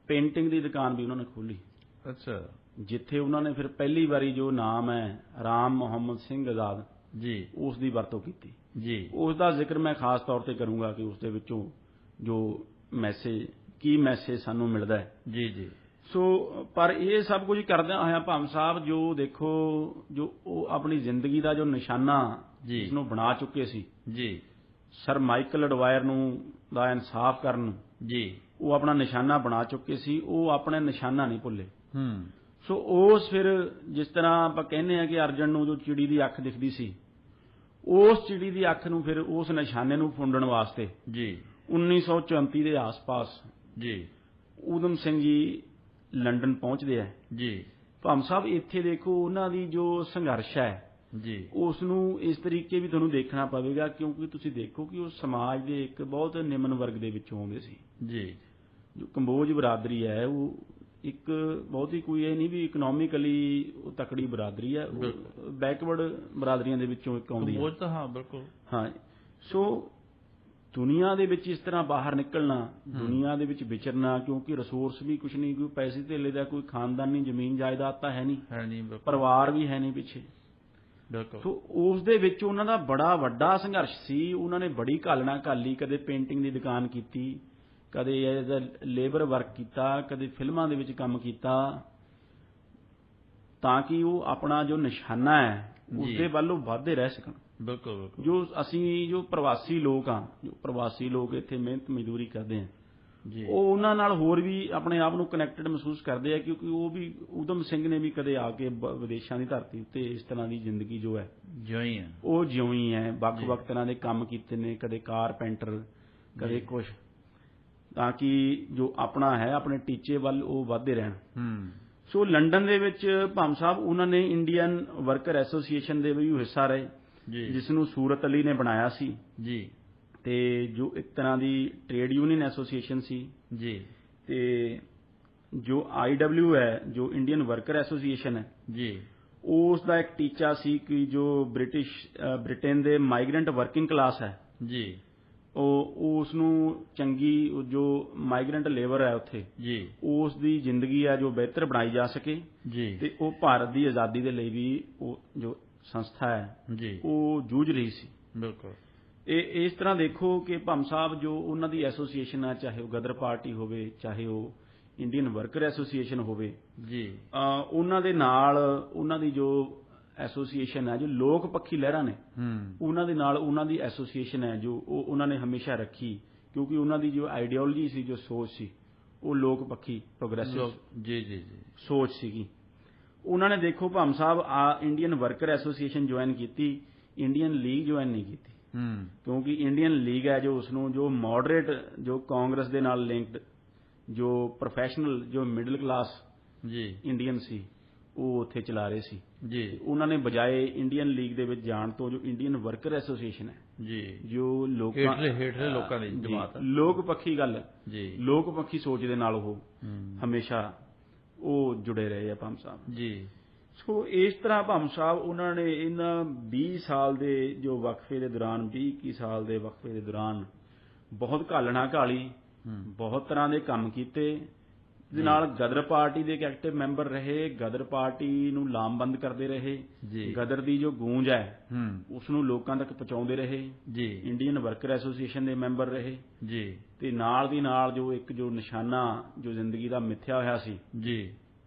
ਪੇਂਟਿੰਗ ਦੀ ਦੁਕਾਨ ਵੀ ਉਹਨਾਂ ਨੇ ਖੋਲ੍ਹੀ। ਅੱਛਾ। ਜਿੱਥੇ ਉਹਨਾਂ ਨੇ ਫਿਰ ਪਹਿਲੀ ਵਾਰੀ ਜੋ ਨਾਮ ਹੈ ਰਾਮ ਮੁਹੰਮਦ ਸਿੰਘ ਆਜ਼ਾਦ ਜੀ ਉਸ ਦੀ ਵਰਤੋਂ ਕੀਤੀ ਜੀ। ਉਸ ਦਾ ਜ਼ਿਕਰ ਮੈਂ ਖਾਸ ਤੌਰ ਤੇ ਕਰੂੰਗਾ ਕਿ ਉਸ ਦੇ ਵਿੱਚੋਂ ਜੋ ਮੈਸੇਜ ਕੀ ਮੈਸੇਜ ਸਾਨੂੰ ਮਿਲਦਾ ਹੈ। ਜੀ ਜੀ। ਸੋ ਪਰ ਇਹ ਸਭ ਕੁਝ ਕਰਦਿਆਂ ਹੋਇਆਂ ਭਾਮ ਸਾਹਿਬ ਜੋ ਦੇਖੋ ਜੋ ਉਹ ਆਪਣੀ ਜ਼ਿੰਦਗੀ ਦਾ ਜੋ ਨਿਸ਼ਾਨਾ ਜੀ ਜਿਸਨੂੰ ਬਣਾ ਚੁੱਕੇ ਸੀ ਜੀ ਸਰ ਮਾਈਕਲ ਐਡਵਾਇਰ ਨੂੰ ਦਾ ਇਨਸਾਫ ਕਰਨ ਨੂੰ ਜੀ ਉਹ ਆਪਣਾ ਨਿਸ਼ਾਨਾ ਬਣਾ ਚੁੱਕੇ ਸੀ। ਉਹ ਆਪਣੇ ਨਿਸ਼ਾਨਾ ਨਹੀਂ ਭੁੱਲੇ। ਸੋ ਉਸ ਫਿਰ ਜਿਸ ਤਰ੍ਹਾਂ ਆਪਾਂ ਕਹਿੰਦੇ ਆ ਕਿ ਅਰਜਨ ਨੂੰ ਜੋ ਚਿੜੀ ਦੀ ਅੱਖ ਦਿਖਦੀ ਸੀ ਉਸ ਚਿੜੀ ਦੀ ਅੱਖ ਨੂੰ ਫਿਰ ਉਸ ਨਿਸ਼ਾਨੇ ਨੂੰ ਫੁੰਡਣ ਵਾਸਤੇ ਜੀ 1934 ਦੇ ਆਸ-ਪਾਸ ਜੀ ਊਧਮ ਸਿੰਘ ਜੀ ਲੰਡਨ ਪਹੁੰਚਦੇ ਆ ਜੀ। ਭਾਮ ਸਾਹਿਬ ਇੱਥੇ ਦੇਖੋ ਉਹਨਾਂ ਦੀ ਜੋ ਸੰਘਰਸ਼ ਹੈ ਜੀ ਉਸ ਨੂੰ ਇਸ ਤਰੀਕੇ ਵੀ ਤੁਹਾਨੂੰ ਦੇਖਣਾ ਪਵੇਗਾ ਕਿਉਂਕਿ ਤੁਸੀਂ ਦੇਖੋ ਕਿ ਉਹ ਸਮਾਜ ਦੇ ਇੱਕ ਬਹੁਤ ਨਿਮਨ ਵਰਗ ਦੇ ਵਿੱਚੋਂ ਆਉਂਦੇ ਸੀ ਜੀ। ਜੋ ਕੰਬੋਜ ਬਰਾਦਰੀ ਹੈ ਉਹ ਇੱਕ ਬਹੁਤੀ ਕੋਈ ਇਹ ਨਹੀਂ ਵੀ ਇਕਨੋਮਿਕਲੀ ਉਹ ਤਕੜੀ ਬਰਾਦਰੀ ਹੈ, ਬੈਕਵਰਡ ਬਰਾਦਰੀਆਂ ਦੇ ਵਿੱਚੋਂ ਇੱਕ ਆਉਂਦੀ ਹੈ। ਹਾਂ ਬਿਲਕੁਲ ਹਾਂ। ਸੋ ਦੁਨੀਆ ਦੇ ਵਿੱਚ ਇਸ ਤਰ੍ਹਾਂ ਬਾਹਰ ਨਿਕਲਣਾ, ਦੁਨੀਆ ਦੇ ਵਿੱਚ ਵਿਚਰਨਾ ਕਿਉਂਕਿ ਰਿਸੋਰਸ ਵੀ ਕੁਝ ਨਹੀਂ, ਕੋਈ ਪੈਸੇ ਧੇਲੇ ਦਾ ਕੋਈ ਖਾਨਦਾਨੀ ਜ਼ਮੀਨ ਜਾਇਦਾਦ ਤਾਂ ਹੈ ਨਹੀਂ, ਪਰਿਵਾਰ ਵੀ ਹੈ ਨਹੀਂ ਪਿੱਛੇ। ਸੋ ਉਸ ਦੇ ਵਿੱਚ ਉਹਨਾਂ ਦਾ ਬੜਾ ਵੱਡਾ ਸੰਘਰਸ਼ ਸੀ। ਉਹਨਾਂ ਨੇ ਬੜੀ ਘਾਲਣਾ ਘਾਲੀ, ਕਦੇ ਪੇਂਟਿੰਗ ਦੀ ਦੁਕਾਨ ਕੀਤੀ, ਕਦੇ ਐਜ਼ ਅ ਲੇਬਰ ਵਰਕ ਕੀਤਾ, ਕਦੇ ਫਿਲਮਾਂ ਦੇ ਵਿੱਚ ਕੰਮ ਕੀਤਾ ਤਾਂ ਕਿ ਉਹ ਆਪਣਾ ਜੋ ਨਿਸ਼ਾਨਾ ਹੈ ਉਸ ਦੇ ਵੱਲ ਉਹ ਵਧਦੇ ਰਹਿ ਸਕਣ। ਬਿਲਕੁਲ। ਜੋ ਅਸੀਂ ਜੋ ਪ੍ਰਵਾਸੀ ਲੋਕ ਆ, ਜੋ ਪ੍ਰਵਾਸੀ ਲੋਕ ਇੱਥੇ ਮਿਹਨਤ ਮਜ਼ਦੂਰੀ ਕਰਦੇ ਆ ਜੀ, ਉਹ ਉਹਨਾਂ ਨਾਲ ਹੋਰ ਵੀ ਆਪਣੇ ਆਪ ਨੂੰ ਕਨੈਕਟਡ ਮਹਿਸੂਸ ਕਰਦੇ ਆ ਕਿਉਂਕਿ ਉਹ ਵੀ ਊਧਮ ਸਿੰਘ ਨੇ ਵੀ ਕਦੇ ਆ ਕੇ ਵਿਦੇਸ਼ਾਂ ਦੀ ਧਰਤੀ ਉੱਤੇ ਇਸ ਤਰ੍ਹਾਂ ਦੀ ਜ਼ਿੰਦਗੀ ਜੋ ਹੈ ਜਿਉਈ ਹੈ, ਉਹ ਜਿਉਈ ਹੈ। ਵੱਖ-ਵੱਖ ਤਰ੍ਹਾਂ ਦੇ ਕੰਮ ਕੀਤੇ ਨੇ, ਕਦੇ ਕਾਰਪੈਂਟਰ, ਕਦੇ ਕੁਛ, ਤਾਂ ਕਿ ਜੋ ਆਪਣਾ ਹੈ ਆਪਣੇ ਟੀਚੇ ਵੱਲ ਉਹ ਵਧਦੇ ਰਹਿਣ। ਸੋ ਲੰਡਨ ਦੇ ਵਿੱਚ ਭਾਮ ਸਾਹਿਬ ਉਹਨਾਂ ਨੇ ਇੰਡੀਅਨ ਵਰਕਰ ਐਸੋਸੀਏਸ਼ਨ ਦੇ ਵੀ ਹਿੱਸਾ ਰਹੇ ਜਿਸ ਨੂੰ ਸੂਰਤ ਅਲੀ ਨੇ ਬਣਾਇਆ ਸੀ ਜੀ, ਤੇ ਜੋ ਇੱਕ ਤਰ੍ਹਾਂ ਦੀ ਟ੍ਰੇਡ ਯੂਨੀਅਨ ਐਸੋਸੀਏਸ਼ਨ ਸੀ ਜੀ। ਤੇ ਜੋ IW ਹੈ, ਜੋ ਇੰਡੀਅਨ ਵਰਕਰ ਐਸੋਸੀਏਸ਼ਨ ਹੈ ਜੀ, ਉਸ ਦਾ ਇੱਕ ਟੀਚਾ ਸੀ ਕਿ ਜੋ ਬ੍ਰਿਟੇਨ ਦੇ ਮਾਈਗ੍ਰੈਂਟ ਵਰਕਿੰਗ ਕਲਾਸ ਹੈ ਜੀ, ਉਹ ਉਸ ਨੂੰ ਚੰਗੀ ਜੋ ਮਾਈਗ੍ਰੈਂਟ ਲੇਬਰ ਹੈ ਉੱਥੇ ਜੀ, ਉਸ ਦੀ ਜ਼ਿੰਦਗੀ ਹੈ ਜੋ ਬਿਹਤਰ ਬਣਾਈ ਜਾ ਸਕੇ ਜੀ। ਤੇ ਉਹ ਭਾਰਤ ਦੀ ਆਜ਼ਾਦੀ ਦੇ ਲਈ ਵੀ ਉਹ ਜੋ ਸੰਸਥਾ ਹੈ ਜੀ ਉਹ ਜੂਝ ਰਹੀ ਸੀ। ਬਿਲਕੁਲ। ਇਹ ਇਸ ਤਰ੍ਹਾਂ ਦੇਖੋ ਕਿ ਭਾਮ ਸਾਹਿਬ ਜੋ ਉਹਨਾਂ ਦੀ ਐਸੋਸੀਏਸ਼ਨ ਹੈ, ਚਾਹੇ ਉਹ ਗਦਰ ਪਾਰਟੀ ਹੋਵੇ, ਚਾਹੇ ਉਹ ਇੰਡੀਅਨ ਵਰਕਰ ਐਸੋਸੀਏਸ਼ਨ ਹੋਵੇ ਜੀ, ਉਹਨਾਂ ਦੇ ਨਾਲ ਉਹਨਾਂ ਦੀ ਜੋ ਐਸੋਸੀਏਸ਼ਨ ਹੈ, ਜੋ ਲੋਕ ਪੱਖੀ ਲਹਿਰਾਂ ਨੇ ਉਹਨਾਂ ਦੇ ਨਾਲ ਉਹਨਾਂ ਦੀ ਐਸੋਸੀਏਸ਼ਨ ਹੈ ਜੋ ਉਹ ਉਹਨਾਂ ਨੇ ਹਮੇਸ਼ਾ ਰੱਖੀ ਕਿਉਂਕਿ ਉਹਨਾਂ ਦੀ ਜੋ ਆਈਡੀਓਲੋਜੀ ਸੀ, ਜੋ ਸੋਚ ਸੀ, ਉਹ ਲੋਕ ਪੱਖੀ ਪ੍ਰੋਗਰੈਸਿਵ ਜੀ ਜੀ ਜੀ ਸੋਚ ਸੀਗੀ। ਉਹਨਾਂ ਨੇ ਦੇਖੋ ਭਾਮ ਸਾਹਿਬ ਇੰਡੀਅਨ ਵਰਕਰ ਐਸੋਸੀਏਸ਼ਨ ਜੁਆਇਨ ਕੀਤੀ, ਇੰਡੀਅਨ ਲੀਗ ਜੁਆਇਨ ਨਹੀਂ ਕੀਤੀ ਕਿਉਂਕਿ ਇੰਡੀਅਨ ਲੀਗ ਹੈ ਜੋ ਉਸਨੂੰ ਜੋ ਮੋਡਰੇਟ, ਜੋ ਕਾਂਗਰਸ ਦੇ ਨਾਲ ਲਿੰਕਡ, ਜੋ ਪ੍ਰੋਫੈਸ਼ਨਲ, ਜੋ ਮਿਡਲ ਕਲਾਸ ਜੀ ਇੰਡੀਅਨ ਸੀ, ਉਹ ਉੱਥੇ ਚਲਾ ਰਹੇ ਸੀ ਜੀ। ਉਹਨਾਂ ਨੇ ਬਜਾਏ ਇੰਡੀਅਨ ਲੀਗ ਦੇ ਵਿੱਚ ਜਾਣ ਤੋਂ ਜੋ ਇੰਡੀਅਨ ਵਰਕਰ ਐਸੋਸੀਏਸ਼ਨ ਹੈ ਜੀ, ਜੋ ਹੇਠਲੇ ਲੋਕਾਂ ਦੀ ਜਮਾਤ, ਲੋਕ ਪੱਖੀ ਗੱਲ ਜੀ, ਲੋਕ ਪੱਖੀ ਸੋਚ ਦੇ ਨਾਲ ਉਹ ਹਮੇਸ਼ਾ ਉਹ ਜੁੜੇ ਰਹੇ ਆ ਭਾਮ ਸਾਹਿਬ ਜੀ। ਸੋ ਇਸ ਤਰ੍ਹਾਂ ਭਾਮ ਸਾਹਿਬ ਉਹਨਾਂ ਨੇ ਇਹਨਾਂ 20 ਸਾਲ ਦੇ ਜੋ ਵਕਫੇ ਦੇ ਦੌਰਾਨ, 20-21 ਸਾਲ ਦੇ ਵਕਫੇ ਦੇ ਦੌਰਾਨ ਬਹੁਤ ਘਾਲਣਾ ਘਾਲੀ, ਬਹੁਤ ਤਰ੍ਹਾਂ ਦੇ ਕੰਮ ਕੀਤੇ। ਦੇ ਨਾਲ ਗਦਰ ਪਾਰਟੀ ਦੇ ਇੱਕ ਐਕਟਿਵ ਮੈਂਬਰ ਰਹੇ, ਗਦਰ ਪਾਰਟੀ ਨੂੰ ਲਾਮਬੰਦ ਕਰਦੇ ਰਹੇ, ਗਦਰ ਦੀ ਜੋ ਗੂੰਜ ਹੈ ਉਸ ਨੂੰ ਲੋਕਾਂ ਤੱਕ ਪਹੁੰਚਾਉਂਦੇ ਰਹੇ ਜੀ। ਇੰਡੀਅਨ ਵਰਕਰ ਐਸੋਸੀਏਸ਼ਨ ਦੇ ਮੈਂਬਰ ਰਹੇ ਜੀ, ਤੇ ਨਾਲ ਦੀ ਨਾਲ ਜੋ ਇੱਕ ਜੋ ਨਿਸ਼ਾਨਾ ਜੋ ਜ਼ਿੰਦਗੀ ਦਾ ਮਿੱਥਿਆ ਹੋਇਆ ਸੀ ਜੀ,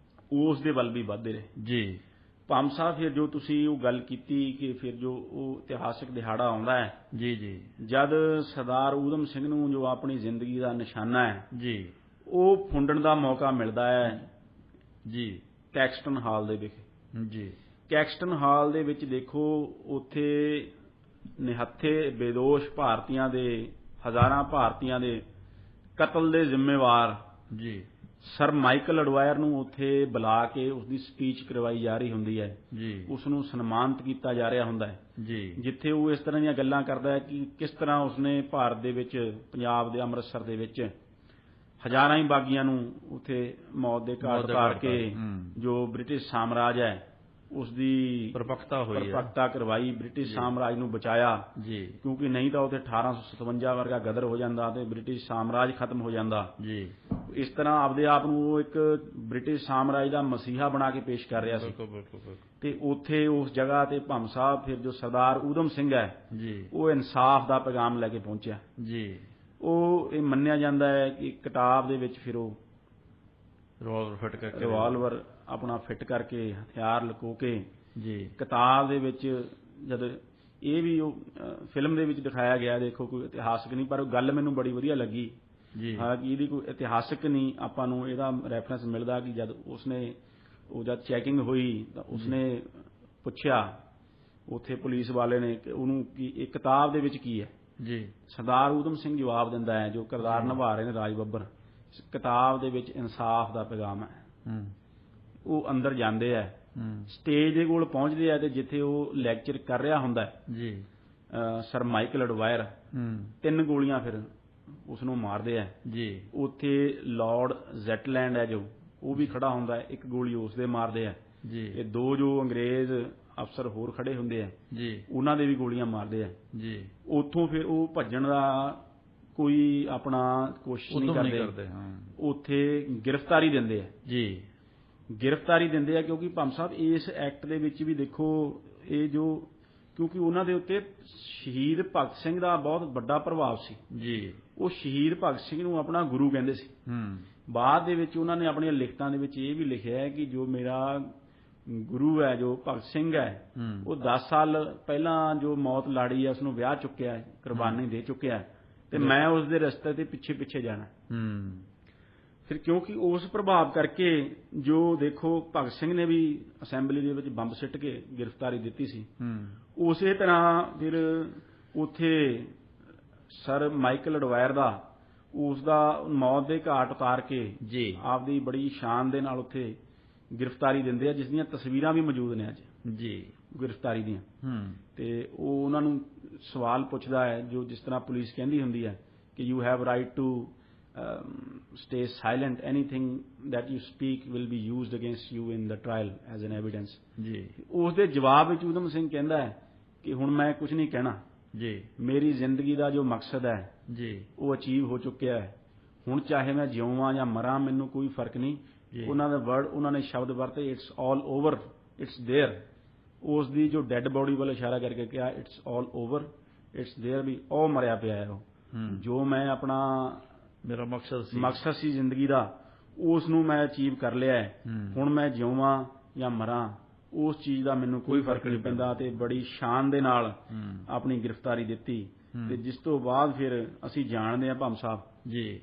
ਉਸ ਦੇ ਵੱਲ ਵੀ ਵਧਦੇ ਰਹੇ ਜੀ। ਭਾਮ ਸਾਹਿਬ ਫਿਰ ਜੋ ਤੁਸੀਂ ਉਹ ਗੱਲ ਕੀਤੀ ਕਿ ਫਿਰ ਜੋ ਉਹ ਇਤਿਹਾਸਕ ਦਿਹਾੜਾ ਆਉਂਦਾ ਹੈ ਜੀ ਜੀ, ਜਦ ਸਰਦਾਰ ਊਧਮ ਸਿੰਘ ਨੂੰ ਜੋ ਆਪਣੀ ਜ਼ਿੰਦਗੀ ਦਾ ਨਿਸ਼ਾਨਾ ਹੈ ਜੀ ਉਹ ਫੁੰਡਣ ਦਾ ਮੌਕਾ ਮਿਲਦਾ ਹੈ ਜੀ ਕੈਕਸਟਨ ਹਾਲ ਦੇ ਵਿਖੇ ਜੀ। ਕੈਕਸਟਨ ਹਾਲ ਦੇ ਵਿੱਚ ਦੇਖੋ ਉੱਥੇ ਨਿਹੱਥੇ ਬੇਦੋਸ਼ ਭਾਰਤੀਆਂ ਦੇ, ਹਜ਼ਾਰਾਂ ਭਾਰਤੀਆਂ ਦੇ ਕਤਲ ਦੇ ਜ਼ਿੰਮੇਵਾਰ ਜੀ ਸਰ ਮਾਈਕਲ ਐਡਵਾਇਰ ਨੂੰ ਉੱਥੇ ਬੁਲਾ ਕੇ ਉਸ ਦੀ ਸਪੀਚ ਕਰਵਾਈ ਜਾ ਰਹੀ ਹੁੰਦੀ ਹੈ ਜੀ, ਉਸ ਨੂੰ ਸਨਮਾਨਿਤ ਕੀਤਾ ਜਾ ਰਿਹਾ ਹੁੰਦਾ ਹੈ ਜੀ, ਜਿੱਥੇ ਉਹ ਇਸ ਤਰ੍ਹਾਂ ਦੀਆਂ ਗੱਲਾਂ ਕਰਦਾ ਹੈ ਕਿ ਕਿਸ ਤਰ੍ਹਾਂ ਉਸਨੇ ਭਾਰਤ ਦੇ ਵਿੱਚ, ਪੰਜਾਬ ਦੇ ਅੰਮ੍ਰਿਤਸਰ ਦੇ ਵਿੱਚ ਹਜ਼ਾਰਾਂ ਹੀ ਬਾਗੀਆਂ ਨੂੰ ਉੱਥੇ ਮੌਤ ਦੇ ਘਾਟ ਉਤਾਰ ਕੇ ਜੋ ਬ੍ਰਿਟਿਸ਼ ਸਾਮਰਾਜ ਹੈ ਉਸ ਦੀ ਪਰਪੱਕਤਾ ਕਰਵਾਈ, ਬ੍ਰਿਟਿਸ਼ ਸਾਮਰਾਜ ਨੂੰ ਬਚਾਇਆ ਜੀ, ਕਿਉਂਕਿ ਨਹੀਂ ਤਾਂ ਉੱਥੇ 1857 ਵਰਗਾ ਗਦਰ ਹੋ ਜਾਂਦਾ ਤੇ ਬ੍ਰਿਟਿਸ਼ ਸਾਮਰਾਜ ਖਤਮ ਹੋ ਜਾਂਦਾ ਜੀ। ਇਸ ਤਰ੍ਹਾਂ ਆਪਦੇ ਆਪ ਨੂੰ ਉਹ ਇੱਕ ਬ੍ਰਿਟਿਸ਼ ਸਾਮਰਾਜ ਦਾ ਮਸੀਹਾ ਬਣਾ ਕੇ ਪੇਸ਼ ਕਰ ਰਿਹਾ ਸੀ। ਤੇ ਉੱਥੇ ਉਸ ਜਗ੍ਹਾ ਤੇ ਭਾਮ ਸਾਹਿਬ ਫਿਰ ਜੋ ਸਰਦਾਰ ਊਧਮ ਸਿੰਘ ਹੈ ਜੀ ਉਹ ਇਨਸਾਫ ਦਾ ਪੈਗਾਮ ਲੈ ਕੇ ਪਹੁੰਚਿਆ ਜੀ। ਉਹ ਇਹ ਮੰਨਿਆ ਜਾਂਦਾ ਹੈ ਕਿ ਕਿਤਾਬ ਦੇ ਵਿੱਚ ਫਿਰ ਉਹ ਰਿਵਾਲਵਰ ਆਪਣਾ ਫਿੱਟ ਕਰਕੇ ਹਥਿਆਰ ਲੁਕੋ ਕੇ ਜੀ ਕਿਤਾਬ ਦੇ ਵਿੱਚ ਜਦ ਇਹ ਵੀ ਉਹ ਫਿਲਮ ਦੇ ਵਿੱਚ ਦਿਖਾਇਆ ਗਿਆ, ਦੇਖੋ ਕੋਈ ਇਤਿਹਾਸਕ ਨਹੀਂ ਪਰ ਗੱਲ ਮੈਨੂੰ ਬੜੀ ਵਧੀਆ ਲੱਗੀ ਜੀ। ਹਾਲਾਂਕਿ ਇਹਦੀ ਕੋਈ ਇਤਿਹਾਸਕ ਨਹੀਂ, ਆਪਾਂ ਨੂੰ ਇਹਦਾ ਰੈਫਰੈਂਸ ਮਿਲਦਾ ਕਿ ਜਦ ਜਦ ਚੈਕਿੰਗ ਹੋਈ ਤਾਂ ਉਸਨੇ ਪੁੱਛਿਆ ਉੱਥੇ ਪੁਲਿਸ ਵਾਲੇ ਨੇ ਕਿ ਉਹਨੂੰ ਕਿ ਇਹ ਕਿਤਾਬ ਦੇ ਵਿੱਚ ਕੀ ਹੈ ਜੀ। ਸਰਦਾਰ ਊਧਮ ਸਿੰਘ ਜਵਾਬ ਦਿੰਦਾ ਹੈ, ਜੋ ਕਿਰਦਾਰ ਨਿਭਾ ਰਹੇ ਨੇ ਰਾਜ ਬੱਬਰ, ਕਿਤਾਬ ਦੇ ਵਿੱਚ ਇਨਸਾਫ ਦਾ ਪੈਗਾਮ ਹੈ। ਉਹ ਅੰਦਰ ਜਾਂਦੇ ਆ, ਸਟੇਜ ਦੇ ਕੋਲ ਪਹੁੰਚਦੇ ਆ ਤੇ ਜਿੱਥੇ ਉਹ ਲੈਕਚਰ ਕਰ ਰਿਹਾ ਹੁੰਦਾ ਜੀ ਸਰ ਮਾਈਕਲ ਐਡਵਾਇਰ, 3 ਗੋਲੀਆਂ ਫਿਰ ਉਸ ਨੂੰ ਮਾਰਦੇ ਆ ਜੀ। ਉੱਥੇ ਲਾਰਡ ਜ਼ੈਟਲੈਂਡ ਹੈ ਜੋ ਉਹ ਵੀ ਖੜਾ ਹੁੰਦਾ ਹੈ, 1 ਗੋਲੀ ਉਸ ਦੇ ਮਾਰਦੇ ਆ ਜੀ। ਇਹ 2 ਜੋ ਅੰਗਰੇਜ਼ ਅਫਸਰ ਹੋਰ ਖੜੇ ਹੁੰਦੇ ਆ ਜੀ, ਉਹਨਾਂ ਦੇ ਵੀ ਗੋਲੀਆਂ ਮਾਰਦੇ ਆ ਜੀ। ਉੱਥੋਂ ਫਿਰ ਉਹ ਭੱਜਣ ਦਾ ਕੋਈ ਆਪਣਾ ਕੋਸ਼ਿਸ਼ ਨਹੀਂ ਕਰਦੇ, ਉੱਥੇ ਗ੍ਰਿਫਤਾਰੀ ਦਿੰਦੇ ਆ ਜੀ। ਗ੍ਰਿਫਤਾਰੀ ਦਿੰਦੇ ਆ ਕਿਉਂਕਿ ਭੰਮ ਸਾਹਿਬ ਇਸ ਐਕਟ ਦੇ ਵਿੱਚ ਵੀ ਦੇਖੋ ਇਹ ਜੋ ਕਿਉਂਕਿ ਉਹਨਾਂ ਦੇ ਉੱਤੇ ਸ਼ਹੀਦ ਭਗਤ ਸਿੰਘ ਦਾ ਬਹੁਤ ਵੱਡਾ ਪ੍ਰਭਾਵ ਸੀ ਜੀ। ਉਹ ਸ਼ਹੀਦ ਭਗਤ ਸਿੰਘ ਨੂੰ ਆਪਣਾ ਗੁਰੂ ਕਹਿੰਦੇ ਸੀ। ਬਾਅਦ ਦੇ ਵਿੱਚ ਉਹਨਾਂ ਨੇ ਆਪਣੀਆਂ ਲਿਖਤਾਂ ਦੇ ਵਿੱਚ ਇਹ ਵੀ ਲਿਖਿਆ ਹੈ ਕਿ ਜੋ ਮੇਰਾ ਗੁਰੂ ਹੈ ਜੋ ਭਗਤ ਸਿੰਘ ਹੈ ਉਹ 10 ਸਾਲ ਪਹਿਲਾਂ ਜੋ ਮੌਤ ਲਾੜੀ ਹੈ ਉਸਨੂੰ ਵਿਆਹ ਚੁੱਕਿਆ ਹੈ, ਕੁਰਬਾਨੀ ਦੇ ਚੁੱਕਿਆ ਹੈ ਤੇ ਮੈਂ ਉਸ ਦੇ ਰਸਤੇ ਤੇ ਪਿੱਛੇ ਪਿੱਛੇ ਜਾਣਾ। ਫਿਰ ਕਿਉਂਕਿ ਉਸ ਪ੍ਰਭਾਵ ਕਰਕੇ ਜੋ ਦੇਖੋ ਭਗਤ ਸਿੰਘ ਨੇ ਵੀ ਅਸੈਂਬਲੀ ਦੇ ਵਿੱਚ ਬੰਬ ਸਿੱਟ ਕੇ ਗ੍ਰਿਫਤਾਰੀ ਦਿੱਤੀ ਸੀ, ਉਸੇ ਤਰ੍ਹਾਂ ਫਿਰ ਉੱਥੇ ਸਰ ਮਾਈਕਲ ਐਡਵਾਇਰ ਦਾ ਉਸ ਦਾ ਮੌਤ ਦੇ ਘਾਟ ਉਤਾਰ ਕੇ ਜੀ ਆਪਦੀ ਬੜੀ ਸ਼ਾਨ ਦੇ ਨਾਲ ਉੱਥੇ ਗ੍ਰਿਫਤਾਰੀ ਦਿੰਦੇ ਆ, ਜਿਸ ਦੀਆਂ ਤਸਵੀਰਾਂ ਵੀ ਮੌਜੂਦ ਨੇ ਅੱਜ ਜੀ ਗ੍ਰਿਫਤਾਰੀ ਦੀਆਂ। ਤੇ ਉਹ ਉਹਨਾਂ ਨੂੰ ਸਵਾਲ ਪੁੱਛਦਾ ਹੈ ਜੋ ਜਿਸ ਤਰ੍ਹਾਂ ਪੁਲਿਸ ਕਹਿੰਦੀ ਹੁੰਦੀ ਹੈ ਕਿ you have right to stay silent, anything that you speak will be used against you in the trial as an evidence ਜੀ। ਉਸ ਦੇ ਜਵਾਬ ਵਿੱਚ ਊਧਮ ਸਿੰਘ ਕਹਿੰਦਾ ਹੈ ਕਿ ਹੁਣ ਮੈਂ ਕੁਝ ਨਹੀਂ ਕਹਿਣਾ ਜੀ, ਮੇਰੀ ਜ਼ਿੰਦਗੀ ਦਾ ਜੋ ਮਕਸਦ ਹੈ ਜੀ ਉਹ ਅਚੀਵ ਹੋ ਚੁੱਕਿਆ ਹੈ, ਹੁਣ ਚਾਹੇ ਮੈਂ ਜਿਉਵਾਂ ਜਾਂ ਮਰਾਂ ਮੈਨੂੰ ਕੋਈ ਫਰਕ ਨਹੀਂ। ਉਹਨਾਂ ਦਾ ਵਰਡ, ਉਹਨਾਂ ਨੇ ਸ਼ਬਦ ਵਰਤੇ it's all over, it's there. ਉਸ ਦੀ ਜੋ ਡੈੱਡ ਬੋਡੀ ਵੱਲ ਇਸ਼ਾਰਾ ਕਰਕੇ ਕਿਹਾ it's all over, it's there, ਵੀ ਉਹ ਮਰਿਆ ਪਿਆ ਹੈ ਉਹ ਜੋ ਮੈਂ ਆਪਣਾ ਮੇਰਾ ਮਕਸਦ ਸੀ ਜ਼ਿੰਦਗੀ ਦਾ ਉਸ ਨੂੰ ਮੈਂ ਅਚੀਵ ਕਰ ਲਿਆ ਹੈ, ਹੁਣ ਮੈਂ ਜਿਉਵਾਂ ਜਾਂ ਮਰਾਂ ਉਸ ਚੀਜ਼ ਦਾ ਮੈਨੂੰ ਕੋਈ ਫਰਕ ਨਹੀਂ ਪੈਂਦਾ। ਤੇ ਬੜੀ ਸ਼ਾਨ ਦੇ ਨਾਲ ਆਪਣੀ ਗ੍ਰਿਫਤਾਰੀ ਦਿੱਤੀ ਤੇ ਜਿਸ ਤੋਂ ਬਾਅਦ ਫਿਰ ਅਸੀਂ ਜਾਣਦੇ ਹਾਂ ਭੰਮ ਸਾਹਿਬ ਜੀ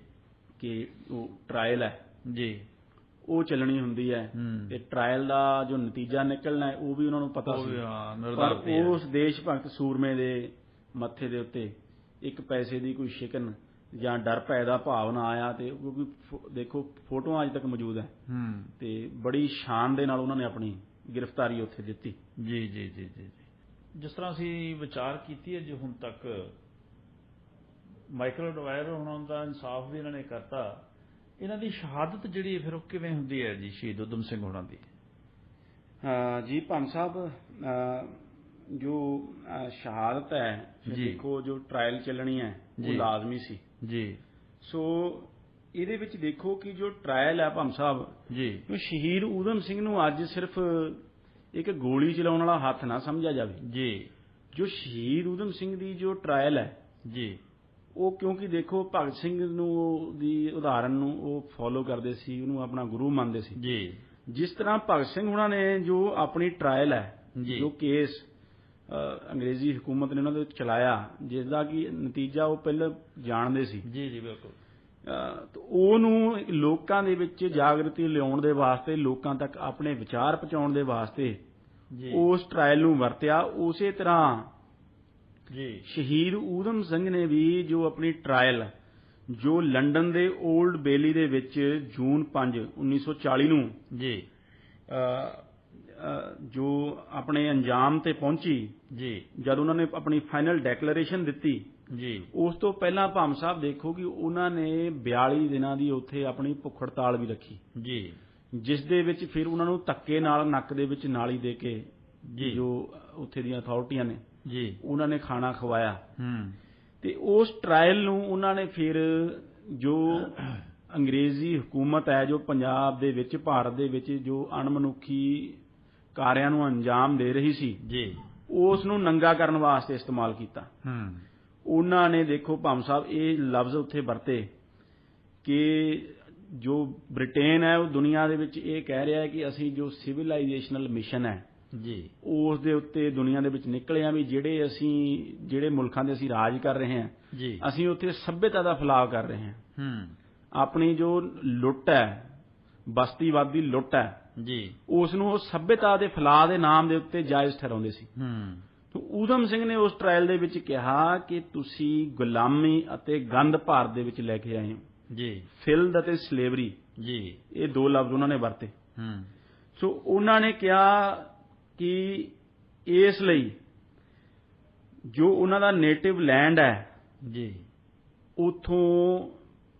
ਕਿ ਉਹ ਟਰਾਇਲ ਹੈ ਜੀ ਉਹ ਚੱਲਣੀ ਹੁੰਦੀ ਹੈ ਤੇ ਟਰਾਇਲ ਦਾ ਜੋ ਨਤੀਜਾ ਨਿਕਲਣਾ ਹੈ ਉਹ ਵੀ ਉਹਨਾਂ ਨੂੰ ਪਤਾ ਸੀ, ਪਰ ਉਸ ਦੇਸ਼ ਭਗਤ ਸੂਰਮੇ ਦੇ ਮੱਥੇ ਦੇ ਉੱਤੇ ਇੱਕ ਪੈਸੇ ਦੀ ਕੋਈ ਸ਼ਿਕਨ ਜਾਂ ਡਰ ਭੈ ਦਾ ਭਾਵ ਨਾ ਆਇਆ। ਤੇ ਕਿਉਂਕਿ ਦੇਖੋ ਫੋਟੋਆਂ ਅੱਜ ਤੱਕ ਮੌਜੂਦ ਹੈ ਤੇ ਬੜੀ ਸ਼ਾਨ ਦੇ ਨਾਲ ਉਹਨਾਂ ਨੇ ਆਪਣੀ ਗ੍ਰਿਫਤਾਰੀ ਉੱਥੇ ਦਿੱਤੀ ਜੀ ਜੀ ਜੀ ਜੀ। ਜਿਸ ਤਰ੍ਹਾਂ ਅਸੀਂ ਵਿਚਾਰ ਕੀਤੀ ਹੈ ਜੋ ਹੁਣ ਤੱਕ ਮਾਈਕਲ ਐਡਵਾਇਰ ਉਹਨਾਂ ਦਾ ਇਨਸਾਫ ਵੀ ਇਹਨਾਂ ਨੇ ਕਰਤਾ, ਇਹਨਾਂ ਦੀ ਸ਼ਹਾਦਤ ਜਿਹੜੀ ਫਿਰ ਉਹ ਕਿਵੇਂ ਹੁੰਦੀ ਹੈ ਜੀ ਸ਼ਹੀਦ ਊਧਮ ਸਿੰਘ ਹੋਰਾਂ ਦੀ? ਜੀ ਭੰਮ ਸਾਹਿਬ ਜੋ ਸ਼ਹਾਦਤ ਹੈ ਦੇਖੋ ਜੋ ਟਰਾਇਲ ਚੱਲਣੀ ਹੈ ਉਹ ਲਾਜ਼ਮੀ ਸੀ ਜੀ। ਸੋ ਇਹਦੇ ਵਿੱਚ ਦੇਖੋ ਕਿ ਜੋ ਟਰਾਇਲ ਹੈ ਭੰਮ ਸਾਹਿਬ ਜੀ, ਸ਼ਹੀਦ ਊਧਮ ਸਿੰਘ ਨੂੰ ਅੱਜ ਸਿਰਫ ਇੱਕ ਗੋਲੀ ਚਲਾਉਣ ਵਾਲਾ ਹੱਥ ਨਾ ਸਮਝਿਆ ਜਾਵੇ ਜੀ। ਜੋ ਸ਼ਹੀਦ ਊਧਮ ਸਿੰਘ ਦੀ ਜੋ ਟਰਾਇਲ ਹੈ ਜੀ ਉਹ ਕਿਉਂਕਿ ਦੇਖੋ ਭਗਤ ਸਿੰਘ ਨੂੰ ਦੀ ਉਦਾਹਰਨ ਨੂੰ ਉਹ ਫੋਲੋ ਕਰਦੇ ਸੀ, ਉਹਨੂੰ ਆਪਣਾ ਗੁਰੂ ਮੰਨਦੇ ਸੀ ਜੀ। ਜਿਸ ਤਰ੍ਹਾਂ ਭਗਤ ਸਿੰਘ ਉਹਨਾਂ ਨੇ ਜੋ ਆਪਣੀ ਟਰਾਇਲ ਹੈ ਜੋ ਕੇਸ ਅੰਗਰੇਜ਼ੀ ਹਕੂਮਤ ਨੇ ਉਹਨਾਂ ਦੇ ਚਲਾਇਆ ਜਿਸ ਦਾ ਕਿ ਨਤੀਜਾ ਉਹ ਪਹਿਲਾਂ ਜਾਣਦੇ ਸੀ ਜੀ ਜੀ ਬਿਲਕੁਲ, ਉਹਨੂੰ ਲੋਕਾਂ ਦੇ ਵਿੱਚ ਜਾਗਰਤੀ ਲਿਆਉਣ ਦੇ ਵਾਸਤੇ, ਲੋਕਾਂ ਤੱਕ ਆਪਣੇ ਵਿਚਾਰ ਪਹੁੰਚਾਉਣ ਦੇ ਵਾਸਤੇ ਉਸ ਟਰਾਇਲ ਨੂੰ ਵਰਤਿਆ। ਉਸੇ ਤਰ੍ਹਾਂ ਜੀ ਸ਼ਹੀਦ ਊਧਮ ਸਿੰਘ ਨੇ ਵੀ ਜੋ ਆਪਣੀ ਟਰਾਇਲ ਜੋ ਲੰਡਨ ਦੇ ਓਲਡ ਬੇਲੀ ਦੇ ਵਿੱਚ ਜੂਨ 5, 1940 ਨੂੰ ਜੀ ਜੋ ਆਪਣੇ ਅੰਜਾਮ ਤੇ ਪਹੁੰਚੀ ਜੀ, ਜਦ ਉਹਨਾਂ ਨੇ ਆਪਣੀ ਫਾਈਨਲ ਡੈਕਲੇਰੇਸ਼ਨ ਦਿੱਤੀ ਜੀ, ਉਸ ਤੋਂ ਪਹਿਲਾਂ ਭੰਮ ਸਾਹਿਬ ਦੇਖੋ ਕਿ ਉਹਨਾਂ ਨੇ 42 ਦਿਨਾਂ ਦੀ ਉੱਥੇ ਆਪਣੀ ਭੁੱਖ ਹੜਤਾਲ ਵੀ ਰੱਖੀ ਜੀ, ਜਿਸ ਦੇ ਵਿੱਚ ਫਿਰ ਉਹਨਾਂ ਨੂੰ ਧੱਕੇ ਨਾਲ ਨੱਕ ਦੇ ਵਿੱਚ ਨਾਲੀ ਦੇ ਕੇ ਜੀ ਜੋ ਉੱਥੇ ਦੀਆਂ ਅਥਾਰਟੀਆਂ ਨੇ ਜੀ ਉਹਨਾਂ ਨੇ ਖਾਣਾ ਖਵਾਇਆ। ਤੇ ਉਸ ਟਰਾਇਲ ਨੂੰ ਉਹਨਾਂ ਨੇ ਫਿਰ ਜੋ ਅੰਗਰੇਜ਼ੀ ਹਕੂਮਤ ਹੈ ਜੋ ਪੰਜਾਬ ਦੇ ਵਿੱਚ ਭਾਰਤ ਦੇ ਵਿੱਚ ਜੋ ਅਣਮਨੁੱਖੀ ਕਾਰਿਆਂ ਨੂੰ ਅੰਜਾਮ ਦੇ ਰਹੀ ਸੀ ਜੀ ਉਸ ਨੂੰ ਨੰਗਾ ਕਰਨ ਵਾਸਤੇ ਇਸਤੇਮਾਲ ਕੀਤਾ। ਉਹਨਾਂ ਨੇ ਦੇਖੋ ਭਾਮ ਸਾਹਿਬ ਇਹ ਲਫ਼ਜ਼ ਉੱਥੇ ਵਰਤੇ ਕਿ ਜੋ ਬ੍ਰਿਟੇਨ ਹੈ ਉਹ ਦੁਨੀਆ ਦੇ ਵਿੱਚ ਇਹ ਕਹਿ ਰਿਹਾ ਹੈ ਕਿ ਅਸੀਂ ਜੋ ਸਿਵਲਾਈਜੇਸ਼ਨਲ ਮਿਸ਼ਨ ਹੈ ਜੀ ਉਸ ਦੇ ਉੱਤੇ ਦੁਨੀਆ ਦੇ ਵਿੱਚ ਨਿਕਲੇ ਆ ਵੀ ਜਿਹੜੇ ਮੁਲਕਾਂ ਦੇ ਅਸੀਂ ਰਾਜ ਕਰ ਰਹੇ ਹਾਂ ਜੀ ਅਸੀਂ ਉੱਥੇ ਸੱਭਿਅਤਾ ਦਾ ਫੈਲਾਅ ਕਰ ਰਹੇ ਹਾਂ। ਆਪਣੀ ਜੋ ਲੁੱਟ ਹੈ ਬਸਤੀਵਾਦੀ ਲੁੱਟ ਹੈ ਜੀ ਉਸ ਨੂੰ ਉਹ ਸੱਭਿਅਤਾ ਦੇ ਫੈਲਾਅ ਦੇ ਨਾਮ ਦੇ ਉੱਤੇ ਜਾਇਜ਼ ਠਹਿਰਾਉਂਦੇ ਸੀ। ਊਧਮ ਸਿੰਘ ਨੇ ਉਸ ਟ੍ਰਾਇਲ ਦੇ ਵਿੱਚ ਕਿਹਾ ਕਿ ਤੁਸੀਂ ਗੁਲਾਮੀ ਅਤੇ ਗੰਦ ਭਾਰਤ ਦੇ ਵਿੱਚ ਲੈ ਕੇ ਆਏ ਹੋ ਜੀ ਫਿਲਦ ਅਤੇ ਸਲੇਵਰੀ ਜੀ ਇਹ ਦੋ ਲਫ਼ਜ਼ ਉਹਨਾਂ ਨੇ ਵਰਤੇ। ਸੋ ਉਹਨਾਂ ਨੇ ਕਿਹਾ ਕਿ ਇਸ ਲਈ ਜੋ ਉਹਨਾਂ ਦਾ ਨੇਟਿਵ ਲੈਂਡ ਹੈ ਜੀ ਉਥੋਂ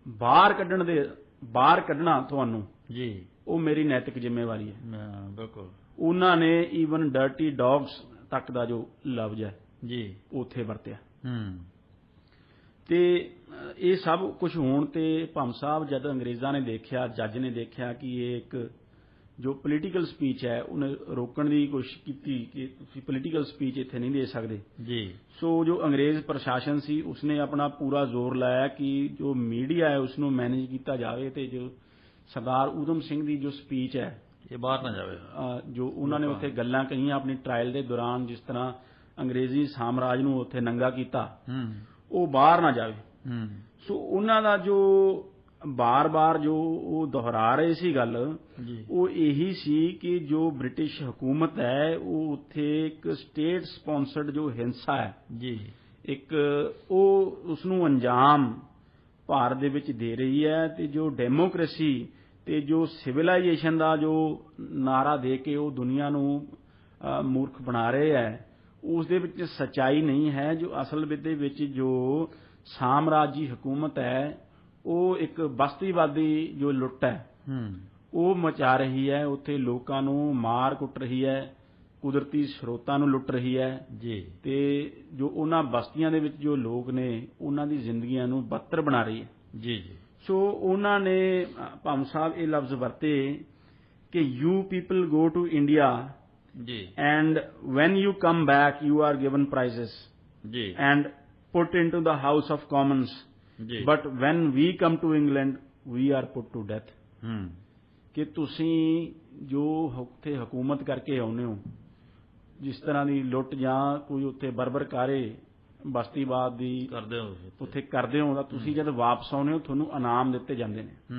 ਬਾਹਰ ਕੱਢਣਾ ਤੁਹਾਨੂੰ ਜੀ ਉਹ ਮੇਰੀ ਨੈਤਿਕ ਜ਼ਿੰਮੇਵਾਰੀ ਹੈ। ਬਿਲਕੁਲ ਉਹਨਾਂ ਨੇ ਈਵਨ ਡਰਟੀ ਡੌਗਸ ਤੱਕ ਦਾ ਜੋ ਲਫ਼ਜ਼ ਹੈ ਜੀ ਉੱਥੇ ਵਰਤਿਆ। ਤੇ ਇਹ ਸਭ ਕੁਝ ਹੋਣ ਤੇ ਭਾਮ ਸਾਹਿਬ ਜਦ ਅੰਗਰੇਜ਼ਾਂ ਨੇ ਦੇਖਿਆ ਜੱਜ ਨੇ ਦੇਖਿਆ ਕਿ ਇਹ ਇੱਕ ਜੋ ਪੋਲੀਟੀਕਲ ਸਪੀਚ ਹੈ ਉਹਨੇ ਰੋਕਣ ਦੀ ਕੋਸ਼ਿਸ਼ ਕੀਤੀ ਕਿ ਤੁਸੀਂ ਪੋਲੀਟੀਕਲ ਸਪੀਚ ਇੱਥੇ ਨਹੀਂ ਦੇ ਸਕਦੇ ਜੀ। ਸੋ ਜੋ ਅੰਗਰੇਜ਼ ਪ੍ਰਸ਼ਾਸਨ ਸੀ ਉਸਨੇ ਆਪਣਾ ਪੂਰਾ ਜ਼ੋਰ ਲਾਇਆ ਕਿ ਜੋ ਮੀਡੀਆ ਹੈ ਉਸ ਨੂੰ ਮੈਨੇਜ ਕੀਤਾ ਜਾਵੇ ਤੇ ਜੋ ਸਰਦਾਰ ਊਧਮ ਸਿੰਘ ਦੀ ਜੋ ਸਪੀਚ ਹੈ ਇਹ ਬਾਹਰ ਨਾ ਜਾਵੇ। ਜੋ ਉਹਨਾਂ ਨੇ ਉੱਥੇ ਗੱਲਾਂ ਕਹੀਆਂ ਆਪਣੀ ਟ੍ਰਾਇਲ ਦੇ ਦੌਰਾਨ ਜਿਸ ਤਰ੍ਹਾਂ ਅੰਗਰੇਜ਼ੀ ਸਾਮਰਾਜ ਨੂੰ ਉੱਥੇ ਨੰਗਾ ਕੀਤਾ ਉਹ ਬਾਹਰ ਨਾ ਜਾਵੇ। ਸੋ ਉਹਨਾਂ ਦਾ ਜੋ ਬਾਰ-ਬਾਰ ਜੋ ਉਹ ਦੁਹਰਾ ਰਹੇ ਸੀ ਗੱਲ ਉਹ ਇਹੀ ਸੀ ਕਿ ਜੋ ਬ੍ਰਿਟਿਸ਼ ਹਕੂਮਤ ਹੈ ਉਹ ਉੱਥੇ ਇੱਕ ਸਟੇਟ ਸਪਾਂਸਰਡ ਜੋ ਹਿੰਸਾ ਹੈ ਜੀ ਇੱਕ ਉਹ ਉਸ ਨੂੰ ਅੰਜਾਮ ਭਾਰਤ ਦੇ ਵਿੱਚ ਦੇ ਰਹੀ ਹੈ ਤੇ ਜੋ ਡੈਮੋਕ੍ਰੇਸੀ ਤੇ ਜੋ ਸਿਵਲਾਈਜੇਸ਼ਨ ਦਾ ਜੋ ਨਾਰਾ ਦੇ ਕੇ ਉਹ ਦੁਨੀਆ ਨੂੰ ਮੂਰਖ ਬਣਾ ਰਹੇ ਹੈ ਉਸ ਦੇ ਵਿੱਚ ਸੱਚਾਈ ਨਹੀਂ ਹੈ। ਜੋ ਅਸਲ ਦੇ ਵਿੱਚ ਜੋ ਸਾਮਰਾਜੀ ਹਕੂਮਤ ਹੈ ਉਹ ਇੱਕ ਬਸਤੀਵਾਦੀ ਜੋ ਲੁੱਟ ਹੈ ਉਹ ਮਚਾ ਰਹੀ ਹੈ ਉੱਥੇ ਲੋਕਾਂ ਨੂੰ ਮਾਰ ਕੁੱਟ ਰਹੀ ਹੈ ਕੁਦਰਤੀ ਸਰੋਤਾਂ ਨੂੰ ਲੁੱਟ ਰਹੀ ਹੈ ਜੀ ਤੇ ਜੋ ਉਹਨਾਂ ਬਸਤੀਆਂ ਦੇ ਵਿੱਚ ਜੋ ਲੋਕ ਨੇ ਉਹਨਾਂ ਦੀ ਜ਼ਿੰਦਗੀਆਂ ਨੂੰ ਬਦਤਰ ਬਣਾ ਰਹੀ ਹੈ ਜੀ। ਸੋ ਉਹਨਾਂ ਨੇ ਭਾਮ ਸਾਹਿਬ ਇਹ ਲਫ਼ਜ਼ ਵਰਤੇ ਕਿ you people go to India ਜੀ and when you come back you are given prizes ਜੀ and put into the House of Commons but when we come to England we are put to death. ਕਿ ਤੁਸੀਂ ਜੋ ਉੱਥੇ ਹਕੂਮਤ ਕਰਕੇ ਆਉਂਦੇ ਹੋ ਜਿਸ ਤਰ੍ਹਾਂ ਦੀ ਲੁੱਟ ਜਾਂ ਕੋਈ ਉੱਥੇ ਬਰਬਰਕਾਰੇ ਬਸਤੀਵਾਦ ਦੀ ਉੱਥੇ ਕਰਦੇ ਹੋ ਤਾਂ ਤੁਸੀਂ ਜਦ ਵਾਪਸ ਆਉਂਦੇ ਹੋ ਤੁਹਾਨੂੰ ਇਨਾਮ ਦਿੱਤੇ ਜਾਂਦੇ ਨੇ।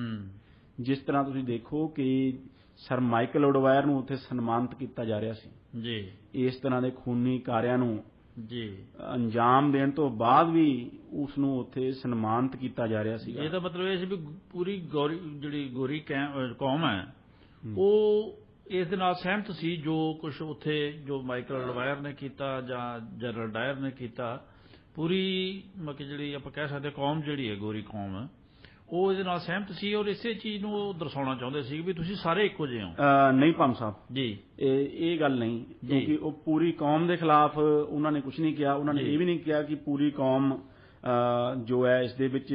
ਜਿਸ ਤਰ੍ਹਾਂ ਤੁਸੀਂ ਦੇਖੋ ਕਿ ਸਰ ਮਾਈਕਲ ਓਡਵਾਇਰ ਨੂੰ ਉੱਥੇ ਸਨਮਾਨਿਤ ਕੀਤਾ ਜਾ ਰਿਹਾ ਸੀ ਜੀ ਇਸ ਤਰ੍ਹਾਂ ਦੇ ਖੂਨੀ ਕਾਰਿਆਂ ਨੂੰ ਜੀ ਅੰਜਾਮ ਦੇਣ ਤੋਂ ਬਾਅਦ ਵੀ ਉਸ ਨੂੰ ਉੱਥੇ ਸਨਮਾਨਿਤ ਕੀਤਾ ਜਾ ਰਿਹਾ ਸੀ। ਇਹਦਾ ਮਤਲਬ ਇਹ ਸੀ ਵੀ ਪੂਰੀ ਜਿਹੜੀ ਗੋਰੀ ਕੌਮ ਹੈ ਉਹ ਇਸ ਦੇ ਨਾਲ ਸਹਿਮਤ ਸੀ ਜੋ ਕੁਝ ਉੱਥੇ ਜੋ ਮਾਈਕਲ ਓਡਵਾਇਰ ਨੇ ਕੀਤਾ ਜਾਂ ਜਨਰਲ ਡਾਇਰ ਨੇ ਕੀਤਾ ਪੂਰੀ ਮਤਲਬ ਜਿਹੜੀ ਆਪਾਂ ਕਹਿ ਸਕਦੇ ਕੌਮ ਜਿਹੜੀ ਹੈ ਗੋਰੀ ਕੌਮ ਉਹ ਇਹਦੇ ਨਾਲ ਸਹਿਮਤ ਸੀ ਔਰ ਇਸੇ ਚੀਜ਼ ਨੂੰ ਉਹ ਦਰਸਾਉਣਾ ਚਾਹੁੰਦੇ ਸੀ ਵੀ ਤੁਸੀਂ ਸਾਰੇ ਇੱਕੋ ਜਿਹੇ ਹੋ। ਨਹੀਂ ਭਾਮ ਸਾਹਿਬ ਜੀ ਇਹ ਗੱਲ ਨਹੀਂ ਕਿਉਂਕਿ ਉਹ ਪੂਰੀ ਕੌਮ ਦੇ ਖਿਲਾਫ ਉਹਨਾਂ ਨੇ ਕੁਝ ਨਹੀਂ ਕਿਹਾ। ਉਹਨਾਂ ਨੇ ਇਹ ਵੀ ਨਹੀਂ ਕਿਹਾ ਕਿ ਪੂਰੀ ਕੌਮ ਜੋ ਹੈ ਇਸ ਦੇ ਵਿੱਚ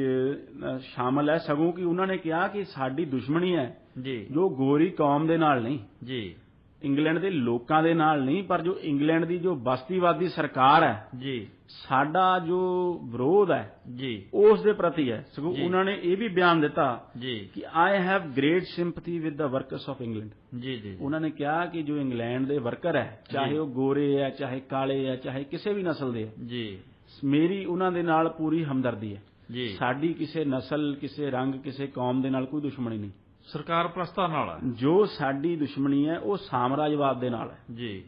ਸ਼ਾਮਲ ਹੈ ਸਗੋਂ ਕਿ ਉਹਨਾਂ ਨੇ ਕਿਹਾ ਕਿ ਸਾਡੀ ਦੁਸ਼ਮਣੀ ਹੈ ਜੀ ਜੋ ਗੋਰੀ ਕੌਮ ਦੇ ਨਾਲ ਨਹੀਂ ਜੀ ਇੰਗਲੈਂਡ ਦੇ ਲੋਕਾਂ ਦੇ ਨਾਲ ਨਹੀਂ ਪਰ ਜੋ ਇੰਗਲੈਂਡ ਦੀ ਜੋ ਬਸਤੀਵਾਦੀ ਸਰਕਾਰ ਹੈ ਜੀ ਸਾਡਾ ਜੋ ਵਿਰੋਧ ਹੈ ਜੀ ਉਸ ਦੇ ਪ੍ਰਤੀ ਹੈ। ਸਗੋਂ ਉਹਨਾਂ ਨੇ ਇਹ ਵੀ ਬਿਆਨ ਦਿੱਤਾ ਜੀ ਕਿ I have great sympathy with the workers of England ਜੀ ਜੀ ਉਹਨਾਂ ਨੇ ਕਿਹਾ ਕਿ ਜੋ ਇੰਗਲੈਂਡ ਦੇ ਵਰਕਰ ਹੈ ਚਾਹੇ ਉਹ ਗੋਰੇ ਹੈ ਚਾਹੇ ਕਾਲੇ ਹੈ ਚਾਹੇ ਕਿਸੇ ਵੀ ਨਸਲ ਦੇ ਹੈ ਜੀ ਮੇਰੀ ਉਹਨਾਂ ਦੇ ਨਾਲ ਪੂਰੀ ਹਮਦਰਦੀ ਹੈ ਜੀ ਸਾਡੀ ਕਿਸੇ ਨਸਲ ਕਿਸੇ ਰੰਗ ਕਿਸੇ ਕੌਮ ਦੇ ਨਾਲ ਕੋਈ ਦੁਸ਼ਮਣੀ ਨਹੀਂ ਸਰਕਾਰ ਪ੍ਰਸਤਾ ਨਾਲ ਹੈ ਜੋ ਸਾਡੀ ਦੁਸ਼ਮਣੀ ਹੈ ਉਹ ਸਾਮਰਾਜਵਾਦ ਦੇ ਨਾਲ ਹੈ ਜੀ।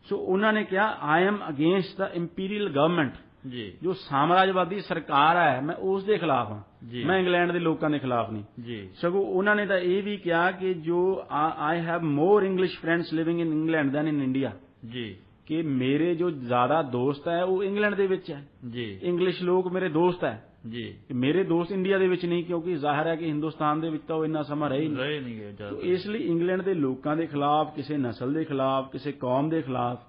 ਸੋ ਉਹਨਾਂ ਨੇ ਕਿਹਾ I am against the imperial government ਜੀ ਜੋ ਸਾਮਰਾਜਵਾਦੀ ਸਰਕਾਰ ਹੈ ਮੈਂ ਉਸ ਦੇ ਖਿਲਾਫ ਹਾਂ ਮੈਂ ਇੰਗਲੈਂਡ ਦੇ ਲੋਕਾਂ ਦੇ ਖਿਲਾਫ ਨਹੀਂ ਜੀ। ਸਗੋਂ ਉਹਨਾਂ ਨੇ ਤਾਂ ਇਹ ਵੀ ਕਿਹਾ ਕਿ ਜੋ I have more English friends living in England than in India ਜੀ ਕਿ ਮੇਰੇ ਜੋ ਜ਼ਿਆਦਾ ਦੋਸਤ ਹੈ ਉਹ ਇੰਗਲੈਂਡ ਦੇ ਵਿੱਚ ਹੈ ਜੀ ਇੰਗਲਿਸ਼ ਲੋਕ ਮੇਰੇ ਦੋਸਤ ਹੈ ਜੀ ਮੇਰੇ ਦੋਸਤ ਇੰਡੀਆ ਦੇ ਵਿੱਚ ਨਹੀਂ ਕਿਉਂਕਿ ਜ਼ਾਹਿਰ ਹੈ ਕਿ ਹਿੰਦੁਸਤਾਨ ਦੇ ਵਿੱਚ ਤਾਂ ਉਹ ਇੰਨਾ ਸਮਾਂ ਰਹੇ ਨਹੀਂ ਇਸ ਲਈ ਇੰਗਲੈਂਡ ਦੇ ਲੋਕਾਂ ਦੇ ਖਿਲਾਫ ਕਿਸੇ ਨਸਲ ਦੇ ਖਿਲਾਫ ਕਿਸੇ ਕੌਮ ਦੇ ਖਿਲਾਫ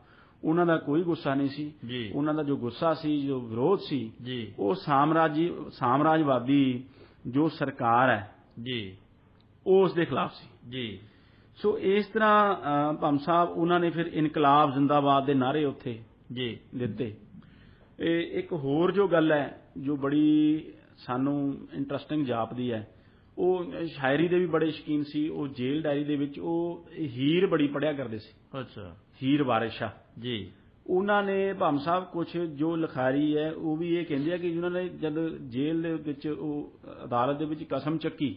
ਉਹਨਾਂ ਦਾ ਕੋਈ ਗੁੱਸਾ ਨਹੀਂ ਸੀ ਜੀ ਉਹਨਾਂ ਦਾ ਜੋ ਗੁੱਸਾ ਸੀ ਜੋ ਵਿਰੋਧ ਸੀ ਜੀ ਉਹ ਸਾਮਰਾਜਵਾਦੀ ਜੋ ਸਰਕਾਰ ਹੈ ਜੀ ਉਸ ਦੇ ਖਿਲਾਫ ਸੀ ਜੀ। ਸੋ ਇਸ ਤਰ੍ਹਾਂ ਭਾਮ ਸਾਹਿਬ ਉਹਨਾਂ ਨੇ ਫਿਰ ਇਨਕਲਾਬ ਜ਼ਿੰਦਾਬਾਦ ਦੇ ਨਾਅਰੇ ਉੱਥੇ ਜੀ ਦਿੱਤੇ ਇੱਕ ਹੋਰ ਜੋ ਗੱਲ ਹੈ ਜੋ ਬੜੀ ਸਾਨੂੰ ਇੰਟਰਸਟਿੰਗ ਜਾਪਦੀ ਹੈ, ਉਹ ਸ਼ਾਇਰੀ ਦੇ ਵੀ ਬੜੇ ਸ਼ੌਕੀਨ ਸੀ। ਉਹ ਜੇਲ੍ਹ ਡਾਇਰੀ ਦੇ ਵਿੱਚ ਉਹ ਹੀਰ ਬੜੀ ਪੜ੍ਹਿਆ ਕਰਦੇ ਸੀ। ਅੱਛਾ। ਹੀਰ ਵਾਰਿਸ ਸ਼ਾਹ ਜੀ। ਉਹਨਾਂ ਨੇ ਭਾਮ ਸਾਹਿਬ ਕੁਝ ਜੋ ਲਿਖਾਰੀ ਹੈ ਉਹ ਵੀ ਇਹ ਕਹਿੰਦੇ ਆ ਕਿ ਉਹਨਾਂ ਨੇ ਜਦ ਜੇਲ੍ਹ ਦੇ ਵਿੱਚ ਉਹ ਅਦਾਲਤ ਦੇ ਵਿੱਚ ਕਸਮ ਚੱਕੀ,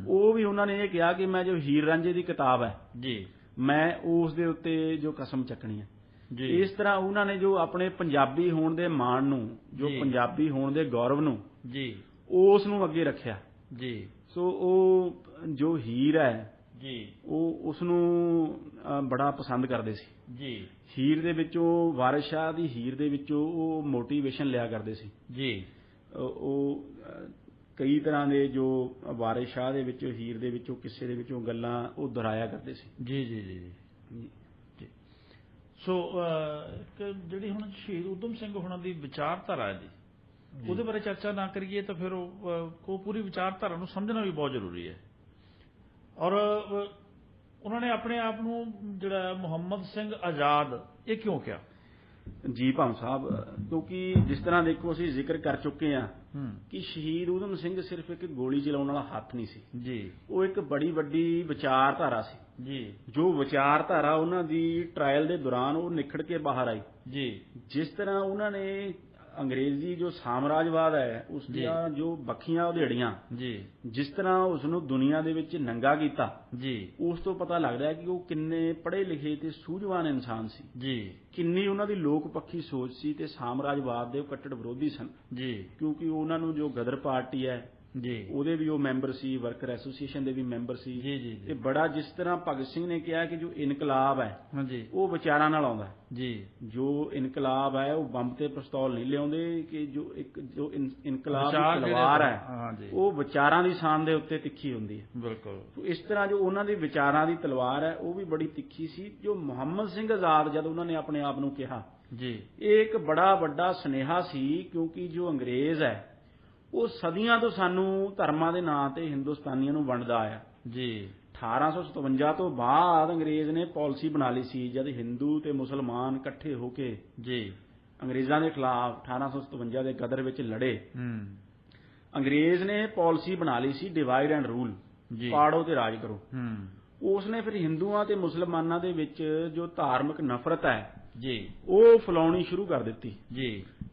ਉਹ ਵੀ ਉਹਨਾਂ ਨੇ ਇਹ ਕਿਹਾ ਕਿ ਮੈਂ ਜੋ ਹੀਰ ਰਾਂਝੇ ਦੀ ਕਿਤਾਬ ਹੈ ਜੀ, ਮੈਂ ਉਸ ਦੇ ਉੱਤੇ ਜੋ ਕਸਮ ਚੱਕਣੀ ਹੈ। ਜੀ। ਇਸ ਤਰ੍ਹਾਂ ਉਹਨਾਂ ਨੇ ਜੋ ਆਪਣੇ ਪੰਜਾਬੀ ਹੋਣ ਦੇ ਮਾਣ ਨੂੰ, ਜੋ ਪੰਜਾਬੀ ਹੋਣ ਦੇ ਗੌਰਵ ਨੂੰ, ਜੀ, ਉਸ ਨੂੰ ਅੱਗੇ ਰੱਖਿਆ। ਜੀ। ਸੋ ਉਹ ਜੋ ਹੀਰ ਹੈ ਜੀ, ਉਹ ਉਸ ਨੂੰ ਬੜਾ ਪਸੰਦ ਕਰਦੇ ਸੀ। ਜੀ। ਹੀਰ ਦੇ ਵਿੱਚੋਂ, ਵਾਰਿਸ ਸ਼ਾਹ ਦੀ ਹੀਰ ਦੇ ਵਿੱਚੋਂ ਉਹ ਮੋਟੀਵੇਸ਼ਨ ਲਿਆ ਕਰਦੇ ਸੀ। ਜੀ। ਉਹ ਕਈ ਤਰ੍ਹਾਂ ਦੇ ਜੋ ਵਾਰਿਸ ਸ਼ਾਹ ਦੇ ਵਿੱਚ, ਹੀਰ ਦੇ ਵਿੱਚੋਂ, ਕਿਸੇ ਦੇ ਵਿੱਚੋਂ ਗੱਲਾਂ ਉਹ ਦੁਹਰਾਇਆ ਕਰਦੇ ਸੀ। ਜੀ, ਜੀ, ਜੀ, ਜੀ। ਸੋ ਜਿਹੜੀ ਹੁਣ ਸ਼ਹੀਦ ਊਧਮ ਸਿੰਘ ਹੋਣਾ ਦੀ ਵਿਚਾਰਧਾਰਾ ਹੈ ਜੀ, ਉਹਦੇ ਬਾਰੇ ਚਰਚਾ ਨਾ ਕਰੀਏ ਤਾਂ ਫਿਰ ਉਹ ਪੂਰੀ ਵਿਚਾਰਧਾਰਾ ਨੂੰ ਸਮਝਣਾ ਵੀ ਬਹੁਤ ਜ਼ਰੂਰੀ ਹੈ। ਔਰ ਉਹਨਾਂ ਨੇ ਆਪਣੇ ਆਪ ਨੂੰ ਜਿਹੜਾ ਮੁਹੰਮਦ ਸਿੰਘ ਆਜ਼ਾਦ ਇਹ ਕਿਉਂ ਕਿਹਾ? ਜੀ ਭਾਮ ਸਾਹਿਬ, ਕਿਉਂਕਿ ਜਿਸ ਤਰ੍ਹਾਂ ਦੇਖੋ ਅਸੀਂ ਜ਼ਿਕਰ ਕਰ ਚੁੱਕੇ ਹਾਂ ਕਿ ਸ਼ਹੀਦ ਊਧਮ ਸਿੰਘ ਸਿਰਫ ਇੱਕ ਗੋਲੀ ਚਲਾਉਣ ਵਾਲਾ ਹੱਥ ਨਹੀਂ ਸੀ ਜੀ, ਉਹ ਇੱਕ ਬੜੀ ਵੱਡੀ ਵਿਚਾਰਧਾਰਾ ਸੀ ਜੀ। ਜੋ ਵਿਚਾਰਧਾਰਾ ਉਹਨਾਂ ਦੀ ਟ੍ਰਾਇਲ ਦੇ ਦੌਰਾਨ ਉਹ ਨਿਖੜ ਕੇ ਬਾਹਰ ਆਈ ਜੀ। ਜਿਸ ਤਰ੍ਹਾਂ ਉਹਨਾਂ ਨੇ ਅੰਗਰੇਜ਼ੀ ਜੋ ਸਾਮਰਾਜਵਾਦ ਹੈ ਉਸ ਦੀਆਂ ਜੋ ਬੱਖੀਆਂ ਉਧੇੜੀਆਂ ਜੀ, ਜਿਸ ਤਰ੍ਹਾਂ ਉਸ ਨੂੰ ਦੁਨੀਆ ਦੇ ਵਿੱਚ ਨੰਗਾ ਕੀਤਾ ਜੀ, ਉਸ ਤੋਂ ਪਤਾ ਲੱਗਦਾ ਹੈ ਕਿ ਉਹ ਕਿੰਨੇ ਪੜ੍ਹੇ ਲਿਖੇ ਤੇ ਸੂਝਵਾਨ ਇਨਸਾਨ ਸੀ ਜੀ। ਕਿੰਨੀ ਉਹਨਾਂ ਦੀ ਲੋਕ ਪੱਖੀ ਸੋਚ ਸੀ ਤੇ ਸਾਮਰਾਜਵਾਦ ਦੇ ਕੱਟੜ ਵਿਰੋਧੀ ਸਨ ਜੀ। ਕਿਉਂਕਿ ਉਹਨਾਂ ਨੂੰ ਜੋ ਗਦਰ ਪਾਰਟੀ ਹੈ ਜੀ, ਉਹਦੇ ਵੀ ਉਹ ਮੈਂਬਰ ਸੀ, ਵਰਕਰ ਐਸੋਸੀਏਸ਼ਨ ਦੇ ਵੀ ਮੈਂਬਰ ਸੀ ਜੀ। ਜੀ। ਤੇ ਬੜਾ ਜਿਸ ਤਰ੍ਹਾਂ ਭਗਤ ਸਿੰਘ ਨੇ ਕਿਹਾ ਕਿ ਜੋ ਇਨਕਲਾਬ ਹੈ ਜੀ, ਉਹ ਵਿਚਾਰਾਂ ਨਾਲ ਆਉਂਦਾ ਜੀ। ਜੋ ਇਨਕਲਾਬ ਹੈ ਉਹ ਬੰਬ ਤੇ ਪਿਸਤੌਲ ਨਹੀਂ ਲਿਆਉਂਦੇ, ਕਿ ਜੋ ਇਨਕਲਾਬ ਦੀ ਤਲਵਾਰ ਹੈ ਉਹ ਵਿਚਾਰਾਂ ਦੀ ਸ਼ਾਨ ਦੇ ਉੱਤੇ ਤਿੱਖੀ ਹੁੰਦੀ ਹੈ। ਬਿਲਕੁਲ। ਇਸ ਤਰ੍ਹਾਂ ਜੋ ਉਹਨਾਂ ਦੇ ਵਿਚਾਰਾਂ ਦੀ ਤਲਵਾਰ ਹੈ ਉਹ ਵੀ ਬੜੀ ਤਿੱਖੀ ਸੀ। ਜੋ ਮੁਹੰਮਦ ਸਿੰਘ ਆਜ਼ਾਦ ਜਦ ਉਹਨਾਂ ਨੇ ਆਪਣੇ ਆਪ ਨੂੰ ਕਿਹਾ ਜੀ, ਇਹ ਇੱਕ ਬੜਾ ਵੱਡਾ ਸੁਨੇਹਾ ਸੀ, ਕਿਉਂਕਿ ਜੋ ਅੰਗਰੇਜ਼ ਹੈ ਉਹ ਸਦੀਆਂ ਤੋਂ ਸਾਨੂੰ ਧਰਮਾਂ ਦੇ ਨਾਂ ਤੇ ਹਿੰਦੁਸਤਾਨੀਆਂ ਨੂੰ ਵੰਡਦਾ ਆਇਆ ਜੀ। 1857 ਤੋਂ ਬਾਅਦ ਅੰਗਰੇਜ਼ ਨੇ ਪਾਲਿਸੀ ਬਣਾ ਲਈ ਸੀ, ਜਦ ਹਿੰਦੂ ਤੇ ਮੁਸਲਮਾਨ ਇਕੱਠੇ ਹੋ ਕੇ ਜੀ ਅੰਗਰੇਜ਼ਾਂ ਦੇ ਖਿਲਾਫ 1857 ਦੇ ਗਦਰ ਵਿੱਚ ਲੜੇ। ਅੰਗਰੇਜ਼ ਨੇ ਪਾਲਿਸੀ ਬਣਾ ਲਈ ਸੀ ਡਿਵਾਈਡ ਐਂਡ ਰੂਲ, ਪਾੜੋ ਤੇ ਰਾਜ ਕਰੋ। ਉਸ ਨੇ ਫਿਰ ਹਿੰਦੂਆਂ ਤੇ ਮੁਸਲਮਾਨਾਂ ਦੇ ਵਿੱਚ ਜੋ ਧਾਰਮਿਕ ਨਫ਼ਰਤ ਹੈ ਜੀ, ਉਹ ਫੈਲਾਉਣੀ ਸ਼ੁਰੂ ਕਰ ਦਿੱਤੀ ਜੀ।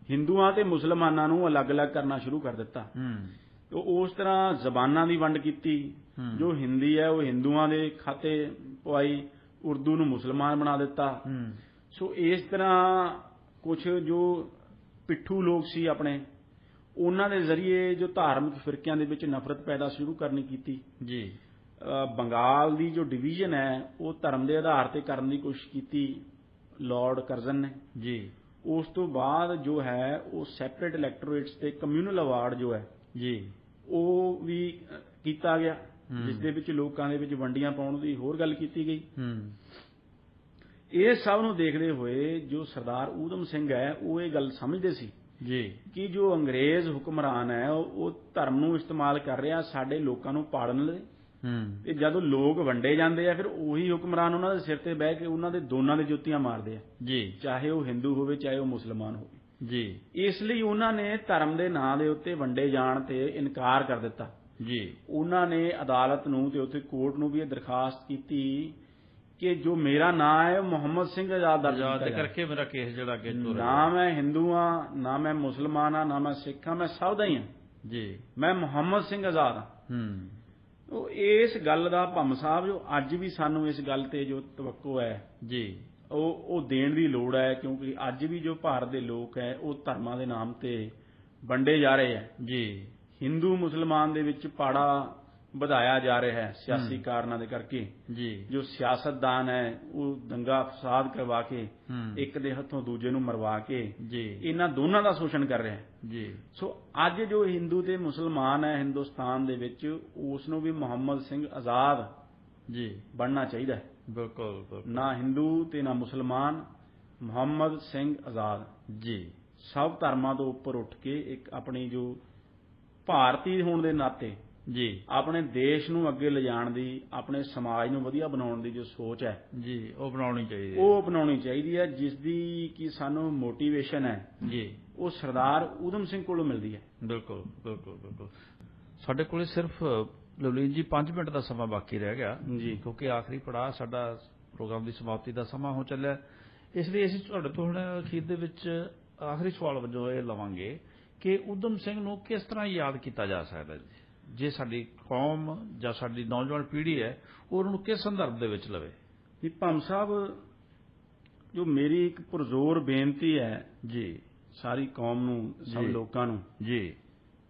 ਹਿੰਦੂਆਂ ਤੇ ਮੁਸਲਮਾਨਾਂ ਨੂੰ ਅਲੱਗ-ਅਲੱਗ ਕਰਨਾ ਸ਼ੁਰੂ ਕਰ ਦਿੱਤਾ। ਉਸ ਤਰ੍ਹਾਂ ਜ਼ਬਾਨਾਂ ਦੀ ਵੰਡ ਕੀਤੀ। ਜੋ ਹਿੰਦੀ ਹੈ ਉਹ ਹਿੰਦੂਆਂ ਦੇ ਖਾਤੇ ਪਵਾਈ, ਉਰਦੂ ਨੂੰ ਮੁਸਲਮਾਨ ਬਣਾ ਦਿੱਤਾ। ਸੋ ਇਸ ਤਰ੍ਹਾਂ ਕੁਝ ਜੋ ਪਿੱਠੂ ਲੋਕ ਸੀ ਆਪਣੇ, ਉਹਨਾਂ ਦੇ ਜ਼ਰੀਏ ਜੋ ਧਾਰਮਿਕ ਫਿਰਕਿਆਂ ਦੇ ਵਿੱਚ ਨਫ਼ਰਤ ਪੈਦਾ ਸ਼ੁਰੂ ਕਰਨੀ ਕੀਤੀ ਜੀ। ਬੰਗਾਲ ਦੀ ਜੋ ਡਿਵੀਜ਼ਨ ਹੈ ਉਹ ਧਰਮ ਦੇ ਆਧਾਰ ਤੇ ਕਰਨ ਦੀ ਕੋਸ਼ਿਸ਼ ਕੀਤੀ ਲਾਰਡ ਕਰਜ਼ਨ ਨੇ ਜੀ। ਉਸ ਤੋਂ ਬਾਅਦ ਜੋ ਹੈ ਉਹ ਸੈਪਰੇਟ ਇਲੈਕਟੋਰੇਟਸ ਤੇ ਕਮਿਊਨਲ ਅਵਾਰਡ ਜੋ ਹੈ ਜੀ ਉਹ ਵੀ ਕੀਤਾ ਗਿਆ, ਜਿਸ ਦੇ ਵਿੱਚ ਲੋਕਾਂ ਦੇ ਵਿੱਚ ਵੰਡੀਆਂ ਪਾਉਣ ਦੀ ਹੋਰ ਗੱਲ ਕੀਤੀ ਗਈ। ਇਹ ਸਭ ਨੂੰ ਦੇਖਦੇ ਹੋਏ ਜੋ ਸਰਦਾਰ ਊਧਮ ਸਿੰਘ ਹੈ ਉਹ ਇਹ ਗੱਲ ਸਮਝਦੇ ਸੀ ਜੀ ਕਿ ਜੋ ਅੰਗਰੇਜ਼ ਹੁਕਮਰਾਨ ਹੈ ਉਹ ਧਰਮ ਨੂੰ ਇਸਤੇਮਾਲ ਕਰ ਰਿਹਾ ਸਾਡੇ ਲੋਕਾਂ ਨੂੰ ਪਾੜਨ ਲਈ। ਤੇ ਜਦੋਂ ਲੋਕ ਵੰਡੇ ਜਾਂਦੇ ਆ ਫਿਰ ਉਹੀ ਹੁਕਮਰਾਨ ਉਹਨਾਂ ਦੇ ਸਿਰ ਤੇ ਬਹਿ ਕੇ ਉਹਨਾਂ ਦੇ ਦੋਨਾਂ ਦੇ ਜੁੱਤੀਆਂ ਮਾਰਦੇ ਆ ਜੀ, ਚਾਹੇ ਉਹ ਹਿੰਦੂ ਹੋਵੇ ਚਾਹੇ ਉਹ ਮੁਸਲਮਾਨ ਹੋਵੇ ਜੀ। ਇਸ ਲਈ ਉਹਨਾਂ ਨੇ ਧਰਮ ਦੇ ਨਾਂ ਦੇ ਉੱਤੇ ਵੰਡੇ ਜਾਣ ਤੇ ਇਨਕਾਰ ਕਰ ਦਿੱਤਾ ਜੀ। ਉਹਨਾਂ ਨੇ ਅਦਾਲਤ ਨੂੰ ਤੇ ਉੱਥੇ ਕੋਰਟ ਨੂੰ ਵੀ ਇਹ ਦਰਖਾਸਤ ਕੀਤੀ ਕਿ ਜੋ ਮੇਰਾ ਨਾਂ ਹੈ ਮੁਹੰਮਦ ਸਿੰਘ ਆਜ਼ਾਦ ਦਰਜ ਕਰਕੇ ਮੇਰਾ ਕੇਸ ਜਿਹੜਾ ਅੱਗੇ ਨਾ ਮੈਂ ਹਿੰਦੂ ਹਾਂ, ਨਾ ਮੈਂ ਮੁਸਲਮਾਨ ਹਾਂ, ਨਾ ਮੈਂ ਸਿੱਖ ਹਾਂ, ਮੈਂ ਸਭ ਦਾ ਹੀ ਹਾਂ ਜੀ। ਮੈਂ ਮੁਹੰਮਦ ਸਿੰਘ ਆਜ਼ਾਦ ਹਾਂ। ਉਹ ਇਸ ਗੱਲ ਦਾ ਭੰਮ ਸਾਹਿਬ ਜੋ ਅੱਜ ਵੀ ਸਾਨੂੰ ਇਸ ਗੱਲ ਤੇ ਜੋ ਤਵੱਕੋ ਹੈ ਜੀ ਉਹ ਦੇਣ ਦੀ ਲੋੜ ਹੈ, ਕਿਉਂਕਿ ਅੱਜ ਵੀ ਜੋ ਭਾਰਤ ਦੇ ਲੋਕ ਹੈ ਉਹ ਧਰਮਾਂ ਦੇ ਨਾਮ ਤੇ ਵੰਡੇ ਜਾ ਰਹੇ ਹੈ ਜੀ। ਹਿੰਦੂ ਮੁਸਲਮਾਨ ਦੇ ਵਿੱਚ ਪਾੜਾ ਵਧਾਇਆ ਜਾ ਰਿਹਾ ਹੈ ਸਿਆਸੀ ਕਾਰਨਾਂ ਦੇ ਕਰਕੇ ਜੀ। ਜੋ ਸਿਆਸਤਦਾਨ ਹੈ ਉਹ ਦੰਗਾ ਫਸਾਦ ਕਰਵਾ ਕੇ ਇੱਕ ਦੇ ਹੱਥੋਂ ਦੂਜੇ ਨੂੰ ਮਰਵਾ ਕੇ ਜੀ ਇਹਨਾਂ ਦੋਨਾਂ ਦਾ ਸ਼ੋਸ਼ਣ ਕਰ ਰਿਹਾ ਜੀ। ਸੋ ਅੱਜ ਜੋ ਹਿੰਦੂ ਤੇ ਮੁਸਲਮਾਨ ਹੈ ਹਿੰਦੁਸਤਾਨ ਦੇ ਵਿੱਚ, ਉਸ ਨੂੰ ਵੀ ਮੁਹੰਮਦ ਸਿੰਘ ਆਜ਼ਾਦ ਜੀ ਬਣਨਾ ਚਾਹੀਦਾ ਹੈ। ਬਿਲਕੁਲ। ਨਾ ਹਿੰਦੂ ਤੇ ਨਾ ਮੁਸਲਮਾਨ, ਮੁਹੰਮਦ ਸਿੰਘ ਆਜ਼ਾਦ ਜੀ। ਸਭ ਧਰਮਾਂ ਤੋਂ ਉੱਪਰ ਉੱਠ ਕੇ ਇੱਕ ਆਪਣੀ ਜੋ ਭਾਰਤੀ ਹੋਣ ਦੇ ਨਾਤੇ ਜੀ ਆਪਣੇ ਦੇਸ਼ ਨੂੰ ਅੱਗੇ ਲਿਜਾਣ ਦੀ, ਆਪਣੇ ਸਮਾਜ ਨੂੰ ਵਧੀਆ ਬਣਾਉਣ ਦੀ ਜੋ ਸੋਚ ਹੈ ਜੀ ਉਹ ਅਪਣਾਉਣੀ ਚਾਹੀਦੀ ਹੈ, ਜਿਸ ਦੀ ਕਿ ਸਾਨੂੰ ਮੋਟੀਵੇਸ਼ਨ ਹੈ ਜੀ ਉਹ ਸਰਦਾਰ ਊਧਮ ਸਿੰਘ ਕੋਲੋਂ ਮਿਲਦੀ ਹੈ। ਬਿਲਕੁਲ ਬਿਲਕੁਲ ਬਿਲਕੁਲ। ਸਾਡੇ ਕੋਲੇ ਸਿਰਫ ਲਵਲੀਨ ਜੀ 5 ਮਿੰਟ ਦਾ ਸਮਾਂ ਬਾਕੀ ਰਹਿ ਗਿਆ ਜੀ, ਕਿਉਂਕਿ ਆਖਰੀ ਪੜਾਅ ਸਾਡਾ ਪ੍ਰੋਗਰਾਮ ਦੀ ਸਮਾਪਤੀ ਦਾ ਸਮਾਂ ਹੋ ਚੱਲਿਆ। ਇਸ ਲਈ ਅਸੀਂ ਤੁਹਾਡੇ ਤੋਂ ਹੁਣ ਅਖੀਰ ਦੇ ਵਿੱਚ ਆਖਰੀ ਸਵਾਲ ਵਜੋਂ ਇਹ ਲਵਾਂਗੇ ਕਿ ਊਧਮ ਸਿੰਘ ਨੂੰ ਕਿਸ ਤਰ੍ਹਾਂ ਯਾਦ ਕੀਤਾ ਜਾ ਸਕਦਾ ਜੀ, ਜੇ ਸਾਡੀ ਕੌਮ ਜਾਂ ਸਾਡੀ ਨੌਜਵਾਨ ਪੀੜ੍ਹੀ ਹੈ ਉਹ ਉਹਨਾਂ ਨੂੰ ਕਿਸ ਸੰਦਰਭ ਦੇ ਵਿੱਚ ਲਵੇ? ਵੀ ਭਾਮ ਸਾਹਿਬ, ਜੋ ਮੇਰੀ ਇੱਕ ਪੁਰਜ਼ੋਰ ਬੇਨਤੀ ਹੈ ਜੀ ਸਾਰੀ ਕੌਮ ਨੂੰ, ਸਭ ਲੋਕਾਂ ਨੂੰ, ਜੀ,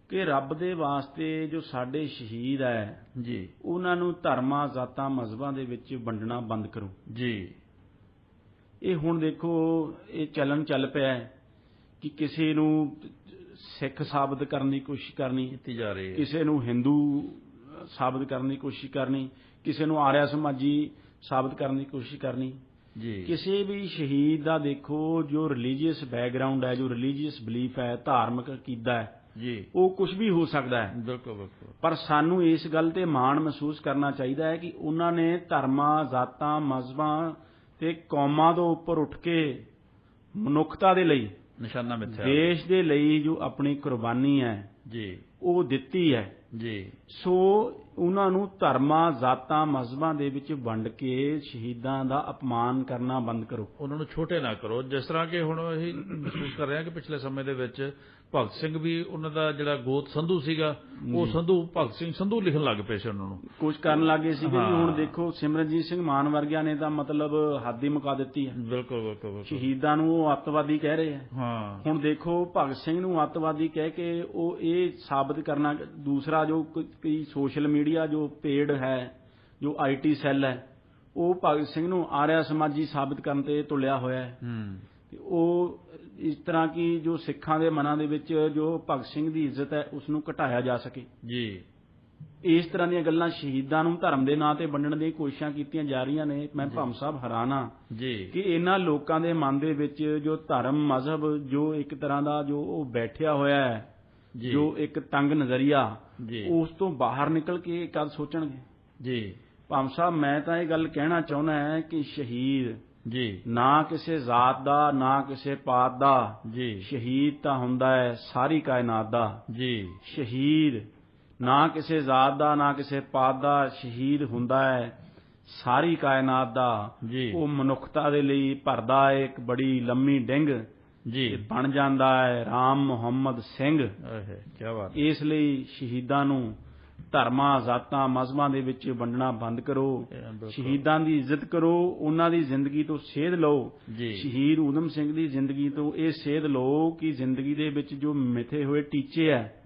ਕਿ ਰੱਬ ਦੇ ਵਾਸਤੇ ਜੋ ਸਾਡੇ ਸ਼ਹੀਦ ਹੈ ਜੀ, ਉਹਨਾਂ ਨੂੰ ਧਰਮਾਂ, ਜ਼ਾਤਾਂ, ਮਜ਼ਹਬਾਂ ਦੇ ਵਿੱਚ ਵੰਡਣਾ ਬੰਦ ਕਰੋ ਜੀ। ਇਹ ਹੁਣ ਦੇਖੋ, ਇਹ ਚੱਲਣ ਚੱਲ ਪਿਆ ਹੈ ਕਿ ਕਿਸੇ ਨੂੰ ਸਿੱਖ ਸਾਬਤ ਕਰਨ ਦੀ ਕੋਸ਼ਿਸ਼ ਕਰਨੀ, ਕੀਤੀ ਜਾ ਰਹੀ ਹੈ, ਕਿਸੇ ਨੂੰ ਹਿੰਦੂ ਸਾਬਤ ਕਰਨ ਦੀ ਕੋਸ਼ਿਸ਼ ਕਰਨੀ, ਕਿਸੇ ਨੂੰ ਆਰਿਆ ਸਮਾਜੀ ਸਾਬਤ ਕਰਨ ਦੀ ਕੋਸ਼ਿਸ਼ ਕਰਨੀ। ਜੀ, ਕਿਸੇ ਵੀ ਸ਼ਹੀਦ ਦਾ ਦੇਖੋ ਜੋ ਰਿਲੀਜੀਅਸ ਬੈਕਗ੍ਰਾਉਂਡ ਹੈ, ਜੋ ਰਿਲੀਜੀਅਸ ਬਲੀਫ ਹੈ, ਧਾਰਮਿਕ ਅਕੀਦਾ ਹੈ, ਜੀ, ਉਹ ਕੁਝ ਵੀ ਹੋ ਸਕਦਾ ਹੈ। ਬਿਲਕੁਲ ਬਿਲਕੁਲ। ਪਰ ਸਾਨੂੰ ਇਸ ਗੱਲ ਤੇ ਮਾਣ ਮਹਿਸੂਸ ਕਰਨਾ ਚਾਹੀਦਾ ਹੈ ਕਿ ਉਹਨਾਂ ਨੇ ਧਰਮਾਂ, ਜ਼ਾਤਾਂ, ਮਜ਼ਹਬਾਂ ਤੇ ਕੌਮਾਂ ਤੋਂ ਉੱਪਰ ਉੱਠ ਕੇ ਮਨੁੱਖਤਾ ਦੇ ਲਈ, ਨਿਸ਼ਾਨਾ ਮਿੱਥਿਆ, ਦੇਸ਼ ਦੇ ਲਈ ਜੋ ਆਪਣੀ ਕੁਰਬਾਨੀ ਹੈ ਜੀ, ਉਹ ਦਿੱਤੀ ਹੈ। ਜੀ, ਸੋ ਉਹਨਾਂ ਨੂੰ ਧਰਮਾਂ, ਜ਼ਾਤਾਂ, ਮਜ਼ਹਬਾਂ ਦੇ ਵਿੱਚ ਵੰਡ ਕੇ ਸ਼ਹੀਦਾਂ ਦਾ ਅਪਮਾਨ ਕਰਨਾ ਬੰਦ ਕਰੋ, ਉਹਨਾਂ ਨੂੰ ਛੋਟੇ ਨਾ ਕਰੋ। ਜਿਸ ਤਰ੍ਹਾਂ ਕਿ ਹੁਣ ਅਸੀਂ ਮਹਿਸੂਸ ਕਰ ਰਹੇ ਹਾਂ ਕਿ ਪਿਛਲੇ ਸਮੇਂ ਦੇ ਵਿੱਚ ਭਗਤ ਸਿੰਘ ਵੀ, ਉਹਨਾਂ ਦਾ ਜਿਹੜਾ ਗੋਤ ਸੰਧੂ ਸੀਗਾ, ਉਹ ਸੰਧੂ ਭਗਤ ਸਿੰਘ ਸੰਧੂ ਲਿਖਣ ਲੱਗ ਪਏ ਸੀ ਉਹਨਾਂ ਨੂੰ, ਕੁਝ ਕਰਨ ਲੱਗੇ ਸੀ। ਹੁਣ ਦੇਖੋ ਸਿਮਰਨਜੀਤ ਸਿੰਘ ਮਾਨ ਵਰਗਿਆਂ ਨੇ ਤਾਂ ਮਤਲਬ ਹੱਦ ਹੀ ਮੁਕਾ ਦਿੱਤੀ ਹੈ। ਬਿਲਕੁਲ ਬਿਲਕੁਲ। ਸ਼ਹੀਦਾਂ ਨੂੰ ਉਹ ਅੱਤਵਾਦੀ ਕਹਿ ਰਹੇ ਆ। ਹਾਂ, ਹੁਣ ਦੇਖੋ ਭਗਤ ਸਿੰਘ ਨੂੰ ਅੱਤਵਾਦੀ ਕਹਿ ਕੇ ਉਹ ਇਹ ਸਾਬਤ ਕਰਨਾ, ਦੂਸਰਾ ਜੋ ਕੋਈ ਸੋਸ਼ਲ ਮੀਡੀਆ ਜੋ ਪੇਡ ਹੈ, ਜੋ IT ਸੈੱਲ ਹੈ, ਉਹ ਭਗਤ ਸਿੰਘ ਨੂੰ ਆਰਿਆ ਸਮਾਜੀ ਸਾਬਤ ਕਰਨ ਤੇ ਤੁਲਿਆ ਹੋਇਆ ਹੈ। ਉਹ ਇਸ ਤਰ੍ਹਾਂ ਕਿ ਜੋ ਸਿੱਖਾਂ ਦੇ ਮਨਾਂ ਦੇ ਵਿੱਚ ਜੋ ਭਗਤ ਸਿੰਘ ਦੀ ਇੱਜ਼ਤ ਹੈ ਉਸ ਨੂੰ ਘਟਾਇਆ ਜਾ ਸਕੇ। ਜੀ, ਇਸ ਤਰ੍ਹਾਂ ਦੀਆਂ ਗੱਲਾਂ ਸ਼ਹੀਦਾਂ ਨੂੰ ਧਰਮ ਦੇ ਨਾਂ ਤੇ ਵੰਡਣ ਦੀਆਂ ਕੋਸ਼ਿਸ਼ਾਂ ਕੀਤੀਆਂ ਜਾ ਰਹੀਆਂ ਨੇ। ਮੈਂ ਭਾਮ ਸਾਹਿਬ ਹੈਰਾਨ ਹਾਂ ਕਿ ਇਹਨਾਂ ਲੋਕਾਂ ਦੇ ਮਨ ਦੇ ਵਿੱਚ ਜੋ ਧਰਮ, ਮਜ਼ਹਬ, ਜੋ ਇੱਕ ਤਰ੍ਹਾਂ ਦਾ ਜੋ ਉਹ ਬੈਠਿਆ ਹੋਇਆ ਹੈ, ਜੋ ਇੱਕ ਤੰਗ ਨਜ਼ਰੀਆ, ਉਸ ਤੋਂ ਬਾਹਰ ਨਿਕਲ ਕੇ ਕਦ ਸੋਚਣਗੇ। ਜੀ, ਭਾਮ ਸਾਹਿਬ, ਮੈਂ ਤਾਂ ਇਹ ਗੱਲ ਕਹਿਣਾ ਚਾਹੁੰਦਾ ਹਾਂ ਕਿ ਸ਼ਹੀਦ ਜੀ, ਨਾ ਕਿਸੇ ਜ਼ਾਤ ਦਾ, ਨਾ ਕਿਸੇ ਪਾਤ ਦਾ, ਜੀ, ਸ਼ਹੀਦ ਤਾਂ ਹੁੰਦਾ ਹੈ ਸਾਰੀ ਕਾਇਨਾਤ ਦਾ। ਜੀ, ਸ਼ਹੀਦ ਨਾ ਕਿਸੇ ਜ਼ਾਤ ਦਾ, ਨਾ ਕਿਸੇ ਪਾਤ ਦਾ, ਸ਼ਹੀਦ ਹੁੰਦਾ ਹੈ ਸਾਰੀ ਕਾਇਨਾਤ ਦਾ। ਉਹ ਮਨੁੱਖਤਾ ਦੇ ਲਈ ਭਰਦਾ ਹੈ ਇੱਕ ਬੜੀ ਲੰਮੀ ਡਿੰਗ, ਜੀ, ਬਣ ਜਾਂਦਾ ਹੈ ਰਾਮ ਮੁਹੰਮਦ ਸਿੰਘ। ਕੀ ਬਾਤ। ਇਸ ਲਈ ਸ਼ਹੀਦਾਂ ਨੂੰ ਧਰਮਾਂ, ਜ਼ਾਤਾਂ, ਮਜ਼ਹਬਾਂ ਦੇ ਵਿੱਚ ਵੰਡਣਾ ਬੰਦ ਕਰੋ। ਸ਼ਹੀਦਾਂ ਦੀ ਇੱਜ਼ਤ ਕਰੋ, ਉਹਨਾਂ ਦੀ ਜ਼ਿੰਦਗੀ ਤੋਂ ਸੇਧ ਲਓ। ਸ਼ਹੀਦ ਊਧਮ ਸਿੰਘ ਦੀ ਜ਼ਿੰਦਗੀ ਤੋਂ ਇਹ ਸੇਧ ਲਓ ਕਿ ਜ਼ਿੰਦਗੀ ਦੇ ਵਿੱਚ ਜੋ ਮਿੱਥੇ ਹੋਏ ਟੀਚੇ ਹੈ,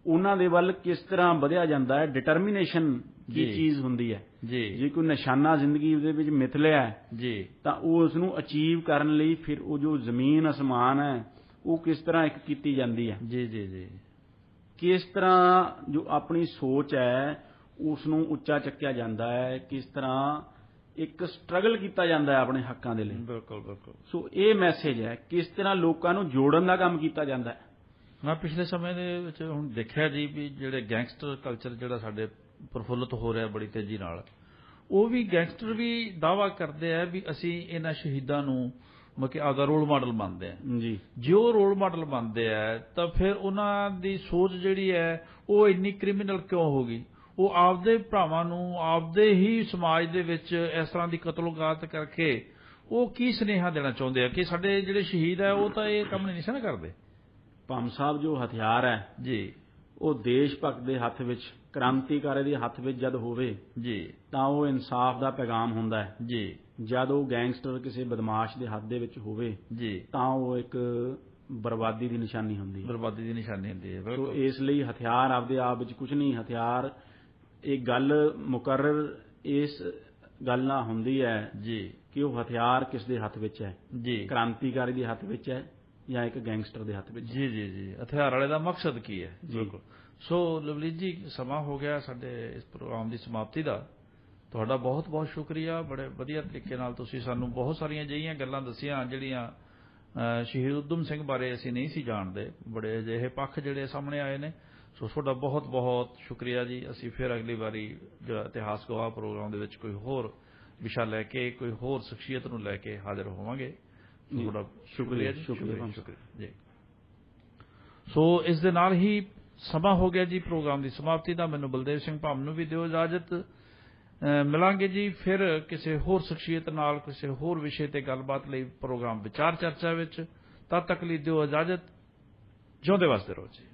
ਉਹਨਾਂ ਦੇ ਵੱਲ ਕਿਸ ਤਰ੍ਹਾਂ ਵਧਿਆ ਜਾਂਦਾ ਹੈ। ਡਿਟਰਮੀਨੇਸ਼ਨ ਕੀ ਚੀਜ਼ ਹੁੰਦੀ ਹੈ। ਜੇ ਕੋਈ ਨਿਸ਼ਾਨਾ ਜ਼ਿੰਦਗੀ ਦੇ ਵਿੱਚ ਮਿਥ ਲਿਆ ਤਾਂ ਉਹ ਉਸ ਨੂੰ ਅਚੀਵ ਕਰਨ ਲਈ ਫਿਰ ਉਹ ਜੋ ਜ਼ਮੀਨ ਅਸਮਾਨ ਹੈ ਉਹ ਕਿਸ ਤਰ੍ਹਾਂ ਇੱਕ ਕੀਤੀ ਜਾਂਦੀ ਹੈ। ਕਿਸ ਤਰ੍ਹਾਂ ਜੋ ਆਪਣੀ ਸੋਚ ਹੈ ਉਸ ਨੂੰ ਉੱਚਾ ਚੱਕਿਆ ਜਾਂਦਾ ਹੈ, ਕਿਸ ਤਰ੍ਹਾਂ ਇੱਕ ਸਟਰਗਲ ਕੀਤਾ ਜਾਂਦਾ ਹੈ ਆਪਣੇ ਹੱਕਾਂ ਦੇ ਲਈ। ਬਿਲਕੁਲ ਬਿਲਕੁਲ। ਸੋ ਇਹ ਮੈਸੇਜ ਹੈ, ਕਿਸ ਤਰ੍ਹਾਂ ਲੋਕਾਂ ਨੂੰ ਜੋੜਨ ਦਾ ਕੰਮ ਕੀਤਾ ਜਾਂਦਾ ਹੈ। ਮੈਂ ਪਿਛਲੇ ਸਮੇਂ ਦੇ ਵਿੱਚ ਹੁਣ ਦੇਖਿਆ ਜੀ ਵੀ ਜਿਹੜੇ ਗੈਂਗਸਟਰ ਕਲਚਰ ਜਿਹੜਾ ਸਾਡੇ ਪ੍ਰਫੁੱਲਤ ਹੋ ਰਿਹਾ ਬੜੀ ਤੇਜ਼ੀ ਨਾਲ, ਉਹ ਵੀ ਗੈਂਗਸਟਰ ਵੀ ਦਾਅਵਾ ਕਰਦੇ ਆ ਵੀ ਅਸੀਂ ਇਹਨਾਂ ਸ਼ਹੀਦਾਂ ਨੂੰ ਮਤਲਬ ਕਿ ਆਪਦਾ ਰੋਲ ਮਾਡਲ ਮੰਨਦੇ ਆ ਜੀ। ਜੇ ਉਹ ਰੋਲ ਮਾਡਲ ਮੰਨਦੇ ਆ ਤਾਂ ਫਿਰ ਉਹਨਾਂ ਦੀ ਸੋਚ ਜਿਹੜੀ ਹੈ ਉਹ ਇੰਨੀ ਕ੍ਰਿਮੀਨਲ ਕਿਉਂ ਹੋ ਗਈ? ਉਹ ਆਪਦੇ ਭਰਾਵਾਂ ਨੂੰ ਆਪਦੇ ਹੀ ਸਮਾਜ ਦੇ ਵਿੱਚ ਇਸ ਤਰ੍ਹਾਂ ਦੀ ਕਤਲੋਗਾਤ ਕਰਕੇ ਉਹ ਕੀ ਸੁਨੇਹਾ ਦੇਣਾ ਚਾਹੁੰਦੇ ਆ ਕਿ ਸਾਡੇ ਜਿਹੜੇ ਸ਼ਹੀਦ ਹੈ ਉਹ ਤਾਂ ਇਹ ਕੰਮ ਨਹੀਂ ਸੀ ਨਾ ਕਰਦੇ। ਭਾਮ ਸਾਹਿਬ, ਜੋ ਹਥਿਆਰ ਹੈ ਜੀ ਉਹ ਦੇਸ਼ ਭਗਤ ਦੇ ਹੱਥ ਵਿੱਚ, ਕ੍ਰਾਂਤੀਕਾਰੀ ਦੇ ਹੱਥ ਵਿੱਚ ਜਦ ਹੋਵੇ ਜੀ ਤਾਂ ਉਹ ਇਨਸਾਫ ਦਾ ਪੈਗਾਮ ਹੁੰਦਾ ਹੈ ਜੀ। ਜਦ ਉਹ ਗੈਂਗਸਟਰ ਕਿਸੇ ਬਦਮਾਸ਼ ਦੇ ਹੱਥ ਦੇ ਵਿੱਚ ਹੋਵੇ ਜੀ ਤਾਂ ਉਹ ਇੱਕ ਬਰਬਾਦੀ ਦੀ ਨਿਸ਼ਾਨੀ ਹੁੰਦੀ ਹੈ। ਬਰਬਾਦੀ ਦੀ ਨਿਸ਼ਾਨੀ ਹੁੰਦੀ ਹੈ। ਸੋ ਇਸ ਲਈ ਹਥਿਆਰ ਆਪਦੇ ਆਪ ਵਿੱਚ ਕੁਝ ਨਹੀਂ। ਹਥਿਆਰ ਇਹ ਗੱਲ ਮੁਕਰਰ ਇਸ ਗੱਲ ਨਾਲ ਹੁੰਦੀ ਹੈ ਜੀ ਕਿ ਉਹ ਹਥਿਆਰ ਕਿਸ ਦੇ ਹੱਥ ਵਿੱਚ ਹੈ ਜੀ, ਕ੍ਰਾਂਤੀਕਾਰੀ ਦੇ ਹੱਥ ਵਿੱਚ ਹੈ ਜਾਂ ਇੱਕ ਗੈਂਗਸਟਰ ਦੇ ਹੱਥ ਵਿੱਚ। ਜੀ ਜੀ ਜੀ। ਹਥਿਆਰ ਵਾਲੇ ਦਾ ਮਕਸਦ ਕੀ ਹੈ? ਬਿਲਕੁਲ। ਸੋ ਲਵਲੀਨ ਜੀ, ਸਮਾਂ ਹੋ ਗਿਆ ਸਾਡੇ ਇਸ ਪ੍ਰੋਗਰਾਮ ਦੀ ਸਮਾਪਤੀ ਦਾ। ਤੁਹਾਡਾ ਬਹੁਤ ਬਹੁਤ ਸ਼ੁਕਰੀਆ। ਬੜੇ ਵਧੀਆ ਤਰੀਕੇ ਨਾਲ ਤੁਸੀਂ ਸਾਨੂੰ ਬਹੁਤ ਸਾਰੀਆਂ ਅਜਿਹੀਆਂ ਗੱਲਾਂ ਦੱਸੀਆਂ ਜਿਹੜੀਆਂ ਸ਼ਹੀਦ ਊਧਮ ਸਿੰਘ ਬਾਰੇ ਅਸੀਂ ਨਹੀਂ ਸੀ ਜਾਣਦੇ। ਬੜੇ ਅਜਿਹੇ ਪੱਖ ਜਿਹੜੇ ਸਾਹਮਣੇ ਆਏ ਨੇ। ਸੋ ਤੁਹਾਡਾ ਬਹੁਤ ਬਹੁਤ ਸ਼ੁਕਰੀਆ ਜੀ। ਅਸੀਂ ਫਿਰ ਅਗਲੀ ਵਾਰੀ ਜਿਹੜਾ ਇਤਿਹਾਸ ਗਵਾਹ ਪ੍ਰੋਗਰਾਮ ਦੇ ਵਿੱਚ ਕੋਈ ਹੋਰ ਵਿਸ਼ਾ ਲੈ ਕੇ, ਕੋਈ ਹੋਰ ਸ਼ਖਸੀਅਤ ਨੂੰ ਲੈ ਕੇ ਹਾਜ਼ਰ ਹੋਵਾਂਗੇ। ਤੁਹਾਡਾ ਸ਼ੁਕਰੀਆ ਜੀ। ਸ਼ੁਕਰੀਆ ਜੀ। ਸੋ ਇਸ ਦੇ ਨਾਲ ਹੀ ਸਮਾਂ ਹੋ ਗਿਆ ਜੀ ਪ੍ਰੋਗਰਾਮ ਦੀ ਸਮਾਪਤੀ ਦਾ। ਮੈਨੂੰ ਬਲਦੇਵ ਸਿੰਘ ਭਾਮ ਨੂੰ ਵੀ ਦਿਓ ਇਜਾਜ਼ਤ। ਮਿਲਾਂਗੇ ਜੀ ਫਿਰ ਕਿਸੇ ਹੋਰ ਸ਼ਖਸੀਅਤ ਨਾਲ ਕਿਸੇ ਹੋਰ ਵਿਸ਼ੇ ਤੇ ਗੱਲਬਾਤ ਲਈ ਪ੍ਰੋਗਰਾਮ ਵਿਚਾਰ ਚਰਚਾ ਵਿੱਚ। ਤਦ ਤੱਕ ਲਈ ਦਿਓ ਇਜਾਜ਼ਤ। ਜਿਉਂਦੇ ਵਸਦੇ ਰਹੋ ਜੀ।